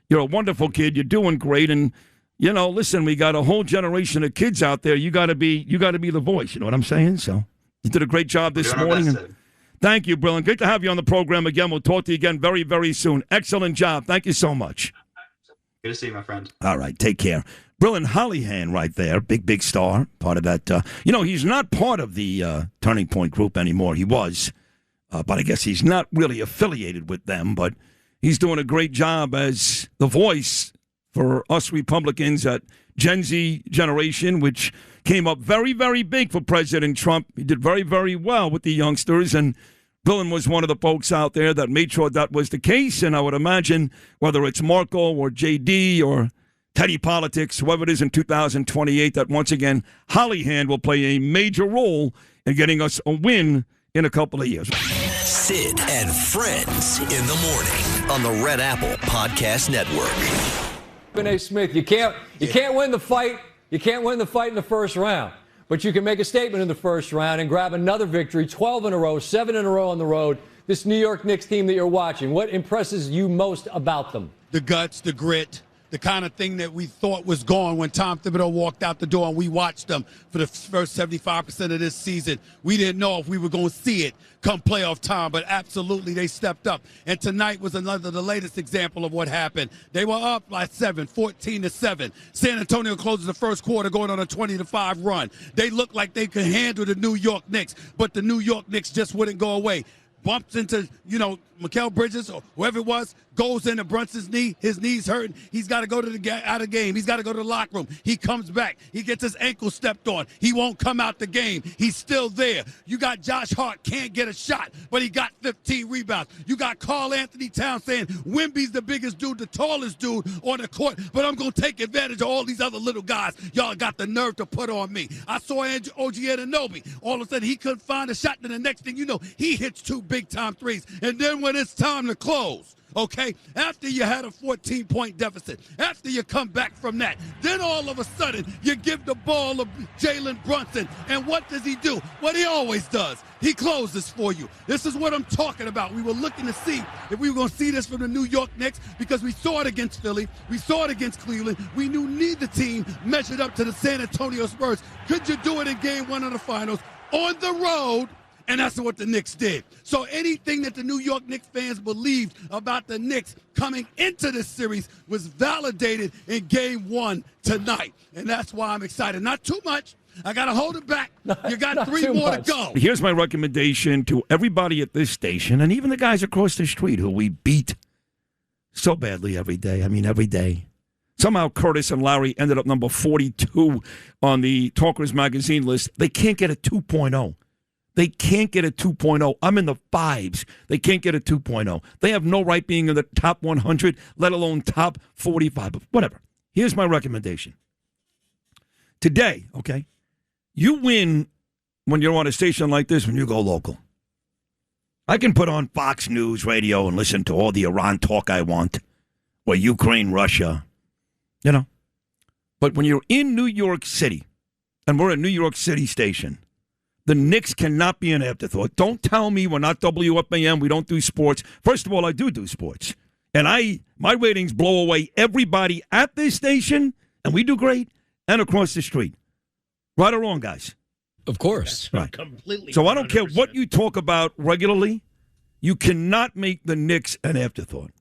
S20: you're a wonderful kid. You're doing great. And listen, we got a whole generation of kids out there. You got to be the voice. You know what I'm saying? So you did a great job this morning. And thank you, Brilyn. Great to have you on the program again. We'll talk to you again very, very soon. Excellent job. Thank you so much.
S6: Good to see you, my friend.
S20: All right. Take care. Brilyn Hollyhand right there. Big star. Part of that. He's not part of the Turning Point group anymore. He was. But I guess he's not really affiliated with them. But he's doing a great job as the voice for us Republicans at Gen Z generation, which came up very, very big for President Trump. He did very, very well with the youngsters, and Brilyn was one of the folks out there that made sure that was the case. And I would imagine whether it's Marco or JD or Teddy Politics, whoever it is in 2028, that once again, Hollyhand will play a major role in getting us a win in a couple of years.
S3: Sid and Friends in the morning on the Red Apple Podcast Network.
S18: A. Smith, you can't win the fight. You can't win the fight in the first round, but you can make a statement in the first round and grab another victory, 12 in a row, 7 in a row on the road. This New York Knicks team that you're watching, what impresses you most about them?
S19: The guts, the grit, the kind of thing that we thought was gone when Tom Thibodeau walked out the door and we watched them for the first 75% of this season. We didn't know if we were going to see it come playoff time, but absolutely they stepped up. And tonight was the latest example of what happened. They were up by 14-7. San Antonio closes the first quarter going on a 20-5 run. They looked like they could handle the New York Knicks, but the New York Knicks just wouldn't go away. Bumps into, Mikal Bridges or whoever it was, goes into Brunson's knee. His knee's hurting. He's got to go to out of game. He's got to go to the locker room. He comes back. He gets his ankle stepped on. He won't come out the game. He's still there. You got Josh Hart, can't get a shot, but he got 15 rebounds. You got Karl Anthony Towns saying, Wemby's the biggest dude, the tallest dude on the court, but I'm going to take advantage of all these other little guys y'all got the nerve to put on me. I saw OG Anunoby. All of a sudden, he couldn't find a shot, and the next thing you know, he hits 2 big-time threes. And then when it's time to close, okay? After you had a 14-point deficit, after you come back from that, then all of a sudden you give the ball to Jalen Brunson, and what does he do? What he always does. He closes for you. This is what I'm talking about. We were looking to see if we were going to see this from the New York Knicks because we saw it against Philly. We saw it against Cleveland. We knew neither team measured up to the San Antonio Spurs. Could you do it in Game 1 of the Finals on the road? And that's what the Knicks did. So anything that the New York Knicks fans believed about the Knicks coming into this series was validated in Game 1 tonight. And that's why I'm excited. Not too much. I got to hold it back. You got 3 more to go.
S20: Here's my recommendation to everybody at this station and even the guys across the street who we beat so badly every day. I mean, every day. Somehow Curtis and Larry ended up number 42 on the Talkers Magazine list. They can't get a 2.0. They can't get a 2.0. I'm in the 5s. They can't get a 2.0. They have no right being in the top 100, let alone top 45. But whatever. Here's my recommendation. Today, okay, you win when you're on a station like this when you go local. I can put on Fox News radio and listen to all the Iran talk I want, or Ukraine, Russia, you know. But when you're in New York City, and we're a New York City station, the Knicks cannot be an afterthought. Don't tell me we're not WFAM, we don't do sports. First of all, I do sports. And my ratings blow away everybody at this station, and we do great, and across the street. Right or wrong, guys?
S21: Of course.
S20: Right.
S1: Completely.
S20: So I don't care what you talk about regularly. You cannot make the Knicks an afterthought.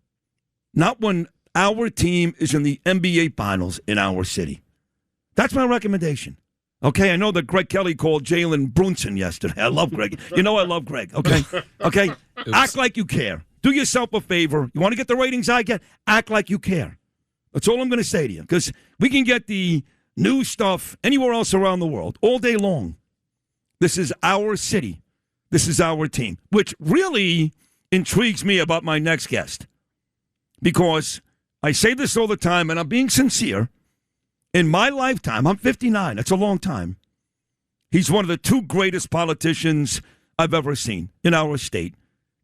S20: Not when our team is in the NBA Finals in our city. That's my recommendation. Okay, I know that Greg Kelly called Jalen Brunson yesterday. I love Greg. You know I love Greg, okay? Okay? Act like you care. Do yourself a favor. You want to get the ratings I get? Act like you care. That's all I'm going to say to you. Because we can get the new stuff anywhere else around the world all day long. This is our city. This is our team, which really intrigues me about my next guest. Because I say this all the time, and I'm being sincere. In my lifetime, I'm 59. That's a long time. He's one of the 2 greatest politicians I've ever seen in our state.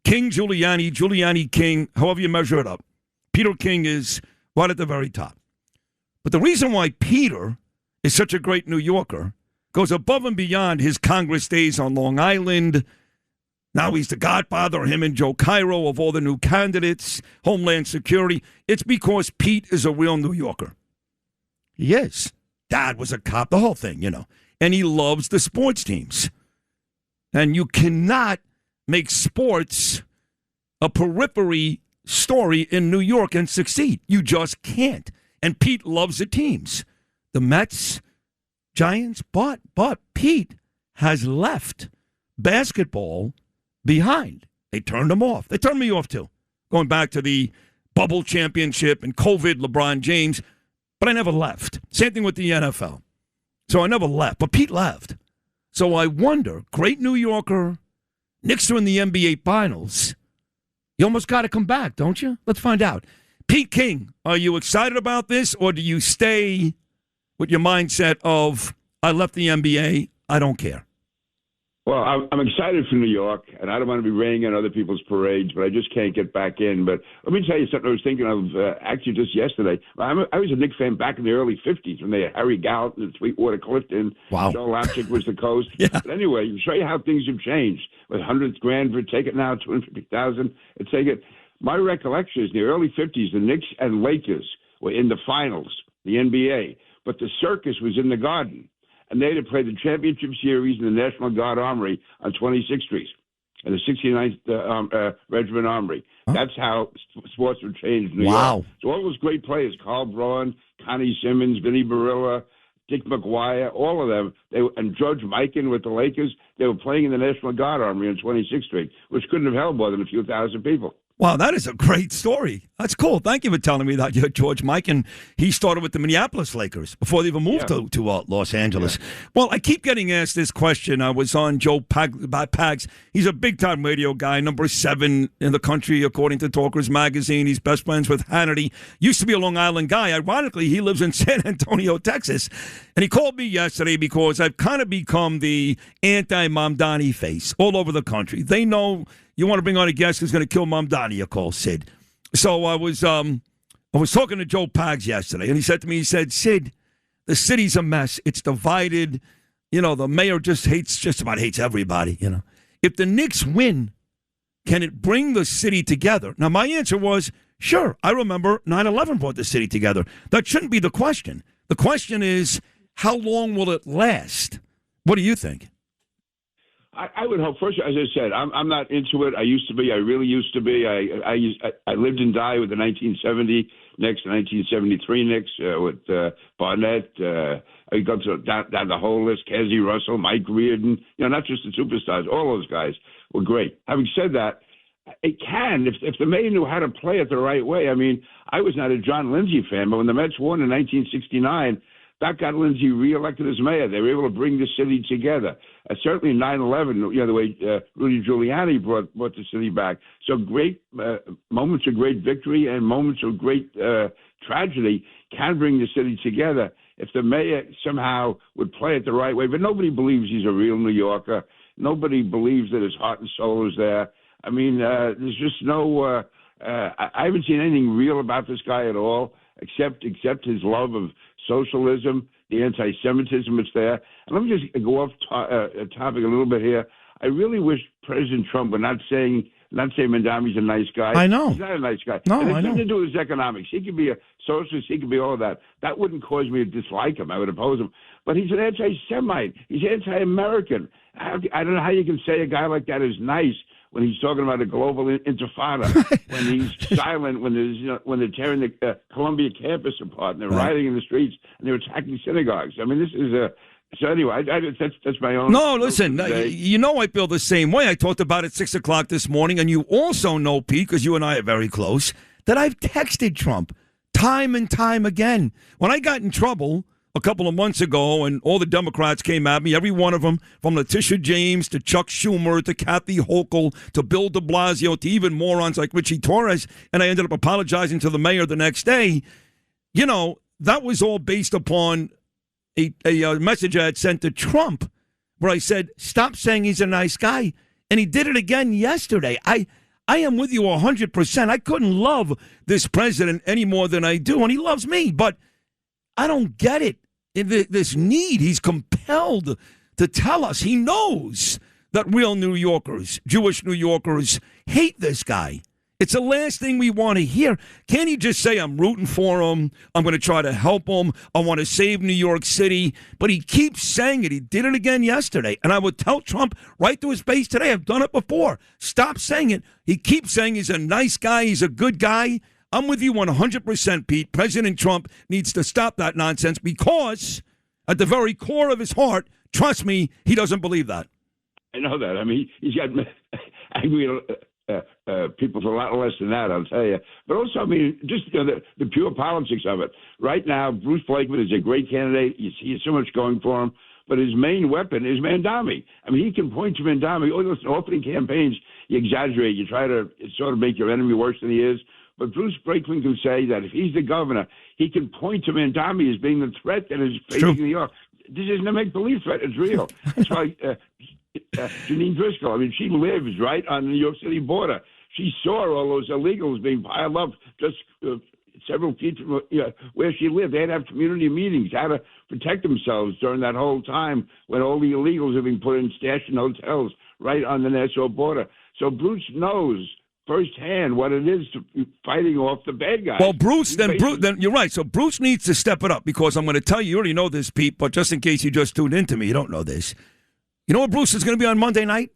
S20: King Giuliani, Giuliani King, however you measure it up. Peter King is right at the very top. But the reason why Peter is such a great New Yorker goes above and beyond his Congress days on Long Island. Now he's the godfather, him and Joe Cairo, of all the new candidates, Homeland Security. It's because Pete is a real New Yorker. He is. Dad was a cop, the whole thing, you know. And he loves the sports teams. And you cannot make sports a periphery story in New York and succeed. You just can't. And Pete loves the teams. The Mets, Giants, but Pete has left basketball behind. They turned him off. They turned me off, too. Going back to the bubble championship and COVID, LeBron James. But I never left. Same thing with the NFL. So I never left. But Pete left. So I wonder, great New Yorker, Knicks are in the NBA Finals. You almost got to come back, don't you? Let's find out. Pete King, are you excited about this, or do you stay with your mindset of, I left the NBA, I don't care?
S4: Well, I'm excited for New York, and I don't want to be raining on other people's parades, but I just can't get back in. But let me tell you something I was thinking of actually just yesterday. I was a Knicks fan back in the early 50s when they had Harry Gallant and Sweetwater Clifton.
S20: Wow.
S4: Joe Lapchick was the coach.
S20: Yeah.
S4: But anyway, to show you how things have changed. With $100,000 for a ticket now, $250,000 a ticket. My recollection is in the early 50s, the Knicks and Lakers were in the finals, the NBA. But the circus was in the Garden. And they had played the championship series in the National Guard Armory on 26th Street, in the 69th Regiment Armory. Huh? That's how sports were changed in New York. So all those great players, Carl Braun, Connie Simmons, Vinnie Barilla, Dick McGuire, all of them, and George Mikan with the Lakers, they were playing in the National Guard Armory on 26th Street, which couldn't have held more than a few thousand people.
S20: Wow, that is a great story. That's cool. Thank you for telling me that. George Mikan, he started with the Minneapolis Lakers before they even moved to Los Angeles. Yeah. Well, I keep getting asked this question. I was on Joe Pags. He's a big-time radio guy, number 7 in the country, according to Talkers Magazine. He's best friends with Hannity. Used to be a Long Island guy. Ironically, he lives in San Antonio, Texas. And he called me yesterday because I've kind of become the anti-Mamdani face all over the country. They know you want to bring on a guest who's going to kill Mamdani, you call Sid. So I was talking to Joe Pags yesterday, and he said to me, he said, Sid, the city's a mess. It's divided. You know, the mayor just about hates everybody, you know. If the Knicks win, can it bring the city together? Now, my answer was, sure. I remember 9/11 brought the city together. That shouldn't be the question. The question is, how long will it last? What do you think?
S7: I would hope. First, as I said, I'm not into it. I used to be. I really used to be. I lived and died with the 1970 Knicks, the 1973 Knicks with Barnett. I go down the whole list: Kessie Russell, Mike Reardon. You know, not just the superstars. All those guys were great. Having said that, it can if the mayor knew how to play it the right way. I mean, I was not a John Lindsay fan, but when the Mets won in 1969. That got Lindsay reelected as mayor. They were able to bring the city together. Certainly 9/11, you know, the way Rudy Giuliani brought the city back. So great moments of great victory and moments of great tragedy can bring the city together if the mayor somehow would play it the right way. But nobody believes he's a real New Yorker. Nobody believes that his heart and soul is there. I mean, there's just no I haven't seen anything real about this guy at all, except his love of socialism, the anti-Semitism that's there. And let me just go off topic a little bit here. I really wish President Trump would not say Mamdani's a nice guy.
S20: I know.
S7: He's not a nice guy.
S20: No,
S7: and it's
S20: I know.
S7: nothing to do with his economics. He could be a socialist. He could be all of that. That wouldn't cause me to dislike him. I would oppose him. But he's an anti-Semite. He's anti-American. I don't know how you can say a guy like that is nice when he's talking about a global intifada, when he's silent, when they're tearing the Columbia campus apart and they're rioting in the streets and they're attacking synagogues. I mean, this is so anyway. That's my own.
S20: No, listen. You know, I feel the same way. I talked about it 6 o'clock this morning, and you also know, Pete, because you and I are very close, that I've texted Trump time and time again. When I got in trouble a couple of months ago, and all the Democrats came at me, every one of them, from Letitia James to Chuck Schumer to Kathy Hochul to Bill de Blasio to even morons like Richie Torres, and I ended up apologizing to the mayor the next day. You know, that was all based upon a message I had sent to Trump where I said, stop saying he's a nice guy. And he did it again yesterday. I am with you 100%. I couldn't love this president any more than I do, and he loves me, but I don't get it. This need, he's compelled to tell us. He knows that real New Yorkers, Jewish New Yorkers, hate this guy. It's the last thing we want to hear. Can't he just say, I'm rooting for him, I'm going to try to help him, I want to save New York City? But he keeps saying it. He did it again yesterday. And I would tell Trump right to his face today, I've done it before. Stop saying it. He keeps saying he's a nice guy, he's a good guy. I'm with you 100%, Pete. President Trump needs to stop that nonsense because at the very core of his heart, trust me, he doesn't believe that.
S7: I know that. I mean, he's got angry people for a lot less than that, I'll tell you. But also, I mean, just the pure politics of it. Right now, Bruce Blakeman is a great candidate. He has so much going for him. But his main weapon is Mamdani. I mean, he can point to Mamdani. Oh, listen, opening campaigns, you exaggerate. You try to sort of make your enemy worse than he is. But Bruce Blakeman can say that if he's the governor, he can point to Mamdani as being the threat that is facing New York. This isn't a make-believe threat. It's real. That's why Janine Driscoll, I mean, she lives right on the New York City border. She saw all those illegals being piled up just several feet from where she lived. They had to have community meetings, how to protect themselves during that whole time when all the illegals have been put in stashed in hotels right on the Nassau border. So Bruce knows firsthand what it is to fighting off the bad guys.
S20: Well, Bruce, then you're right. So Bruce needs to step it up because I'm going to tell you, you already know this, Pete, but just in case you just tuned into me, you don't know this. You know what Bruce is going to be on Monday night?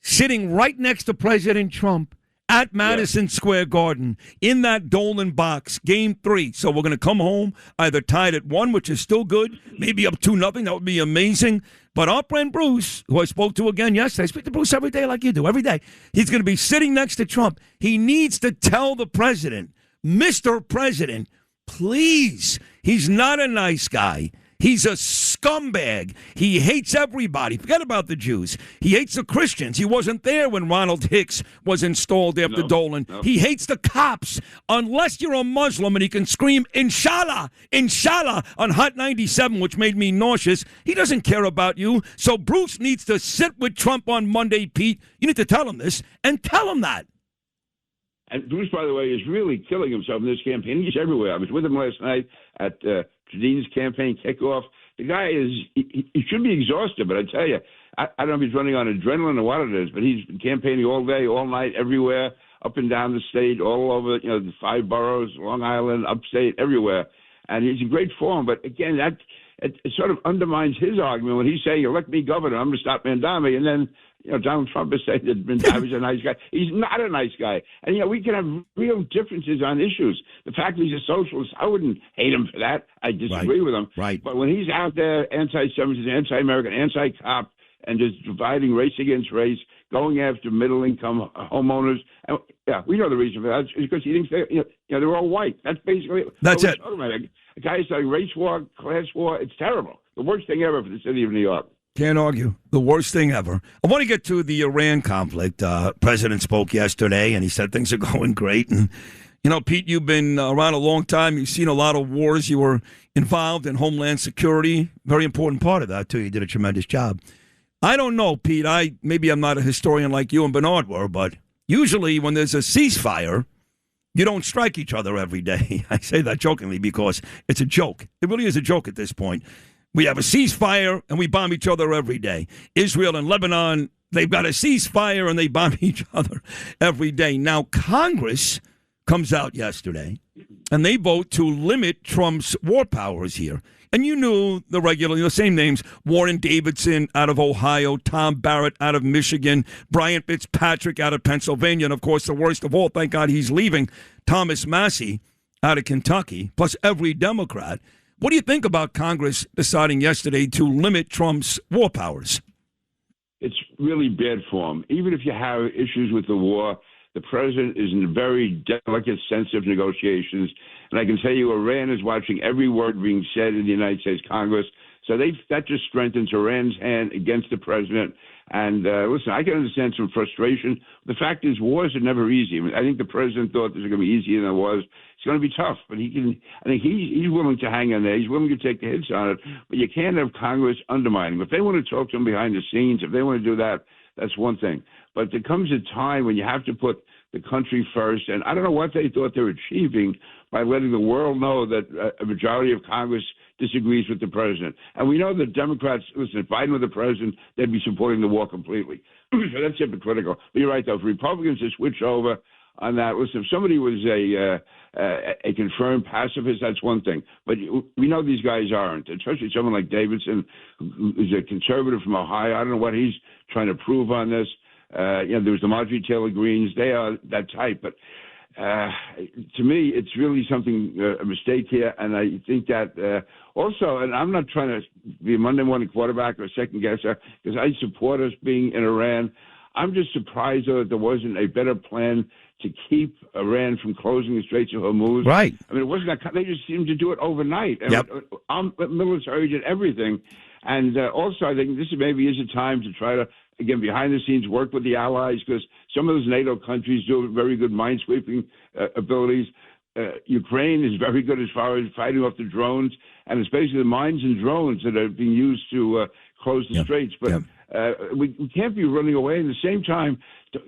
S20: Sitting right next to President Trump at Madison Square Garden in that Dolan box, Game 3. So we're going to come home either tied at 1, which is still good, maybe up 2-0. That would be amazing. But our friend Bruce, who I spoke to again yesterday, I speak to Bruce every day like you do, every day. He's going to be sitting next to Trump. He needs to tell the president, Mr. President, please, he's not a nice guy. He's a scumbag. He hates everybody. Forget about the Jews. He hates the Christians. He wasn't there when Ronald Hicks was installed after Dolan. No. He hates the cops. Unless you're a Muslim and he can scream, Inshallah, Inshallah, on Hot 97, which made me nauseous, he doesn't care about you. So Bruce needs to sit with Trump on Monday, Pete. You need to tell him this and tell him that.
S7: And Bruce, by the way, is really killing himself in this campaign. He's everywhere. I was with him last night at Tradine's campaign kickoff. The guy he should be exhausted, but I tell you, I don't know if he's running on adrenaline or what it is, but he's been campaigning all day, all night, everywhere, up and down the state, all over, the 5 boroughs, Long Island, upstate, everywhere. And he's in great form. But again, it sort of undermines his argument when he's saying, elect me governor, I'm going to stop Mamdani. And then, Donald Trump is saying that Mamdani's a nice guy. He's not a nice guy. And, we can have real differences on issues. The fact that he's a socialist, I wouldn't hate him for that. I disagree with him.
S20: Right.
S7: But when he's out there anti-Semitism, anti-American, anti-cop, and just dividing race against race, going after middle-income homeowners, and, we know the reason for that. It's because he thinks they're all white. That's basically
S20: That's it.
S7: A guy's like race war, class war. It's terrible. The worst thing ever for the city of New York.
S20: Can't argue. The worst thing ever. I want to get to the Iran conflict. President spoke yesterday, and he said things are going great. And, Pete, you've been around a long time. You've seen a lot of wars. You were involved in Homeland Security. Very important part of that, too. You did a tremendous job. I don't know, Pete. Maybe I'm not a historian like you and Bernard were, but usually when there's a ceasefire, you don't strike each other every day. I say that jokingly because it's a joke. It really is a joke at this point. We have a ceasefire and we bomb each other every day. Israel and Lebanon, they've got a ceasefire and they bomb each other every day. Now, Congress comes out yesterday and they vote to limit Trump's war powers here. And you knew the same names, Warren Davidson out of Ohio, Tom Barrett out of Michigan, Brian Fitzpatrick out of Pennsylvania, and, of course, the worst of all, thank God he's leaving, Thomas Massey out of Kentucky, plus every Democrat. What do you think about Congress deciding yesterday to limit Trump's war powers?
S7: It's really bad form. Even if you have issues with the war, the president is in very delicate, sensitive negotiations. And I can tell you Iran is watching every word being said in the United States Congress. So that just strengthens Iran's hand against the president. And listen, I can understand some frustration. The fact is, wars are never easy. I think the president thought this was going to be easier than it was. It's going to be tough, but I think he's willing to hang in there. He's willing to take the hits on it. But you can't have Congress undermining. If they want to talk to him behind the scenes, if they want to do that, that's one thing. But there comes a time when you have to put the country first. And I don't know what they thought they were achieving by letting the world know that a majority of Congress disagrees with the president. And we know that Democrats, listen, if Biden were the president, they'd be supporting the war completely. So that's hypocritical. But you're right, though. If Republicans to switch over on that, listen, if somebody was a confirmed pacifist, that's one thing. But we know these guys aren't, especially someone like Davidson, who's a conservative from Ohio. I don't know what he's trying to prove on this. There was the Marjorie Taylor Greens. They are that type. But to me, it's really something, a mistake here. And I think that also, and I'm not trying to be a Monday morning quarterback or second guesser, because I support us being in Iran. I'm just surprised, though, that there wasn't a better plan to keep Iran from closing the Straits of Hormuz.
S20: Right.
S7: I mean, it wasn't that, they just seemed to do it overnight.
S20: Yep.
S7: Military did everything. And also, I think this maybe is a time to try to, again, behind the scenes, work with the allies, because some of those NATO countries do very good minesweeping abilities. Ukraine is very good as far as fighting off the drones, and it's basically the mines and drones that are being used to close the straits. But we can't be running away. At the same time,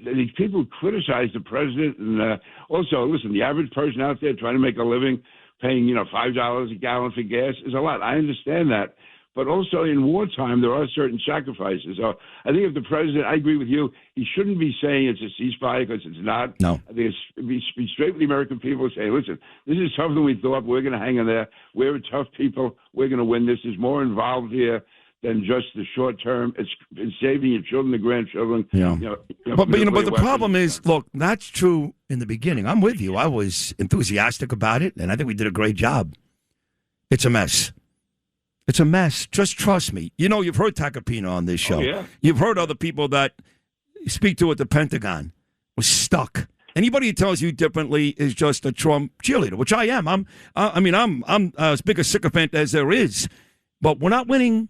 S7: these people criticize the president, and also, listen, the average person out there trying to make a living, paying $5 a gallon for gas is a lot. I understand that. But also in wartime, there are certain sacrifices. So I think if the president, I agree with you, he shouldn't be saying it's a ceasefire because it's not.
S20: No.
S7: I think it's be straight with the American people and say, listen, this is tougher than we thought. We're going to hang in there. We're tough people. We're going to win this. There's more involved here than just the short term. It's saving your children, the grandchildren.
S20: Yeah. But the problem is, look, that's true in the beginning. I'm with you. I was enthusiastic about it, and I think we did a great job. It's a mess. It's a mess. Just trust me. You've heard Tacopina on this show.
S7: Oh, yeah.
S20: You've heard other people that speak to at the Pentagon was stuck. Anybody who tells you differently is just a Trump cheerleader, which I am. I'm as big a sycophant as there is. But we're not winning.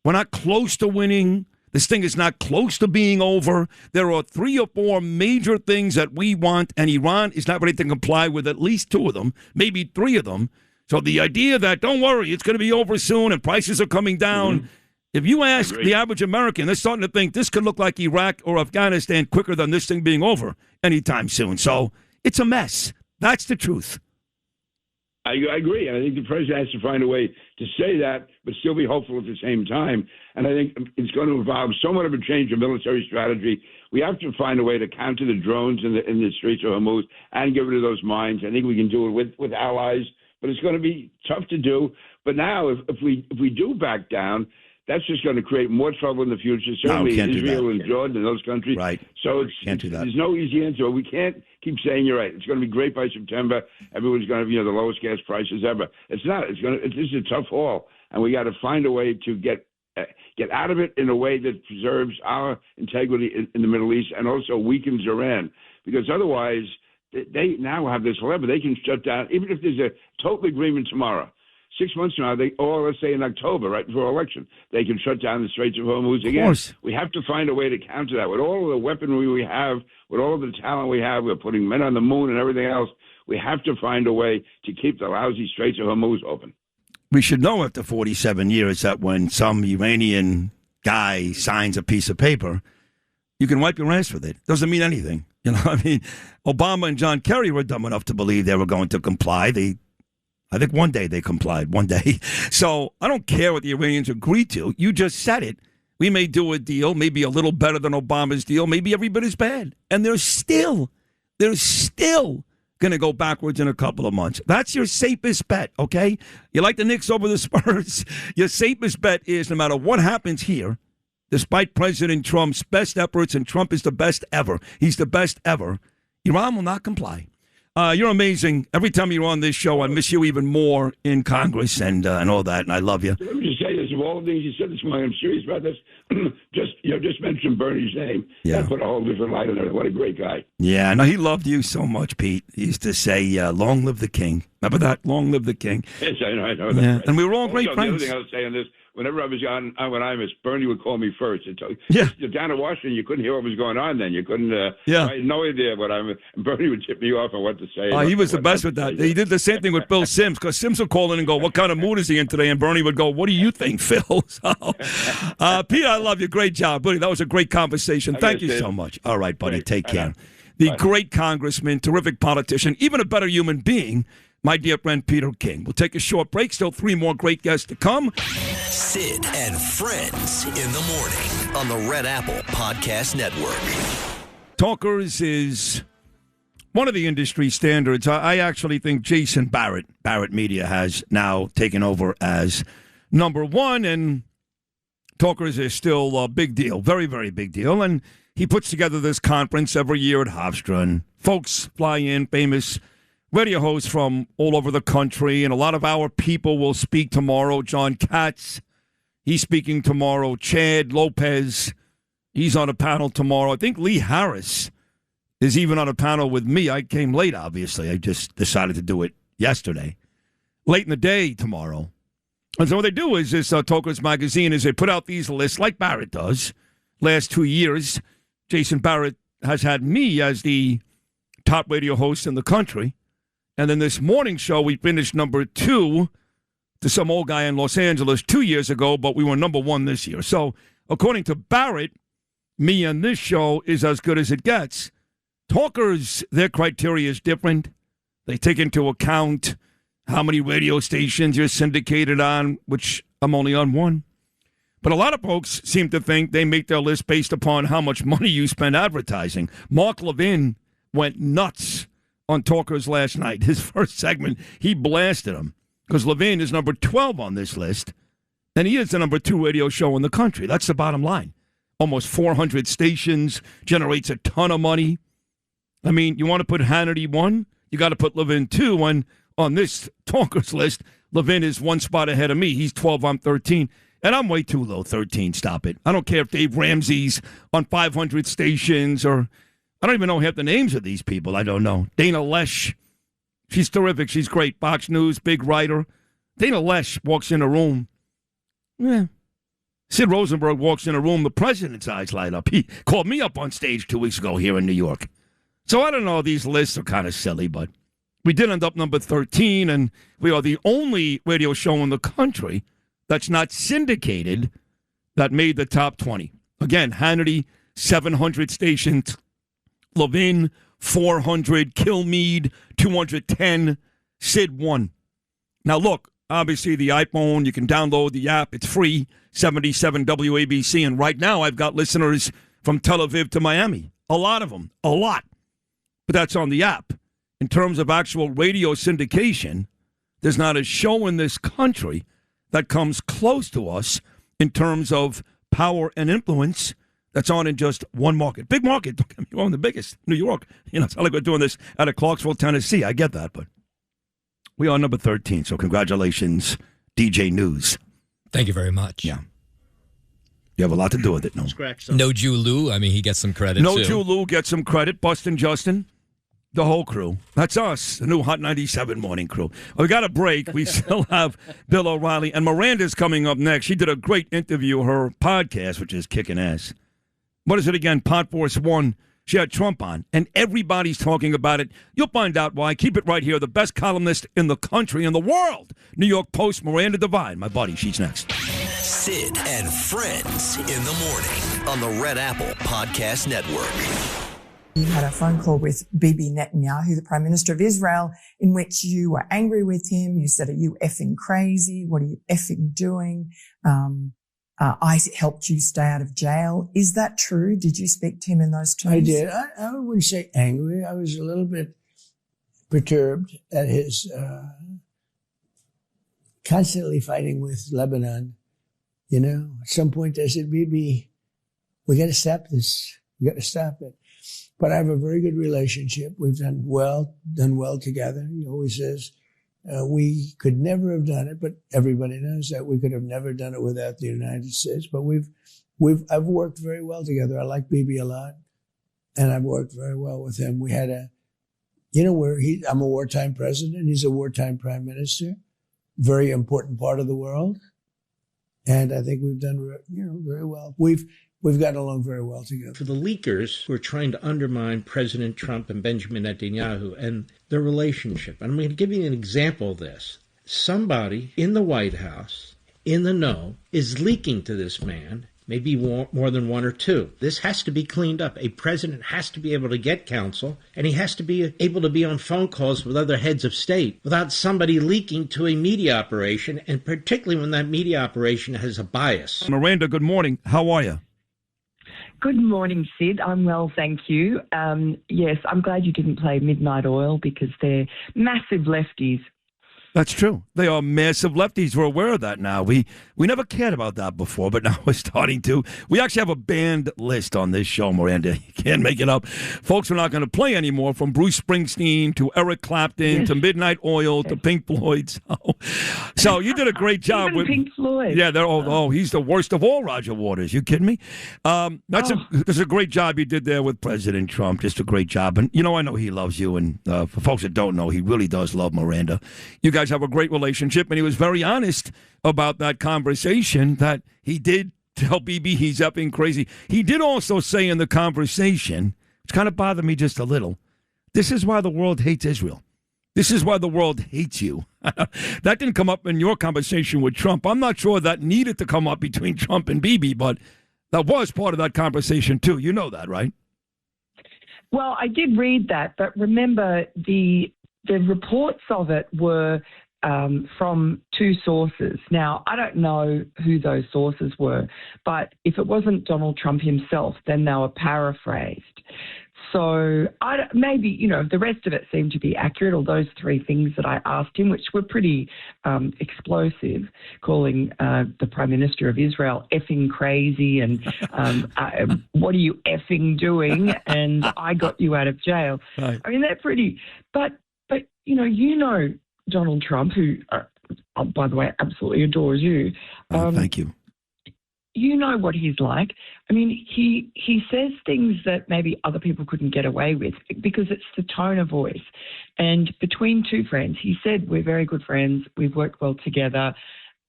S20: We're not close to winning. This thing is not close to being over. There are 3 or 4 major things that we want, and Iran is not ready to comply with at least 2 of them, maybe 3 of them. So the idea that, don't worry, it's going to be over soon and prices are coming down. If you ask the average American, they're starting to think this could look like Iraq or Afghanistan quicker than this thing being over anytime soon. So It's a mess. That's the truth.
S7: I agree. And I think the president has to find a way to say that, but still be hopeful at the same time. And I think it's going to involve somewhat of a change of military strategy. We have to find a way to counter the drones in the streets of Hormuz and get rid of those mines. I think we can do it with allies, but it's going to be tough to do. But now, if we do back down, that's just going to create more trouble in the future. Certainly Israel and Jordan and those countries.
S20: Right.
S7: So
S20: can't do that.
S7: There's no easy answer. But we can't keep saying you're right. It's going to be great by September. Everyone's going to have the lowest gas prices ever. It's not. This is a tough haul, and we got to find a way to get out of it in a way that preserves our integrity in the Middle East and also weakens Iran. Because otherwise, they now have this lever. They can shut down, even if there's a total agreement tomorrow. 6 months from now, or let's say in October, right before election, they can shut down the Straits of Hormuz again. Of course. We have to find a way to counter that. With all of the weaponry we have, with all of the talent we have, we're putting men on the moon and everything else. We have to find a way to keep the lousy Straits of Hormuz open.
S20: We should know after 47 years that when some Iranian guy signs a piece of paper, you can wipe your ass with it. Doesn't mean anything. Obama and John Kerry were dumb enough to believe they were going to comply. I think one day they complied, one day. So I don't care what the Iranians agreed to. You just said it. We may do a deal, maybe a little better than Obama's deal, maybe every bit as bad. And they're still going to go backwards in a couple of months. That's your safest bet, okay? You like the Knicks over the Spurs? Your safest bet is no matter what happens here, despite President Trump's best efforts, and Trump is the best ever, he's the best ever, Iran will not comply. You're amazing. Every time you're on this show, I miss you even more in Congress and all that, and I love you.
S7: Let me just say this. Of all the things you said this morning, I'm serious about this. just mentioned Bernie's name.
S20: Yeah.
S7: That put a whole different light on it. What a great guy.
S20: Yeah, no, he loved you so much, Pete. He used to say, long live the king. Remember that? Long live the king.
S7: Yes, I know.
S20: Yeah,
S7: right.
S20: and we were all great
S7: also,
S20: friends.
S7: The other thing I was saying this, whenever I was on Imus, Bernie would call me first.
S20: Yeah.
S7: You're down in Washington, you couldn't hear what was going on then. You couldn't, I had no idea what and Bernie would tip me off on what to say.
S20: He was the best with that. He did the same thing with Bill Sims, because Sims would call in and go, what kind of mood is he in today? And Bernie would go, what do you think, Phil? So, Pete, I love you. Great job, buddy. That was a great conversation. Thank you so much. All right, buddy. Take care. The great congressman, terrific politician, even a better human being, my dear friend Peter King. We'll take a short break. Still 3 more great guests to come.
S3: Sid and Friends in the morning on the Red Apple Podcast Network.
S20: Talkers is one of the industry standards. I actually think Jason Barrett Media has now taken over as number one, and Talkers is still a big deal, very, very big deal. And he puts together this conference every year at Hofstra, and folks fly in, famous radio hosts from all over the country, and a lot of our people will speak tomorrow. John Katz, he's speaking tomorrow. Chad Lopez, he's on a panel tomorrow. I think Lee Harris is even on a panel with me. I came late, obviously. I just decided to do it yesterday. Late in the day tomorrow. And so what they do is this Talkers magazine is they put out these lists like Barrett does. Last 2 years, Jason Barrett has had me as the top radio host in the country. And then this morning show, we finished number 2 to some old guy in Los Angeles 2 years ago, but we were number 1 this year. So according to Barrett, me and this show is as good as it gets. Talkers, their criteria is different. They take into account how many radio stations you're syndicated on, which I'm only on 1. But a lot of folks seem to think they make their list based upon how much money you spend advertising. Mark Levin went nuts on Talkers last night. His first segment, he blasted him because Levin is number 12 on this list, and he is the number 2 radio show in the country. That's the bottom line. Almost 400 stations, generates a ton of money. I mean, you want to put Hannity 1, you got to put Levin 2, and on this Talkers list, Levin is 1 spot ahead of me. He's 12, I'm 13. And I'm way too low, 13. Stop it. I don't care if Dave Ramsey's on 500 stations, or I don't even know half the names of these people. I don't know. Dana Lesh, she's terrific. She's great. Fox News, big writer. Dana Lesh walks in a room. Yeah. Sid Rosenberg walks in a room, the president's eyes light up. He called me up on stage 2 weeks ago here in New York. So I don't know. These lists are kind of silly, but we did end up number 13, and we are the only radio show in the country that's not syndicated that made the top 20. Again, Hannity, 700 stations. Levin, 400, Kilmeade 210, Sid 1. Now, look, obviously the iPhone, you can download the app. It's free, 77 WABC. And right now I've got listeners from Tel Aviv to Miami. A lot of them, a lot. But that's on the app. In terms of actual radio syndication, there's not a show in this country that comes close to us in terms of power and influence that's on in just one market. Big market, don't get me wrong, the biggest, New York. You know, it's not like we're doing this out of Clarksville, Tennessee. I get that, but we are number 13, so congratulations, DJ News.
S21: Thank you very much.
S20: Yeah. You have a lot to do with it, no?
S21: No Jew Lou, I mean, he gets some credit,
S20: No
S21: too.
S20: Jew Lou gets some credit. Bustin' Justin, the whole crew. That's us, the new Hot 97 morning crew. We got a break. We still have Bill O'Reilly. And Miranda's coming up next. She did a great interview, her podcast, which is kicking ass. What is it again? Pod Force 1. She had Trump on, and everybody's talking about it. You'll find out why. Keep it right here. The best columnist in the country, in the world. New York Post, Miranda Devine. My buddy, she's next.
S3: Sid and Friends in the morning on the Red Apple Podcast Network.
S8: You had a phone call with Bibi Netanyahu, the Prime Minister of Israel, in which you were angry with him. You said, "Are you effing crazy? What are you effing doing? I helped you stay out of jail." Is that true? Did you speak to him in those terms?
S9: I did. I wouldn't say angry. I was a little bit perturbed at his constantly fighting with Lebanon. You know, at some point I said, Bibi, we got to stop this. We got to stop it. But I have a very good relationship. We've done well together. He always says, we could never have done it, but everybody knows that we could have never done it without the United States. But I've worked very well together. I like Bibi a lot, and I've worked very well with him. We had I'm a wartime president. He's a wartime prime minister. Very important part of the world. And I think we've done, very well. We've gotten along very well together.
S12: For the leakers who are trying to undermine President Trump and Benjamin Netanyahu and their relationship, and I'm going to give you an example of this. Somebody in the White House, in the know, is leaking to this man, maybe more than one or two. This has to be cleaned up. A president has to be able to get counsel, and he has to be able to be on phone calls with other heads of state without somebody leaking to a media operation, and particularly when that media operation has a bias.
S20: Miranda, good morning. How are you?
S10: Good morning, Sid. I'm well, thank you. Yes, I'm glad you didn't play Midnight Oil because they're massive lefties.
S20: That's true. They are massive lefties. We're aware of that now. We never cared about that before, but now we're starting to. We actually have a banned list on this show, Miranda. You can't make it up. Folks are not going to play anymore, from Bruce Springsteen to Eric Clapton to Midnight Oil to Pink Floyd. So you did a great job with
S10: Pink Floyd.
S20: Yeah, they're he's the worst of all, Roger Waters. You kidding me? That's a great job you did there with President Trump. Just a great job. And I know he loves you. And for folks that don't know, he really does love Miranda. You guys have a great relationship, and he was very honest about that conversation that he did tell Bibi he's effing crazy. He did also say in the conversation, which kind of bothered me just a little, this is why the world hates Israel. This is why the world hates you. That didn't come up in your conversation with Trump. I'm not sure that needed to come up between Trump and Bibi, but that was part of that conversation too. You know that, right?
S10: Well, I did read that, but remember the reports of it were from two sources. Now, I don't know who those sources were, but if it wasn't Donald Trump himself, then they were paraphrased. So maybe, the rest of it seemed to be accurate, or those three things that I asked him, which were pretty explosive, calling the Prime Minister of Israel effing crazy and what are you effing doing? And I got you out of jail. Right. I mean, they're pretty, but Donald Trump, who, by the way, absolutely adores you.
S20: Thank you.
S10: You know what he's like. I mean, he says things that maybe other people couldn't get away with because it's the tone of voice. And between two friends, he said, we're very good friends. We've worked well together.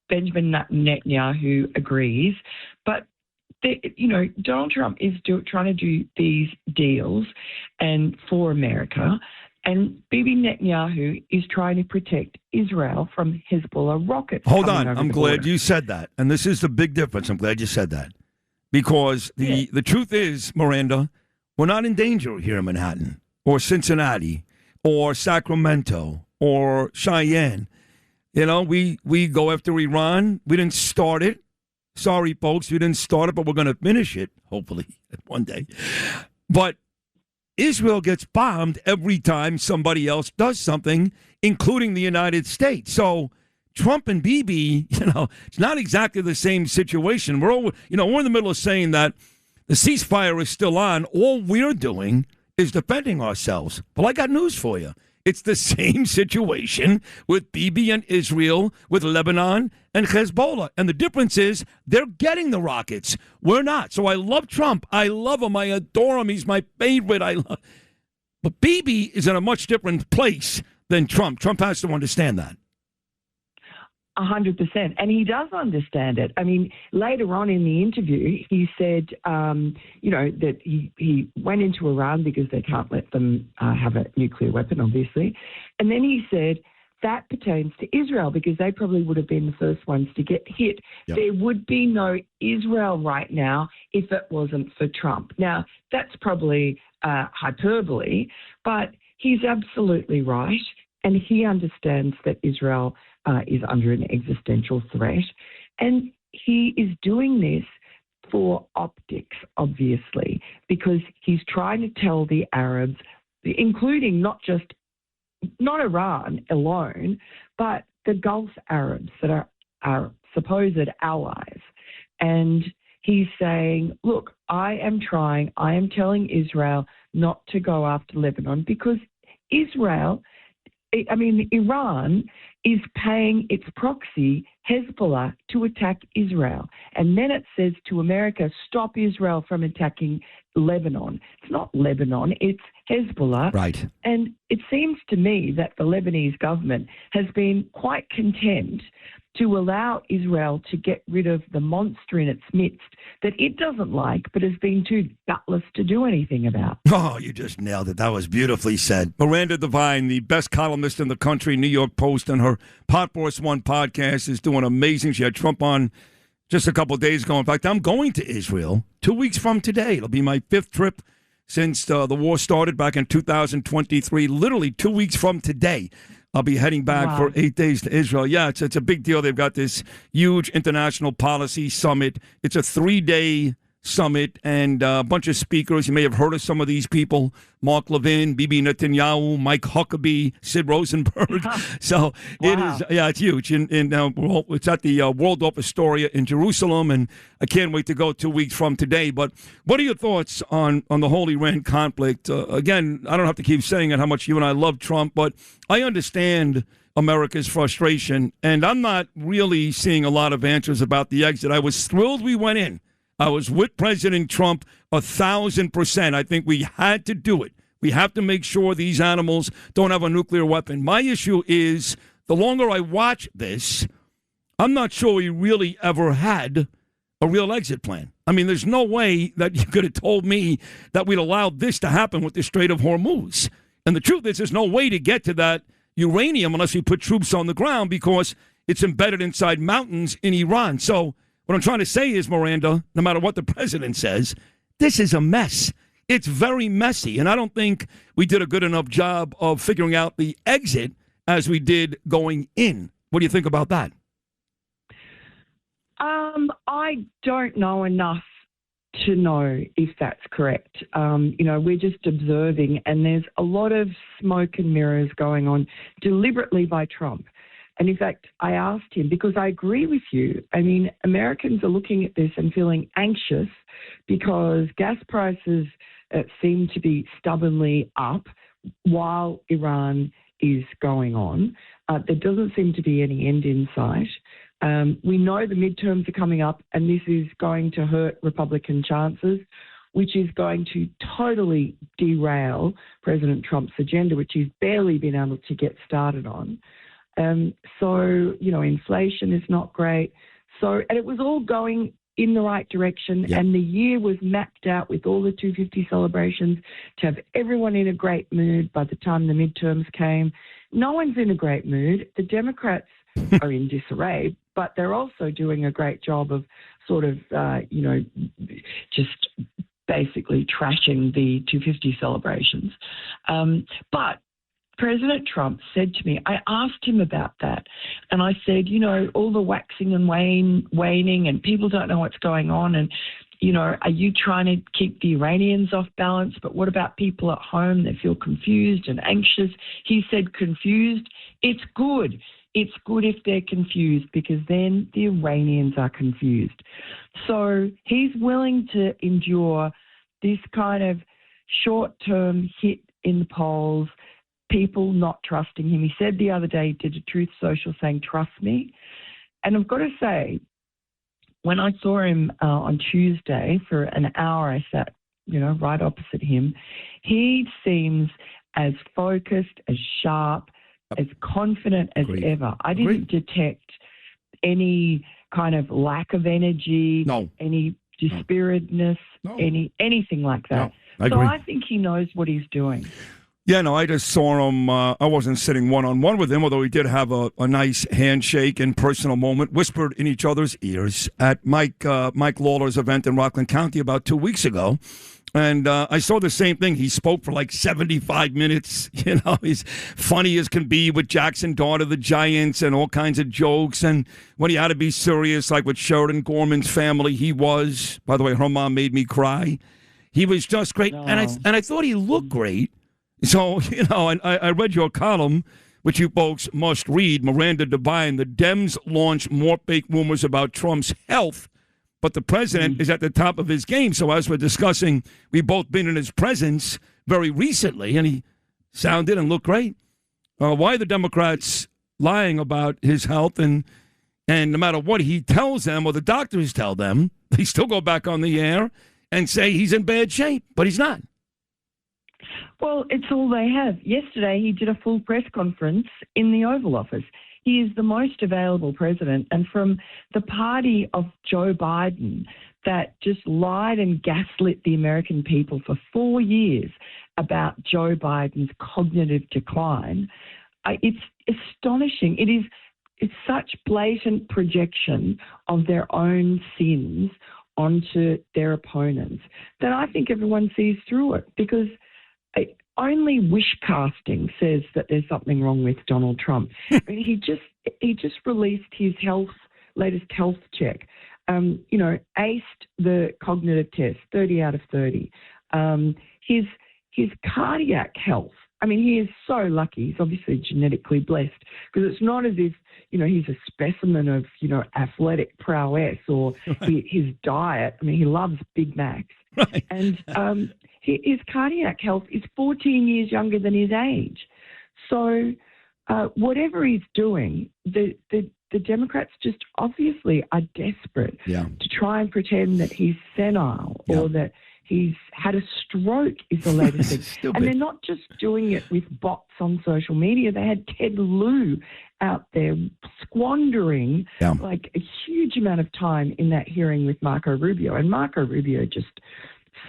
S10: Benjamin Netanyahu agrees. But, Donald Trump is trying to do these deals and for America. And Bibi Netanyahu is trying to protect Israel from Hezbollah rockets.
S20: Hold on. I'm glad you said that. And this is the big difference. I'm glad you said that. Because the truth is, Miranda, we're not in danger here in Manhattan. or Cincinnati or Sacramento or Cheyenne. You know, we go after Iran. We didn't start it. Sorry, folks, we didn't start it, but we're going to finish it, hopefully, one day. But Israel gets bombed every time somebody else does something, including the United States. So Trump and Bibi, it's not exactly the same situation. We're in the middle of saying that the ceasefire is still on. All we're doing is defending ourselves. Well, I got news for you. It's the same situation with Bibi and Israel, with Lebanon and Hezbollah. And the difference is they're getting the rockets. We're not. So I love Trump. I love him. I adore him. He's my favorite. But Bibi is in a much different place than Trump. Trump has to understand that.
S10: 100%. And he does understand it. I mean, later on in the interview, he said, that he went into Iran because they can't let them have a nuclear weapon, obviously. And then he said that pertains to Israel because they probably would have been the first ones to get hit. Yep. There would be no Israel right now if it wasn't for Trump. Now, that's probably hyperbole, but he's absolutely right. And he understands that Israel is under an existential threat. And he is doing this for optics, obviously, because he's trying to tell the Arabs, including not Iran alone, but the Gulf Arabs that are our supposed allies. And he's saying, look, I am telling Israel not to go after Lebanon because Iran is paying its proxy, Hezbollah, to attack Israel. And then it says to America, stop Israel from attacking Lebanon. It's not Lebanon, it's Hezbollah.
S20: Right.
S10: And it seems to me that the Lebanese government has been quite content to allow Israel to get rid of the monster in its midst that it doesn't like, but has been too gutless to do anything about.
S20: Oh, you just nailed it. That was beautifully said. Miranda Devine, the best columnist in the country, New York Post, and her Pot Force One podcast is doing amazing. She had Trump on just a couple of days ago. In fact, I'm going to Israel 2 weeks from today. It'll be my fifth trip since the war started back in 2023, literally 2 weeks from today. I'll be heading back for 8 days to Israel. Yeah, it's a big deal. They've got this huge international policy summit. It's a 3-day summit and a bunch of speakers. You may have heard of some of these people: Mark Levin, Bibi Netanyahu, Mike Huckabee, Sid Rosenberg. So it is, it's huge. And it's at the Waldorf Astoria in Jerusalem, and I can't wait to go 2 weeks from today. But what are your thoughts on the whole Iran conflict? Again, I don't have to keep saying it, how much you and I love Trump, but I understand America's frustration, and I'm not really seeing a lot of answers about the exit. I was thrilled we went in. I was with President Trump 1,000%. I think we had to do it. We have to make sure these animals don't have a nuclear weapon. My issue is, the longer I watch this, I'm not sure we really ever had a real exit plan. I mean, there's no way that you could have told me that we'd allowed this to happen with the Strait of Hormuz. And the truth is, there's no way to get to that uranium unless we put troops on the ground because it's embedded inside mountains in Iran. So what I'm trying to say is, Miranda, no matter what the president says, this is a mess. It's very messy, and I don't think we did a good enough job of figuring out the exit as we did going in. What do you think about that?
S10: I don't know enough to know if that's correct. We're just observing, and there's a lot of smoke and mirrors going on deliberately by Trump. And in fact, I asked him, because I agree with you. I mean, Americans are looking at this and feeling anxious because gas prices seem to be stubbornly up while Iran is going on. There doesn't seem to be any end in sight. We know the midterms are coming up, and this is going to hurt Republican chances, which is going to totally derail President Trump's agenda, which he's barely been able to get started on. Inflation is not great. And it was all going in the right direction. Yep. And the year was mapped out with all the 250 celebrations to have everyone in a great mood by the time the midterms came. No one's in a great mood. The Democrats are in disarray, but they're also doing a great job of sort of, just basically trashing the 250 celebrations. But President Trump said to me, I asked him about that, and I said, all the waxing and waning, and people don't know what's going on, and, are you trying to keep the Iranians off balance? But what about people at home that feel confused and anxious? He said, confused? It's good. It's good if they're confused, because then the Iranians are confused. So he's willing to endure this kind of short-term hit in the polls, people not trusting him. He said the other day, he did a Truth Social saying, trust me. And I've got to say, when I saw him on Tuesday for an hour, I sat, right opposite him. He seems as focused, as sharp, as confident as ever. I didn't detect any kind of lack of energy, any dispiritedness, anything like that.
S20: No,
S10: so I think he knows what he's doing.
S20: Yeah, no, I just saw him. I wasn't sitting one-on-one with him, although he did have a nice handshake and personal moment, whispered in each other's ears at Mike Lawler's event in Rockland County about 2 weeks ago. And I saw the same thing. He spoke for like 75 minutes. He's funny as can be with Jackson Dart of the Giants and all kinds of jokes. And when he had to be serious, like with Sheridan Gorman's family, he was. By the way, her mom made me cry. He was just great. No. And I thought he looked great. So, and I read your column, which you folks must read, Miranda Devine. The Dems launched more fake rumors about Trump's health, but the president is at the top of his game. So as we're discussing, we've both been in his presence very recently, and he sounded and looked great. Why are the Democrats lying about his health? And no matter what he tells them or the doctors tell them, they still go back on the air and say he's in bad shape, but he's not.
S10: Well, it's all they have. Yesterday, he did a full press conference in the Oval Office. He is the most available president. And from the party of Joe Biden that just lied and gaslit the American people for 4 years about Joe Biden's cognitive decline, it's astonishing. It's such blatant projection of their own sins onto their opponents that I think everyone sees through it, because only wish casting says that there's something wrong with Donald Trump. He just released his latest health check. Aced the cognitive test, 30 out of 30. His cardiac health. I mean, he is so lucky. He's obviously genetically blessed, because it's not as if, he's a specimen of, athletic prowess or his diet. I mean, he loves Big Macs. Right. And his cardiac health is 14 years younger than his age. So whatever he's doing, the Democrats just obviously are desperate to try and pretend that he's senile or that he's had a stroke is the latest thing. And they're not just doing it with bots on social media. They had Ted Lieu out there squandering like a huge amount of time in that hearing with Marco Rubio. And Marco Rubio just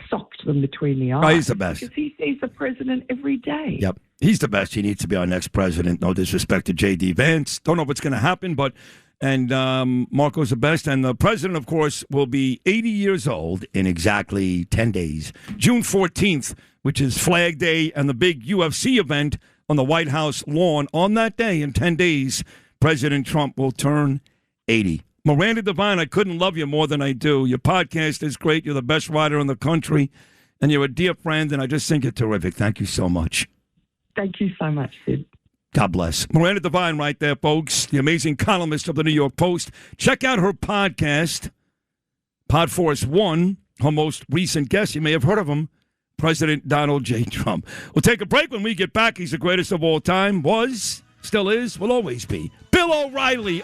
S10: socked them between the eyes.
S20: Oh, he's the best.
S10: Because he sees the president every day.
S20: Yep. He's the best. He needs to be our next president. No disrespect to J.D. Vance. Don't know what's going to happen, but Marco's the best. And the president, of course, will be 80 years old in exactly 10 days. June 14th, which is Flag Day, and the big UFC event on the White House lawn. On that day, in 10 days, President Trump will turn 80. Miranda Devine, I couldn't love you more than I do. Your podcast is great. You're the best writer in the country, and you're a dear friend, and I just think you're terrific. Thank you so much.
S10: Thank you so much, Sid.
S20: God bless. Miranda Devine right there, folks, the amazing columnist of the New York Post. Check out her podcast, Podforce One, her most recent guest. You may have heard of him, President Donald J. Trump. We'll take a break. When we get back, he's the greatest of all time. Was, still is, will always be. Bill O'Reilly.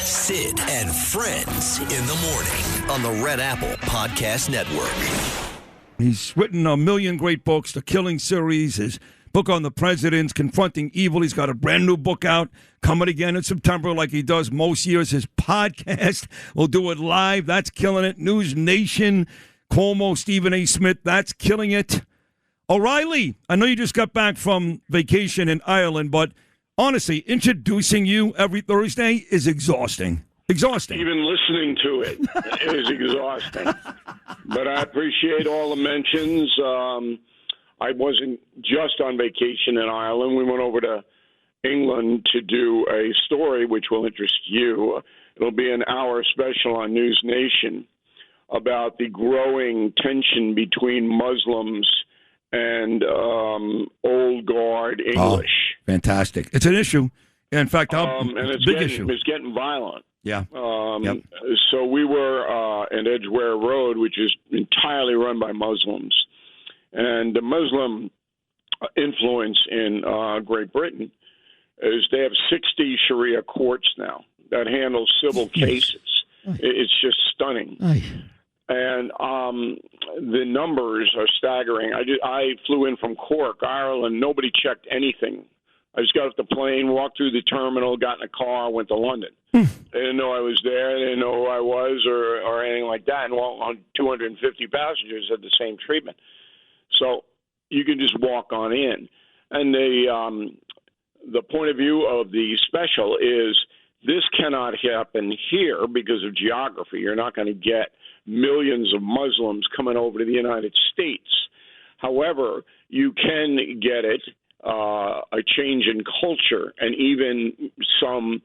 S3: Sid and Friends in the morning on the Red Apple Podcast Network.
S20: He's written a million great books, the Killing series, his book on the presidents, Confronting Evil. He's got a brand new book out coming again in September like he does most years. His podcast, we'll do it live. That's killing it. News Nation, Cuomo, Stephen A. Smith, that's killing it. O'Reilly, I know you just got back from vacation in Ireland, but honestly, introducing you every Thursday is exhausting. Exhausting.
S11: Even listening to it is exhausting. But I appreciate all the mentions. I wasn't just on vacation in Ireland. We went over to England to do a story which will interest you. It'll be an hour special on News Nation about the growing tension between Muslims and old guard English.
S20: Oh, fantastic. It's an issue. In fact,
S11: and
S20: it's a big issue.
S11: It's getting violent.
S20: Yeah.
S11: Yep. So we were in Edgware Road, which is entirely run by Muslims. And the Muslim influence in Great Britain is they have 60 Sharia courts now that handle civil cases. It's just stunning. And the numbers are staggering. I flew in from Cork, Ireland. Nobody checked anything. I just got off the plane, walked through the terminal, got in a car, went to London. They didn't know I was there. They didn't know who I was or anything like that. And 250 passengers had the same treatment. So you can just walk on in. And the point of view of the special is this cannot happen here because of geography. You're not going to get millions of Muslims coming over to the United States. However, you can get it, a change in culture and even some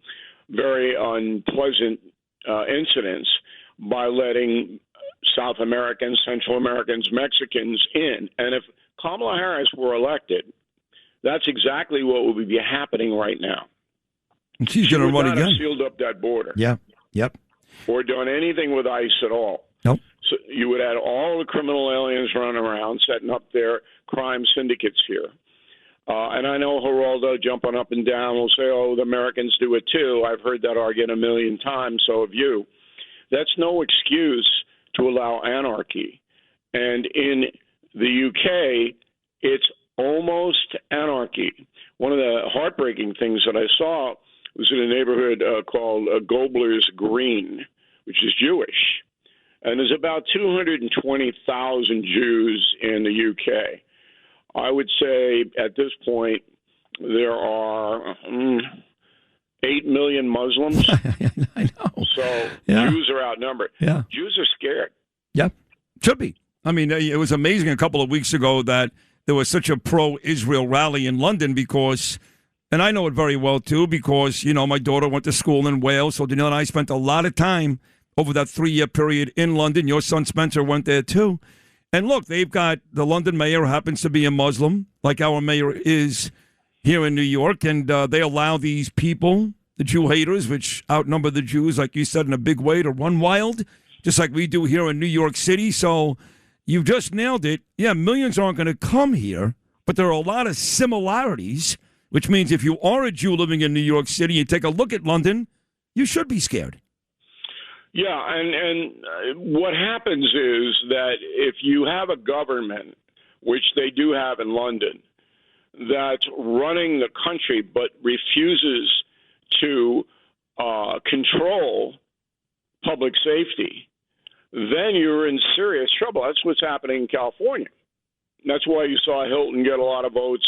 S11: very unpleasant incidents by letting South Americans, Central Americans, Mexicans in. And if Kamala Harris were elected, that's exactly what would be happening right now.
S20: She's going to run again.
S11: Have sealed up that border.
S20: Yeah. Yep.
S11: Or done anything with ICE at all.
S20: Nope.
S11: So you would have all the criminal aliens running around setting up their crime syndicates here. And I know Geraldo jumping up and down will say, oh, the Americans do it too. I've heard that argument a million times, so have you. That's no excuse to allow anarchy. And in the UK, it's almost anarchy. One of the heartbreaking things that I saw was in a neighborhood called Gobler's Green, which is Jewish. And there's about 220,000 Jews in the UK. I would say at this point there are 8 million Muslims.
S20: I know.
S11: So
S20: Yeah.
S11: Jews are outnumbered.
S20: Yeah.
S11: Jews are scared.
S20: Yep. Should be. I mean, it was amazing a couple of weeks ago that there was such a pro-Israel rally in London because, and I know it very well too, because, you know, my daughter went to school in Wales, so Danielle and I spent a lot of time over that 3-year period in London. Your son Spencer went there too. And look, they've got the London mayor happens to be a Muslim, like our mayor is here in New York, and they allow these people, the Jew haters, which outnumber the Jews, like you said, in a big way, to run wild, just like we do here in New York City. So you've just nailed it. Yeah, millions aren't going to come here, but there are a lot of similarities, which means if you are a Jew living in New York City, you take a look at London, you should be scared.
S11: Yeah, and what happens is that if you have a government, which they do have in London, that's running the country but refuses to control public safety, then you're in serious trouble. That's what's happening in California. That's why you saw Hilton get a lot of votes.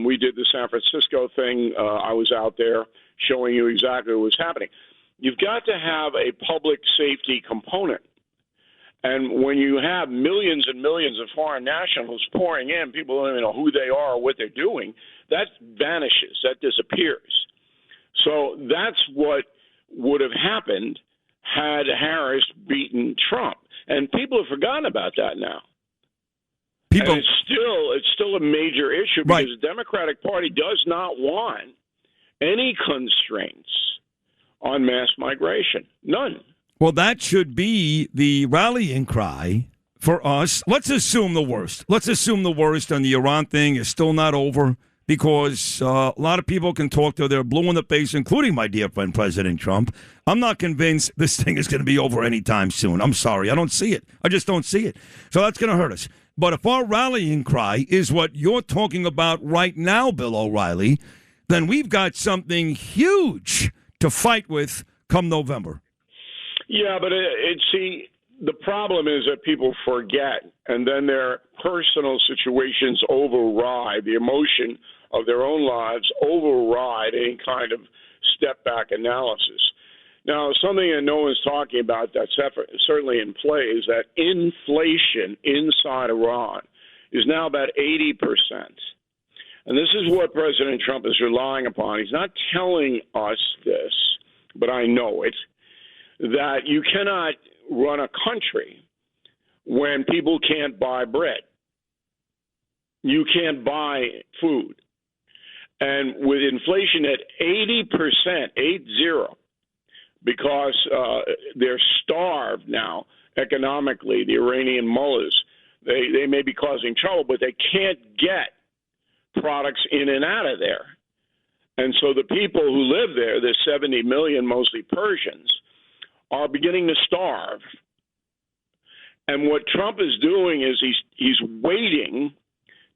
S11: We did the San Francisco thing. I was out there showing you exactly what was happening. You've got to have a public safety component. And when you have millions and millions of foreign nationals pouring in, people don't even know who they are or what they're doing, that vanishes, that disappears. So that's what would have happened had Harris beaten Trump. And people have forgotten about that now. And it's still a major issue because the Democratic Party does not want any constraints on mass migration. None.
S20: Well, that should be the rallying cry for us. Let's assume the worst. Let's assume the worst, and the Iran thing is still not over because a lot of people can talk till they're blue in the face, including my dear friend President Trump. I'm not convinced this thing is going to be over anytime soon. I'm sorry. I don't see it. I just don't see it. So that's going to hurt us. But if our rallying cry is what you're talking about right now, Bill O'Reilly, then we've got something huge to fight with come November.
S11: Yeah, but see, the problem is that people forget, and then their personal situations override, the emotion of their own lives override any kind of step-back analysis. Now, something that no one's talking about that's certainly in play is that inflation inside Iran is now about 80%. And this is what President Trump is relying upon. He's not telling us this, but I know it, that you cannot run a country when people can't buy bread. You can't buy food. And with inflation at 80%, 80, because they're starved now economically, the Iranian mullahs, they may be causing trouble, but they can't get products in and out of there. And so the people who live there, the 70 million, mostly Persians, are beginning to starve. And what Trump is doing is he's waiting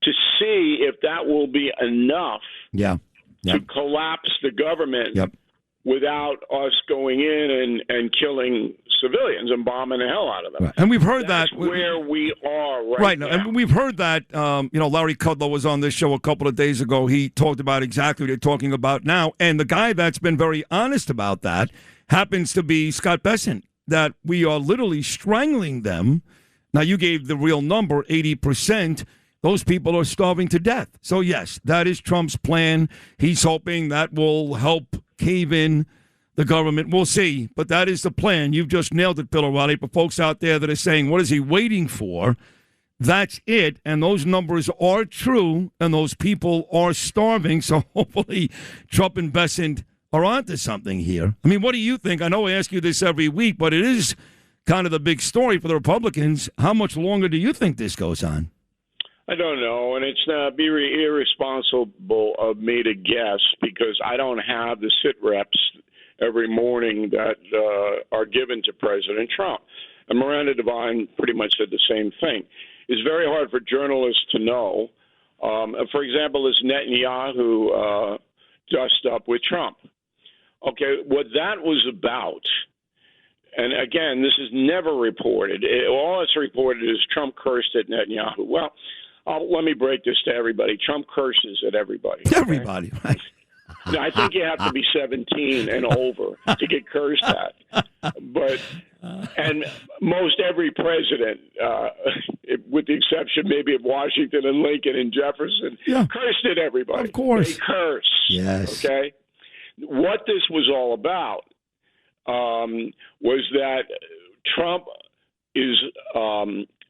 S11: to see if that will be enough to collapse the government without us going in and killing civilians and bombing the hell out of them.
S20: Right. And we've heard
S11: That's
S20: that.
S11: where we are right now.
S20: And we've heard that, Larry Kudlow was on this show a couple of days ago. He talked about exactly what you're talking about now. And the guy that's been very honest about that happens to be Scott Bessent, that we are literally strangling them. Now, you gave the real number, 80%. Those people are starving to death. So, yes, that is Trump's plan. He's hoping that will help cave in the government. We'll see. But that is the plan. You've just nailed it, Bill O'Reilly. For folks out there that are saying, what is he waiting for? That's it. And those numbers are true, and those people are starving. So, hopefully, Trump and Bessent are onto something here. I mean, what do you think? I know I ask you this every week, but it is kind of the big story for the Republicans. How much longer do you think this goes on?
S11: I don't know, and it's not be irresponsible of me to guess because I don't have the sit reps every morning that are given to President Trump. And Miranda Devine pretty much said the same thing. It's very hard for journalists to know. For example, is Netanyahu dust up with Trump? Okay, what that was about, and again, this is never reported. All that's reported is Trump cursed at Netanyahu. Well, let me break this to everybody. Trump curses at everybody. Okay?
S20: Everybody, right?
S11: Now, I think you have to be 17 and over to get cursed at. But and most every president, with the exception maybe of Washington and Lincoln and Jefferson, cursed at everybody.
S20: Of course.
S11: They curse.
S20: Yes.
S11: Okay? What this was all about was that Trump is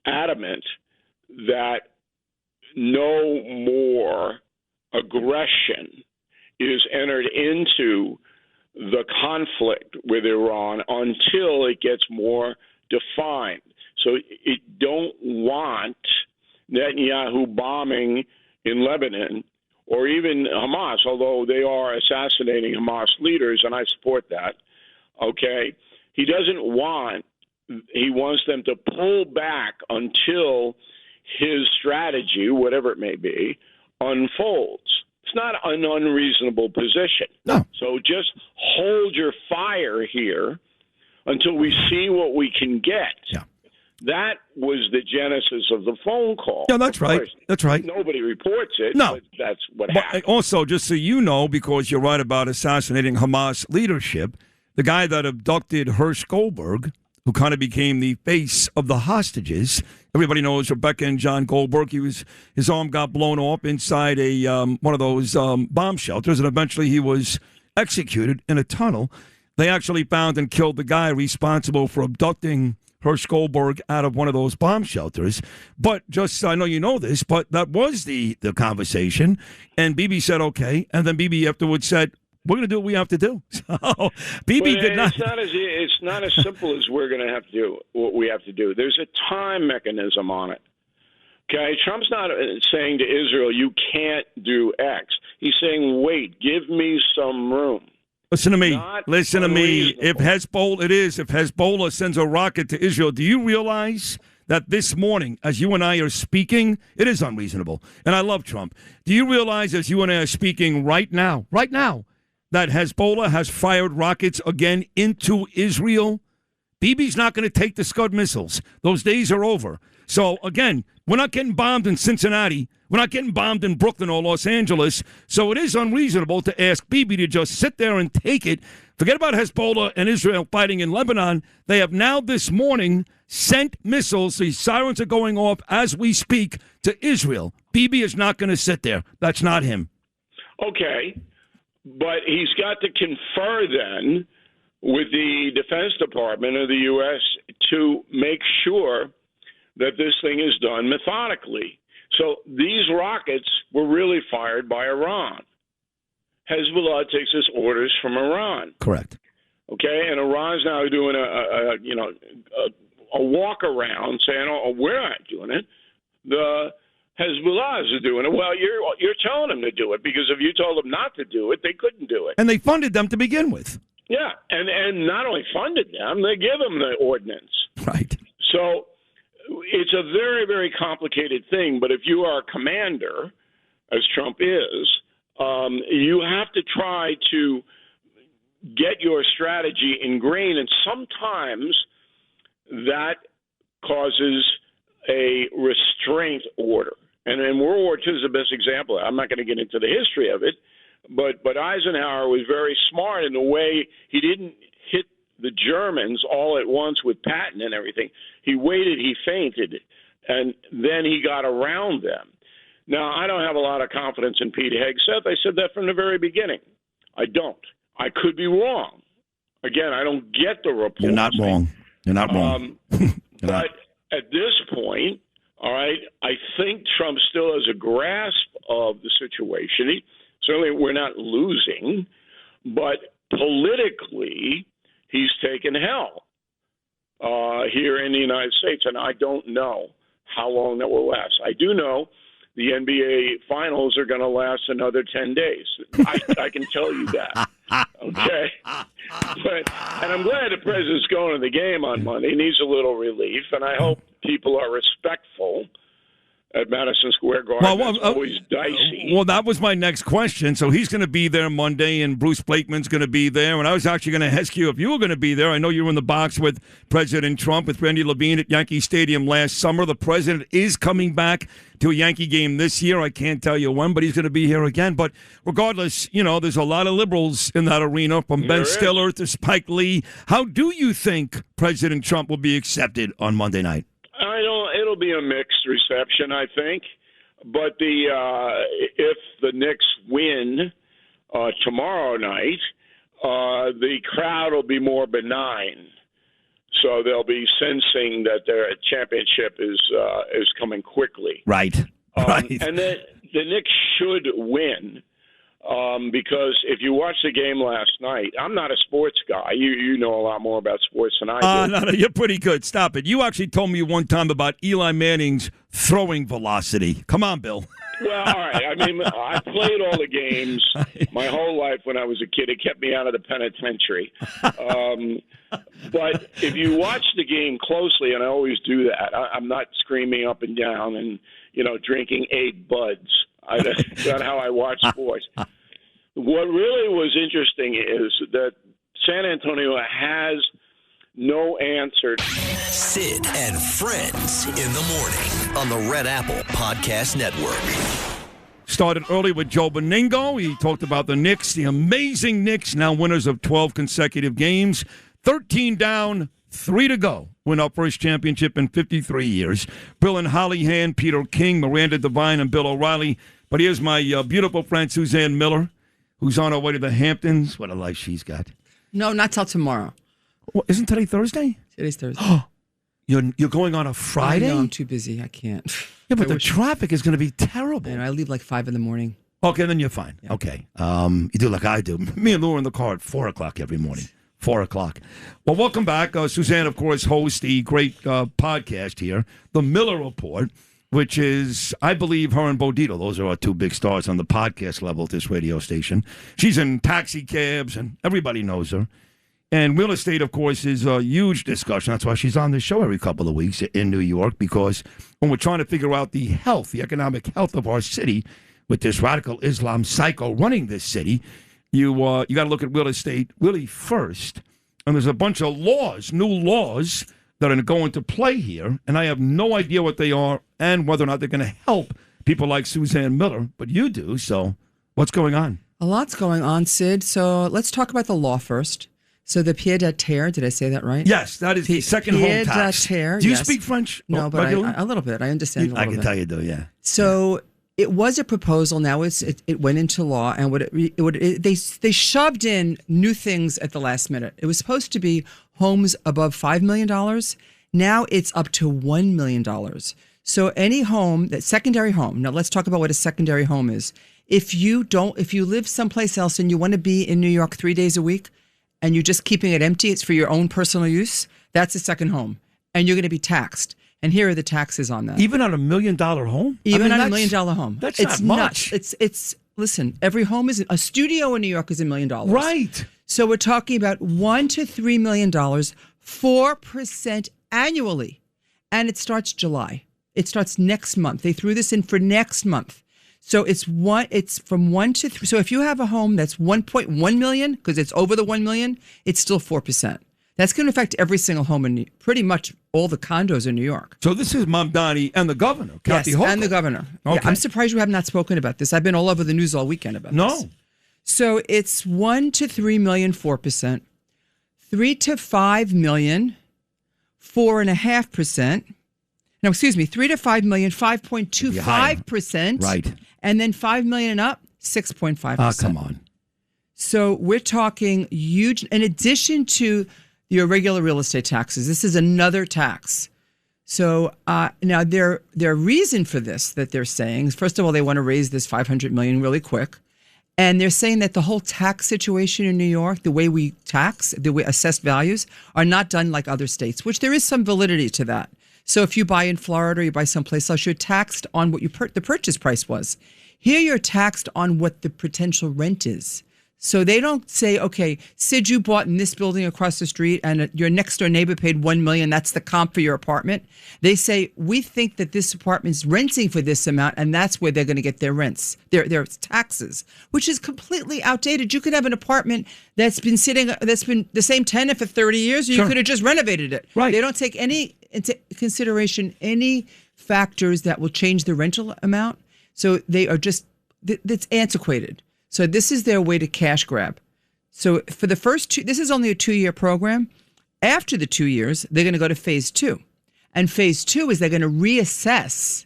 S11: adamant that no more aggression is entered into the conflict with Iran until it gets more defined. So it don't want Netanyahu bombing in Lebanon or even Hamas, although they are assassinating Hamas leaders, and I support that. Okay? He wants them to pull back until his strategy, whatever it may be, unfolds. It's not an unreasonable position.
S20: No.
S11: So just hold your fire here until we see what we can get.
S20: Yeah.
S11: That was the genesis of the phone call.
S20: Yeah, that's right. That's right.
S11: Nobody reports it,
S20: No.
S11: but that's what
S20: But
S11: happened.
S20: also, just so you know, because you're right about assassinating Hamas leadership, the guy that abducted Hersh Goldberg, who kind of became the face of the hostages. Everybody knows Rebecca and John Goldberg. His arm got blown off inside a one of those bomb shelters, and eventually he was executed in a tunnel. They actually found and killed the guy responsible for abducting Hersh Goldberg out of one of those bomb shelters. But just, I know you know this, but that was the conversation. And Bibi said, okay. And then Bibi afterwards said, we're going to do what we have to do. So Bibi did not.
S11: It's not as simple as we're going to have to do what we have to do. There's a time mechanism on it. Okay, Trump's not saying to Israel, you can't do X. He's saying, wait, give me some room.
S20: Listen to me.
S11: Not
S20: Listen to me. If
S11: unreasonable.
S20: Hezbollah sends a rocket to Israel, do you realize that this morning, as you and I are speaking, it is unreasonable? And I love Trump. Do you realize, as you and I are speaking right now, that Hezbollah has fired rockets again into Israel? Bibi's not going to take the Scud missiles. Those days are over. So, again, we're not getting bombed in Cincinnati. We're not getting bombed in Brooklyn or Los Angeles. So it is unreasonable to ask Bibi to just sit there and take it. Forget about Hezbollah and Israel fighting in Lebanon. They have now this morning sent missiles. The sirens are going off as we speak to Israel. Bibi is not going to sit there. That's not him.
S11: Okay, but he's got to confer then with the Defense Department of the U.S. to make sure that this thing is done methodically. So these rockets were really fired by Iran. Hezbollah takes its orders from Iran.
S20: Correct.
S11: Okay, and Iran's now doing a walk around saying, "Oh, we're not doing it. The Hezbollahs are doing it." Well, you're telling them to do it, because if you told them not to do it, they couldn't do it.
S20: And they funded them to begin with.
S11: Yeah, and not only funded them, they give them the ordnance.
S20: Right.
S11: So it's a very, very complicated thing. But if you are a commander, as Trump is, you have to try to get your strategy ingrained, and sometimes that causes a restraint order. And in World War II is the best example. I'm not going to get into the history of it, but Eisenhower was very smart in the way he didn't hit the Germans all at once with Patton and everything. He waited, he feinted, and then he got around them. Now, I don't have a lot of confidence in Pete Hegseth. I said that from the very beginning. I don't. I could be wrong. Again, I don't get the report.
S20: You're not wrong. You're not wrong.
S11: But at this point, all right, I think Trump still has a grasp of the situation. Certainly, we're not losing, but politically, he's taken hell here in the United States, and I don't know how long that will last. I do know the NBA Finals are going to last another 10 days. I can tell you that. Okay? And I'm glad the president's going to the game on Monday. He needs a little relief, and I hope people are respectful at Madison Square Garden. It's always dicey.
S20: Well, that was my next question. So he's going to be there Monday, and Bruce Blakeman's going to be there. And I was actually going to ask you if you were going to be there. I know you were in the box with President Trump, with Randy Levine at Yankee Stadium last summer. The president is coming back to a Yankee game this year. I can't tell you when, but he's going to be here again. But regardless, there's a lot of liberals in that arena, from Ben Stiller to Spike Lee. How do you think President Trump will be accepted on Monday night?
S11: It'll be a mixed reception, I think. But if the Knicks win tomorrow night, the crowd will be more benign. So they'll be sensing that their championship is coming quickly.
S20: Right. Right.
S11: And the Knicks should win. Because if you watch the game last night, I'm not a sports guy. You know a lot more about sports than I do.
S20: No, you're pretty good. Stop it. You actually told me one time about Eli Manning's throwing velocity. Come on, Bill.
S11: Well, all right. I mean, I played all the games my whole life when I was a kid. It kept me out of the penitentiary. But if you watch the game closely, and I always do that, I'm not screaming up and down and, drinking 8 buds. That's not how I watch sports. What really was interesting is that San Antonio has no answer.
S3: Sid and Friends in the morning on the Red Apple Podcast Network.
S20: Started early with Joe Benigno. He talked about the Knicks, the amazing Knicks, now winners of 12 consecutive games. 13 down, 3 to go. Win our first championship in 53 years. Brilyn Hollyhand, Peter King, Miranda Devine, and Bill O'Reilly. But here's my beautiful friend Suzanne Miller, who's on her way to the Hamptons. What a life she's got.
S2: No, not till tomorrow.
S20: Well, isn't today Thursday?
S2: Today's Thursday.
S20: You're going on a Friday?
S2: No, I'm too busy. I can't.
S20: Yeah, but the traffic is going to be terrible.
S2: And I leave like 5 in the morning.
S20: Okay, then you're fine. Yeah. Okay. You do like I do. Me and Lou are in the car at 4 o'clock every morning. 4 o'clock. Well, welcome back. Suzanne, of course, hosts the great podcast here, The Miller Report, which is, I believe, her and Bodito. Those are our 2 big stars on the podcast level at this radio station. She's in taxi cabs, and everybody knows her. And real estate, of course, is a huge discussion. That's why she's on this show every couple of weeks in New York, because when we're trying to figure out the health, the economic health of our city, with this radical Islam psycho running this city, you got to look at real estate really first. And there's a bunch of laws, new laws, that are going to play here, and I have no idea what they are and whether or not they're going to help people like Suzanne Miller, but you do. So what's going on?
S2: A lot's going on, Sid. So let's talk about the law first. So the pied à terre, did I say that right?
S20: Yes, that is the second home tax.
S2: Pied à terre,
S20: do you
S2: yes.
S20: speak French?
S2: No, but a little bit. I understand a little bit.
S20: I can tell you do, yeah.
S2: So it was a proposal. Now it went into law, and they shoved in new things at the last minute. It was supposed to be homes above $5 million. Now it's up to $1 million. So any home, that secondary home. Now let's talk about what a secondary home is. If you live someplace else and you want to be in New York 3 days a week, and you're just keeping it empty, it's for your own personal use, that's a second home. And you're going to be taxed. And here are the taxes on that.
S20: Even on $1 million home?
S2: Even on $1 million home.
S20: That's
S2: it's
S20: not much.
S2: It's listen, every home is, a studio in New York is $1 million.
S20: Right.
S2: So we're talking about $1 to $3 million, 4% annually. And it starts July. It starts next month. They threw this in for next month. So it's from 1 to 3. So if you have a home that's 1.1 million, because it's over the 1 million, it's still 4%. That's going to affect every single home in pretty much all the condos in New York.
S20: So this is Mamdani and the governor, Kathy Hochul.
S2: And the governor.
S20: Okay.
S2: Yeah, I'm surprised you have not spoken about this. I've been all over the news all weekend about this.
S20: No.
S2: So it's 1 to 3 million, 4%. 3 to 5 million, 4.5%. No, excuse me, 3 to 5 million, 5.25%.
S20: Right.
S2: And then 5 million and up, 6.5%.
S20: Ah, come on.
S2: So we're talking huge, in addition to your regular real estate taxes, this is another tax. So now their reason for this that they're saying, first of all, they want to raise this $500 million really quick. And they're saying that the whole tax situation in New York, the way we tax, the way assessed values, are not done like other states, which there is some validity to that. So if you buy in Florida or you buy someplace else, you're taxed on what the purchase price was. Here you're taxed on what the potential rent is. So they don't say, okay, Sid, you bought in this building across the street and your next door neighbor paid $1 million. That's the comp for your apartment. They say, we think that this apartment's renting for this amount, and that's where they're going to get their rents, their taxes, which is completely outdated. You could have an apartment that's been the same tenant for 30 years, or you could have just renovated it.
S20: Right.
S2: They don't take into consideration any factors that will change the rental amount. So they are just, it's antiquated. So this is their way to cash grab. So for the first this is only a 2-year program. After the 2 years, they're going to go to phase 2. And phase 2 is they're going to reassess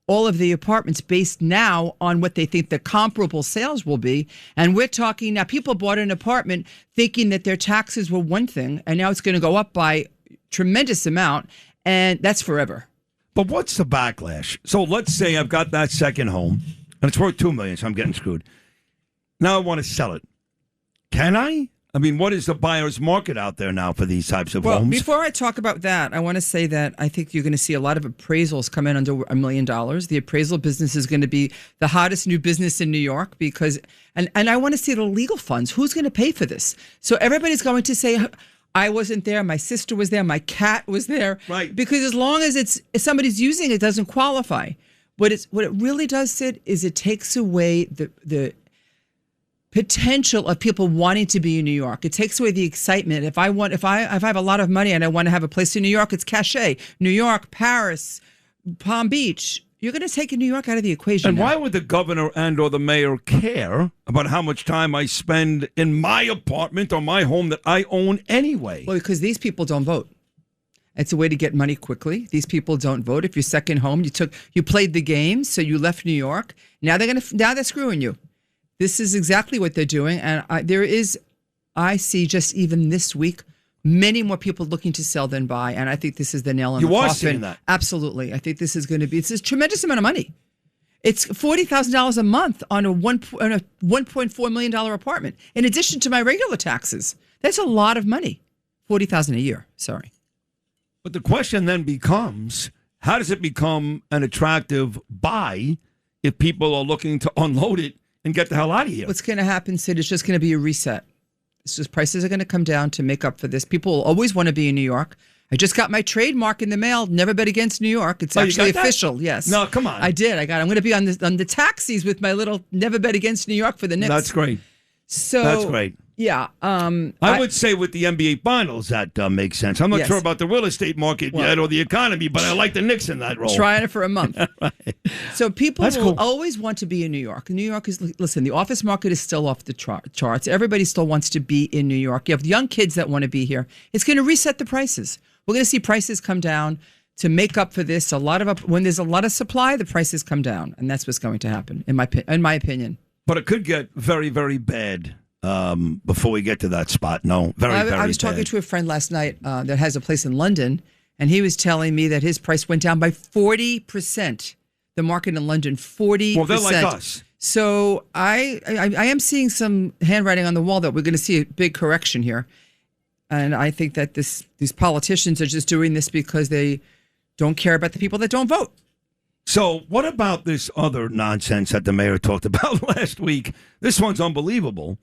S2: all of the apartments based now on what they think the comparable sales will be. And we're talking now, people bought an apartment thinking that their taxes were one thing, and now it's going to go up by tremendous amount, and that's forever.
S20: But what's the backlash? So let's say I've got that second home, and it's worth $2 million, so I'm getting screwed. Now I want to sell it. Can I? I mean, what is the buyer's market out there now for these types of homes?
S2: Before I talk about that, I want to say that I think you're going to see a lot of appraisals come in under $1 million. The appraisal business is going to be the hottest new business in New York because, and I want to see the legal funds. Who's going to pay for this? So everybody's going to say, I wasn't there, my sister was there, my cat was there.
S20: Right.
S2: Because as long as if somebody's using it, doesn't qualify. What it really does, Sid, is it takes away the potential of people wanting to be in New York. It takes away the excitement. If I have a lot of money and I want to have a place in New York, it's cachet. New York, Paris, Palm Beach. You're going to take New York out of the equation.
S20: And
S2: now.
S20: why would the governor and or the mayor care about how much time I spend in my apartment or my home that I own anyway?
S2: Well, because these people don't vote. It's a way to get money quickly. These people don't vote. If your second home, you played the game, so you left New York. Now they're screwing you. This is exactly what they're doing. And I see just even this week, many more people looking to sell than buy. And I think this is the nail in the coffin.
S20: You are seeing that?
S2: Absolutely. I think this is going to be, it's a tremendous amount of money. It's $40,000 a month on a $1.4 million apartment, in addition to my regular taxes. That's a lot of money. $40,000 a year. Sorry.
S20: But the question then becomes, how does it become an attractive buy if people are looking to unload it and get the hell out of here?
S2: What's going to happen, Sid, is just going to be a reset. It's just prices are going to come down to make up for this. People will always want to be in New York. I just got my trademark in the mail. Never bet against New York. It's actually official. Yes.
S20: No, come on.
S2: I did. I'm going to be on the taxis with my little never bet against New York for the Knicks.
S20: That's great.
S2: So
S20: that's great.
S2: Yeah.
S20: I would say with the NBA Finals, that makes sense. I'm not
S2: Yes.
S20: sure about the real estate market yet or the economy, but I like the Knicks in that role.
S2: Trying it for a month.
S20: Right.
S2: So people
S20: That's
S2: will
S20: cool.
S2: always want to be in New York. New York is, listen, the office market is still off the charts. Everybody still wants to be in New York. You have young kids that want to be here. It's going to reset the prices. We're going to see prices come down to make up for this. When there's a lot of supply, the prices come down. And that's what's going to happen, in my opinion.
S20: But it could get very, very bad before we get to that spot. No, very bad.
S2: I was talking to a friend last night that has a place in London, and he was telling me that his price went down by 40%. The market in London, 40%.
S20: Well, they're like us.
S2: So I am seeing some handwriting on the wall that we're going to see a big correction here. And I think that these politicians are just doing this because they don't care about the people that don't vote.
S20: So what about this other nonsense that the mayor talked about last week? This one's unbelievable.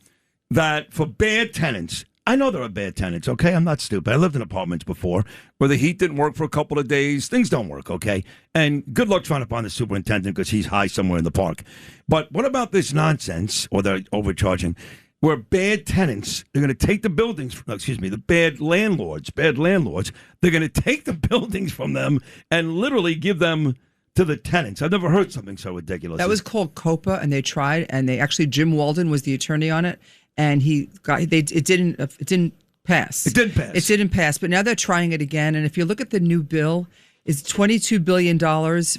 S20: That for bad tenants, I know there are bad tenants, okay? I'm not stupid. I lived in apartments before where the heat didn't work for a couple of days. Things don't work, okay? And good luck trying to find the superintendent because he's high somewhere in the park. But what about this nonsense, or they're overcharging, where bad tenants, they're going to take the buildings, the bad landlords, they're going to take the buildings from them and literally give them to the tenants. I've never heard something so ridiculous.
S2: That was called COPA, and they tried, and Jim Walden was the attorney on it, and it didn't pass.
S20: It didn't pass.
S2: It didn't pass, but now they're trying it again. And if you look at the new bill, it's $22 billion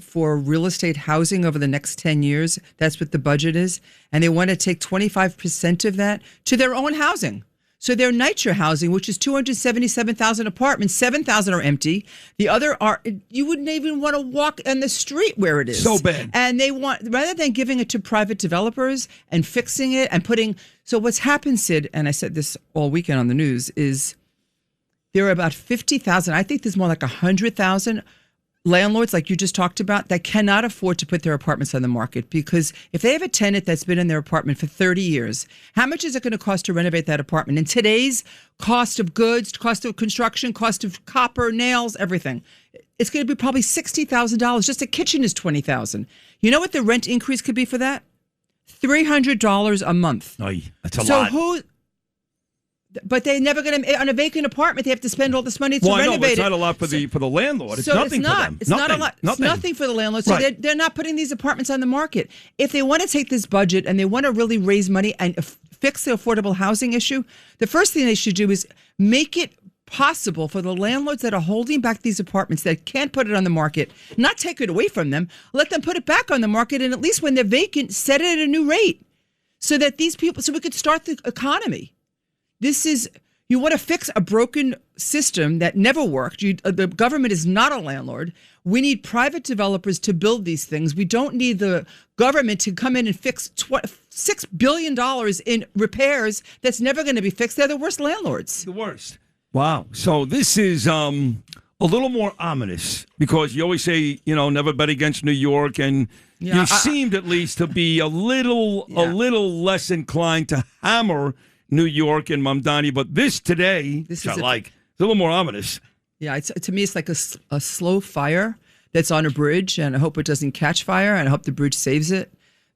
S2: for real estate housing over the next 10 years. That's what the budget is. And they want to take 25% of that to their own housing. So their NYCHA housing, which is 277,000 apartments, 7,000 are empty. The other are, you wouldn't even want to walk on the street where it is.
S20: So bad.
S2: And they want, rather than giving it to private developers and fixing it and so what's happened, Sid, and I said this all weekend on the news, is there are about 50,000, I think there's more like 100,000 landlords, like you just talked about, that cannot afford to put their apartments on the market, because if they have a tenant that's been in their apartment for 30 years, how much is it going to cost to renovate that apartment? And today's cost of goods, cost of construction, cost of copper, nails, everything, it's going to be probably $60,000. Just a kitchen is $20,000. You know what the rent increase could be for that? $300 a month.
S20: That's a lot.
S2: But they're never going to, on a vacant apartment, they have to spend all this money to renovate
S20: it. Well, it's
S2: it.
S20: not a lot for the landlord. It's
S2: so
S20: nothing
S2: it's not.
S20: for them.
S2: It's not a lot. It's nothing for the landlord. So they're not putting these apartments on the market. If they want to take this budget and they want to really raise money and fix the affordable housing issue, the first thing they should do is make it possible for the landlords that are holding back these apartments that can't put it on the market, not take it away from them, let them put it back on the market, and at least when they're vacant, set it at a new rate so that these people, so we could start the economy. You want to fix a broken system that never worked. The government is not a landlord. We need private developers to build these things. We don't need the government to come in and fix $6 billion in repairs that's never going to be fixed. They're the worst landlords.
S20: The worst. Wow. So this is a little more ominous, because you always say, never bet against New York, and you seemed at least to be a little less inclined to hammer New York and Mamdani, but this today, it's a little more ominous.
S2: Yeah, to me, it's like a slow fire that's on a bridge, and I hope it doesn't catch fire, and I hope the bridge saves it,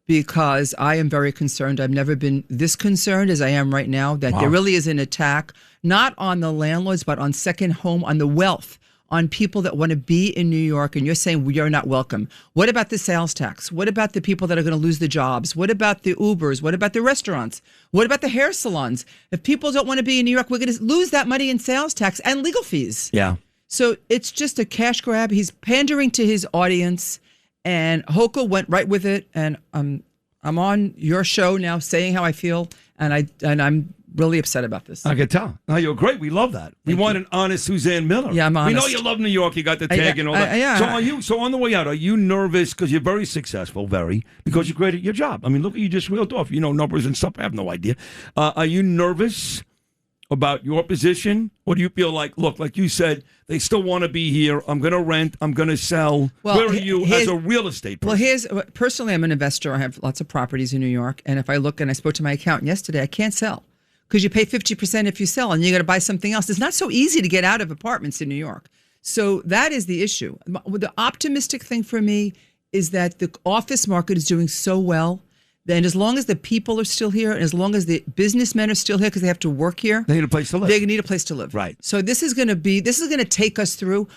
S2: because I am very concerned. I've never been this concerned as I am right now, that there really is an attack, not on the landlords, but on second home, on the wealth, on people that want to be in New York, and you're saying you're not welcome. What about the sales tax? What about the people that are going to lose the jobs? What about the Ubers? What about the restaurants? What about the hair salons? If people don't want to be in New York, we're going to lose that money in sales tax and legal fees.
S20: Yeah.
S2: So it's just a cash grab. He's pandering to his audience, and Hochul went right with it. And I'm on your show now saying how I feel, and I'm really upset about this.
S20: I can tell. No, you're great. We love that. We want an honest Suzanne Miller.
S2: Yeah, I'm honest.
S20: We know you love New York. You got the tag and all that.
S2: Yeah.
S20: So on the way out, are you nervous, because you're very successful, because you're great at your job? I mean, look, you just reeled off, numbers and stuff. I have no idea. Are you nervous about your position? Or do you feel like, look, like you said, they still want to be here. I'm going to rent. I'm going to sell.
S2: Well,
S20: where are you as a real estate person?
S2: Personally, I'm an investor. I have lots of properties in New York. And if I look, and I spoke to my accountant yesterday, I can't sell. Because you pay 50% if you sell, and you got to buy something else. It's not so easy to get out of apartments in New York. So that is the issue. The optimistic thing for me is that the office market is doing so well And as long as the people are still here, and as long as the businessmen are still here because they have to work here,
S20: they need a place to live.
S2: They need a place to live.
S20: Right.
S2: So this is going to take us through.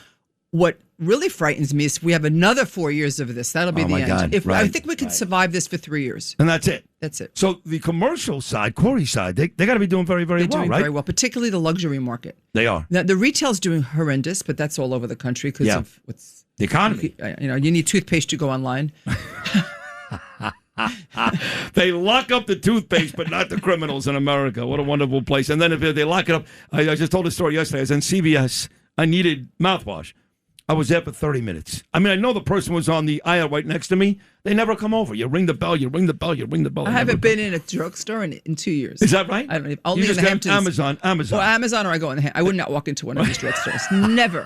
S2: What really frightens me is we have another 4 years of this. That'll be the end.
S20: God.
S2: I think we can survive this for 3 years.
S20: And that's it.
S2: That's it.
S20: So the commercial side, Corey's side, they got to be doing very, very
S2: They're
S20: well,
S2: doing
S20: right?
S2: very well, particularly the luxury market.
S20: They are.
S2: Now, the retail's doing horrendous, but that's all over the country because of what's
S20: the economy.
S2: You need toothpaste to go online.
S20: They lock up the toothpaste, but not the criminals in America. What a wonderful place. And then if they lock it up, I just told a story yesterday. I was in CVS. I needed mouthwash. I was there for 30 minutes. I mean, I know the person was on the aisle right next to me. They never come over. You ring the bell, you ring the bell, you ring the bell.
S2: I haven't been in a drugstore in 2 years.
S20: Is that right?
S2: I don't. Only
S20: you
S2: in the Hamptons.
S20: Amazon.
S2: Well, Amazon or I go in the I would not walk into one of these drugstores. Never.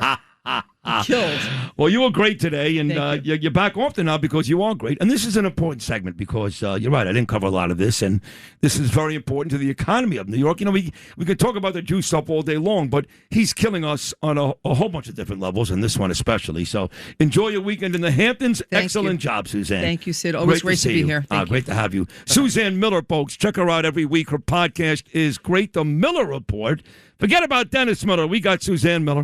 S2: Killed.
S20: Well, you were great today, and you're back often now because you are great. And this is an important segment because you're right. I didn't cover a lot of this, and this is very important to the economy of New York. You know, we could talk about the Jew stuff all day long, but he's killing us on a whole bunch of different levels, and this one especially. So enjoy your weekend in the Hamptons. Excellent job, Suzanne.
S2: Thank you, Sid. Always great to be here.
S20: Great to have you. Suzanne Miller, folks. Check her out every week. Her podcast is great. The Miller Report. Forget about Dennis Miller. We got Suzanne Miller.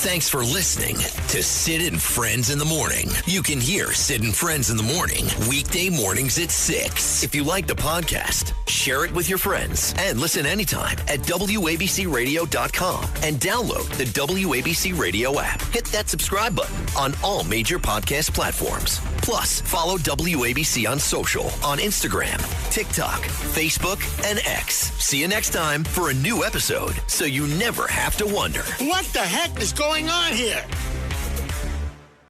S3: Thanks for listening to Sid and Friends in the Morning. You can hear Sid and Friends in the Morning weekday mornings at 6. If you like the podcast, share it with your friends and listen anytime at WABCRadio.com and download the WABC Radio app. Hit that subscribe button on all major podcast platforms. Plus, follow WABC on social on Instagram, TikTok, Facebook, and X. See you next time for a new episode so you never have to wonder.
S13: What the heck is going on here?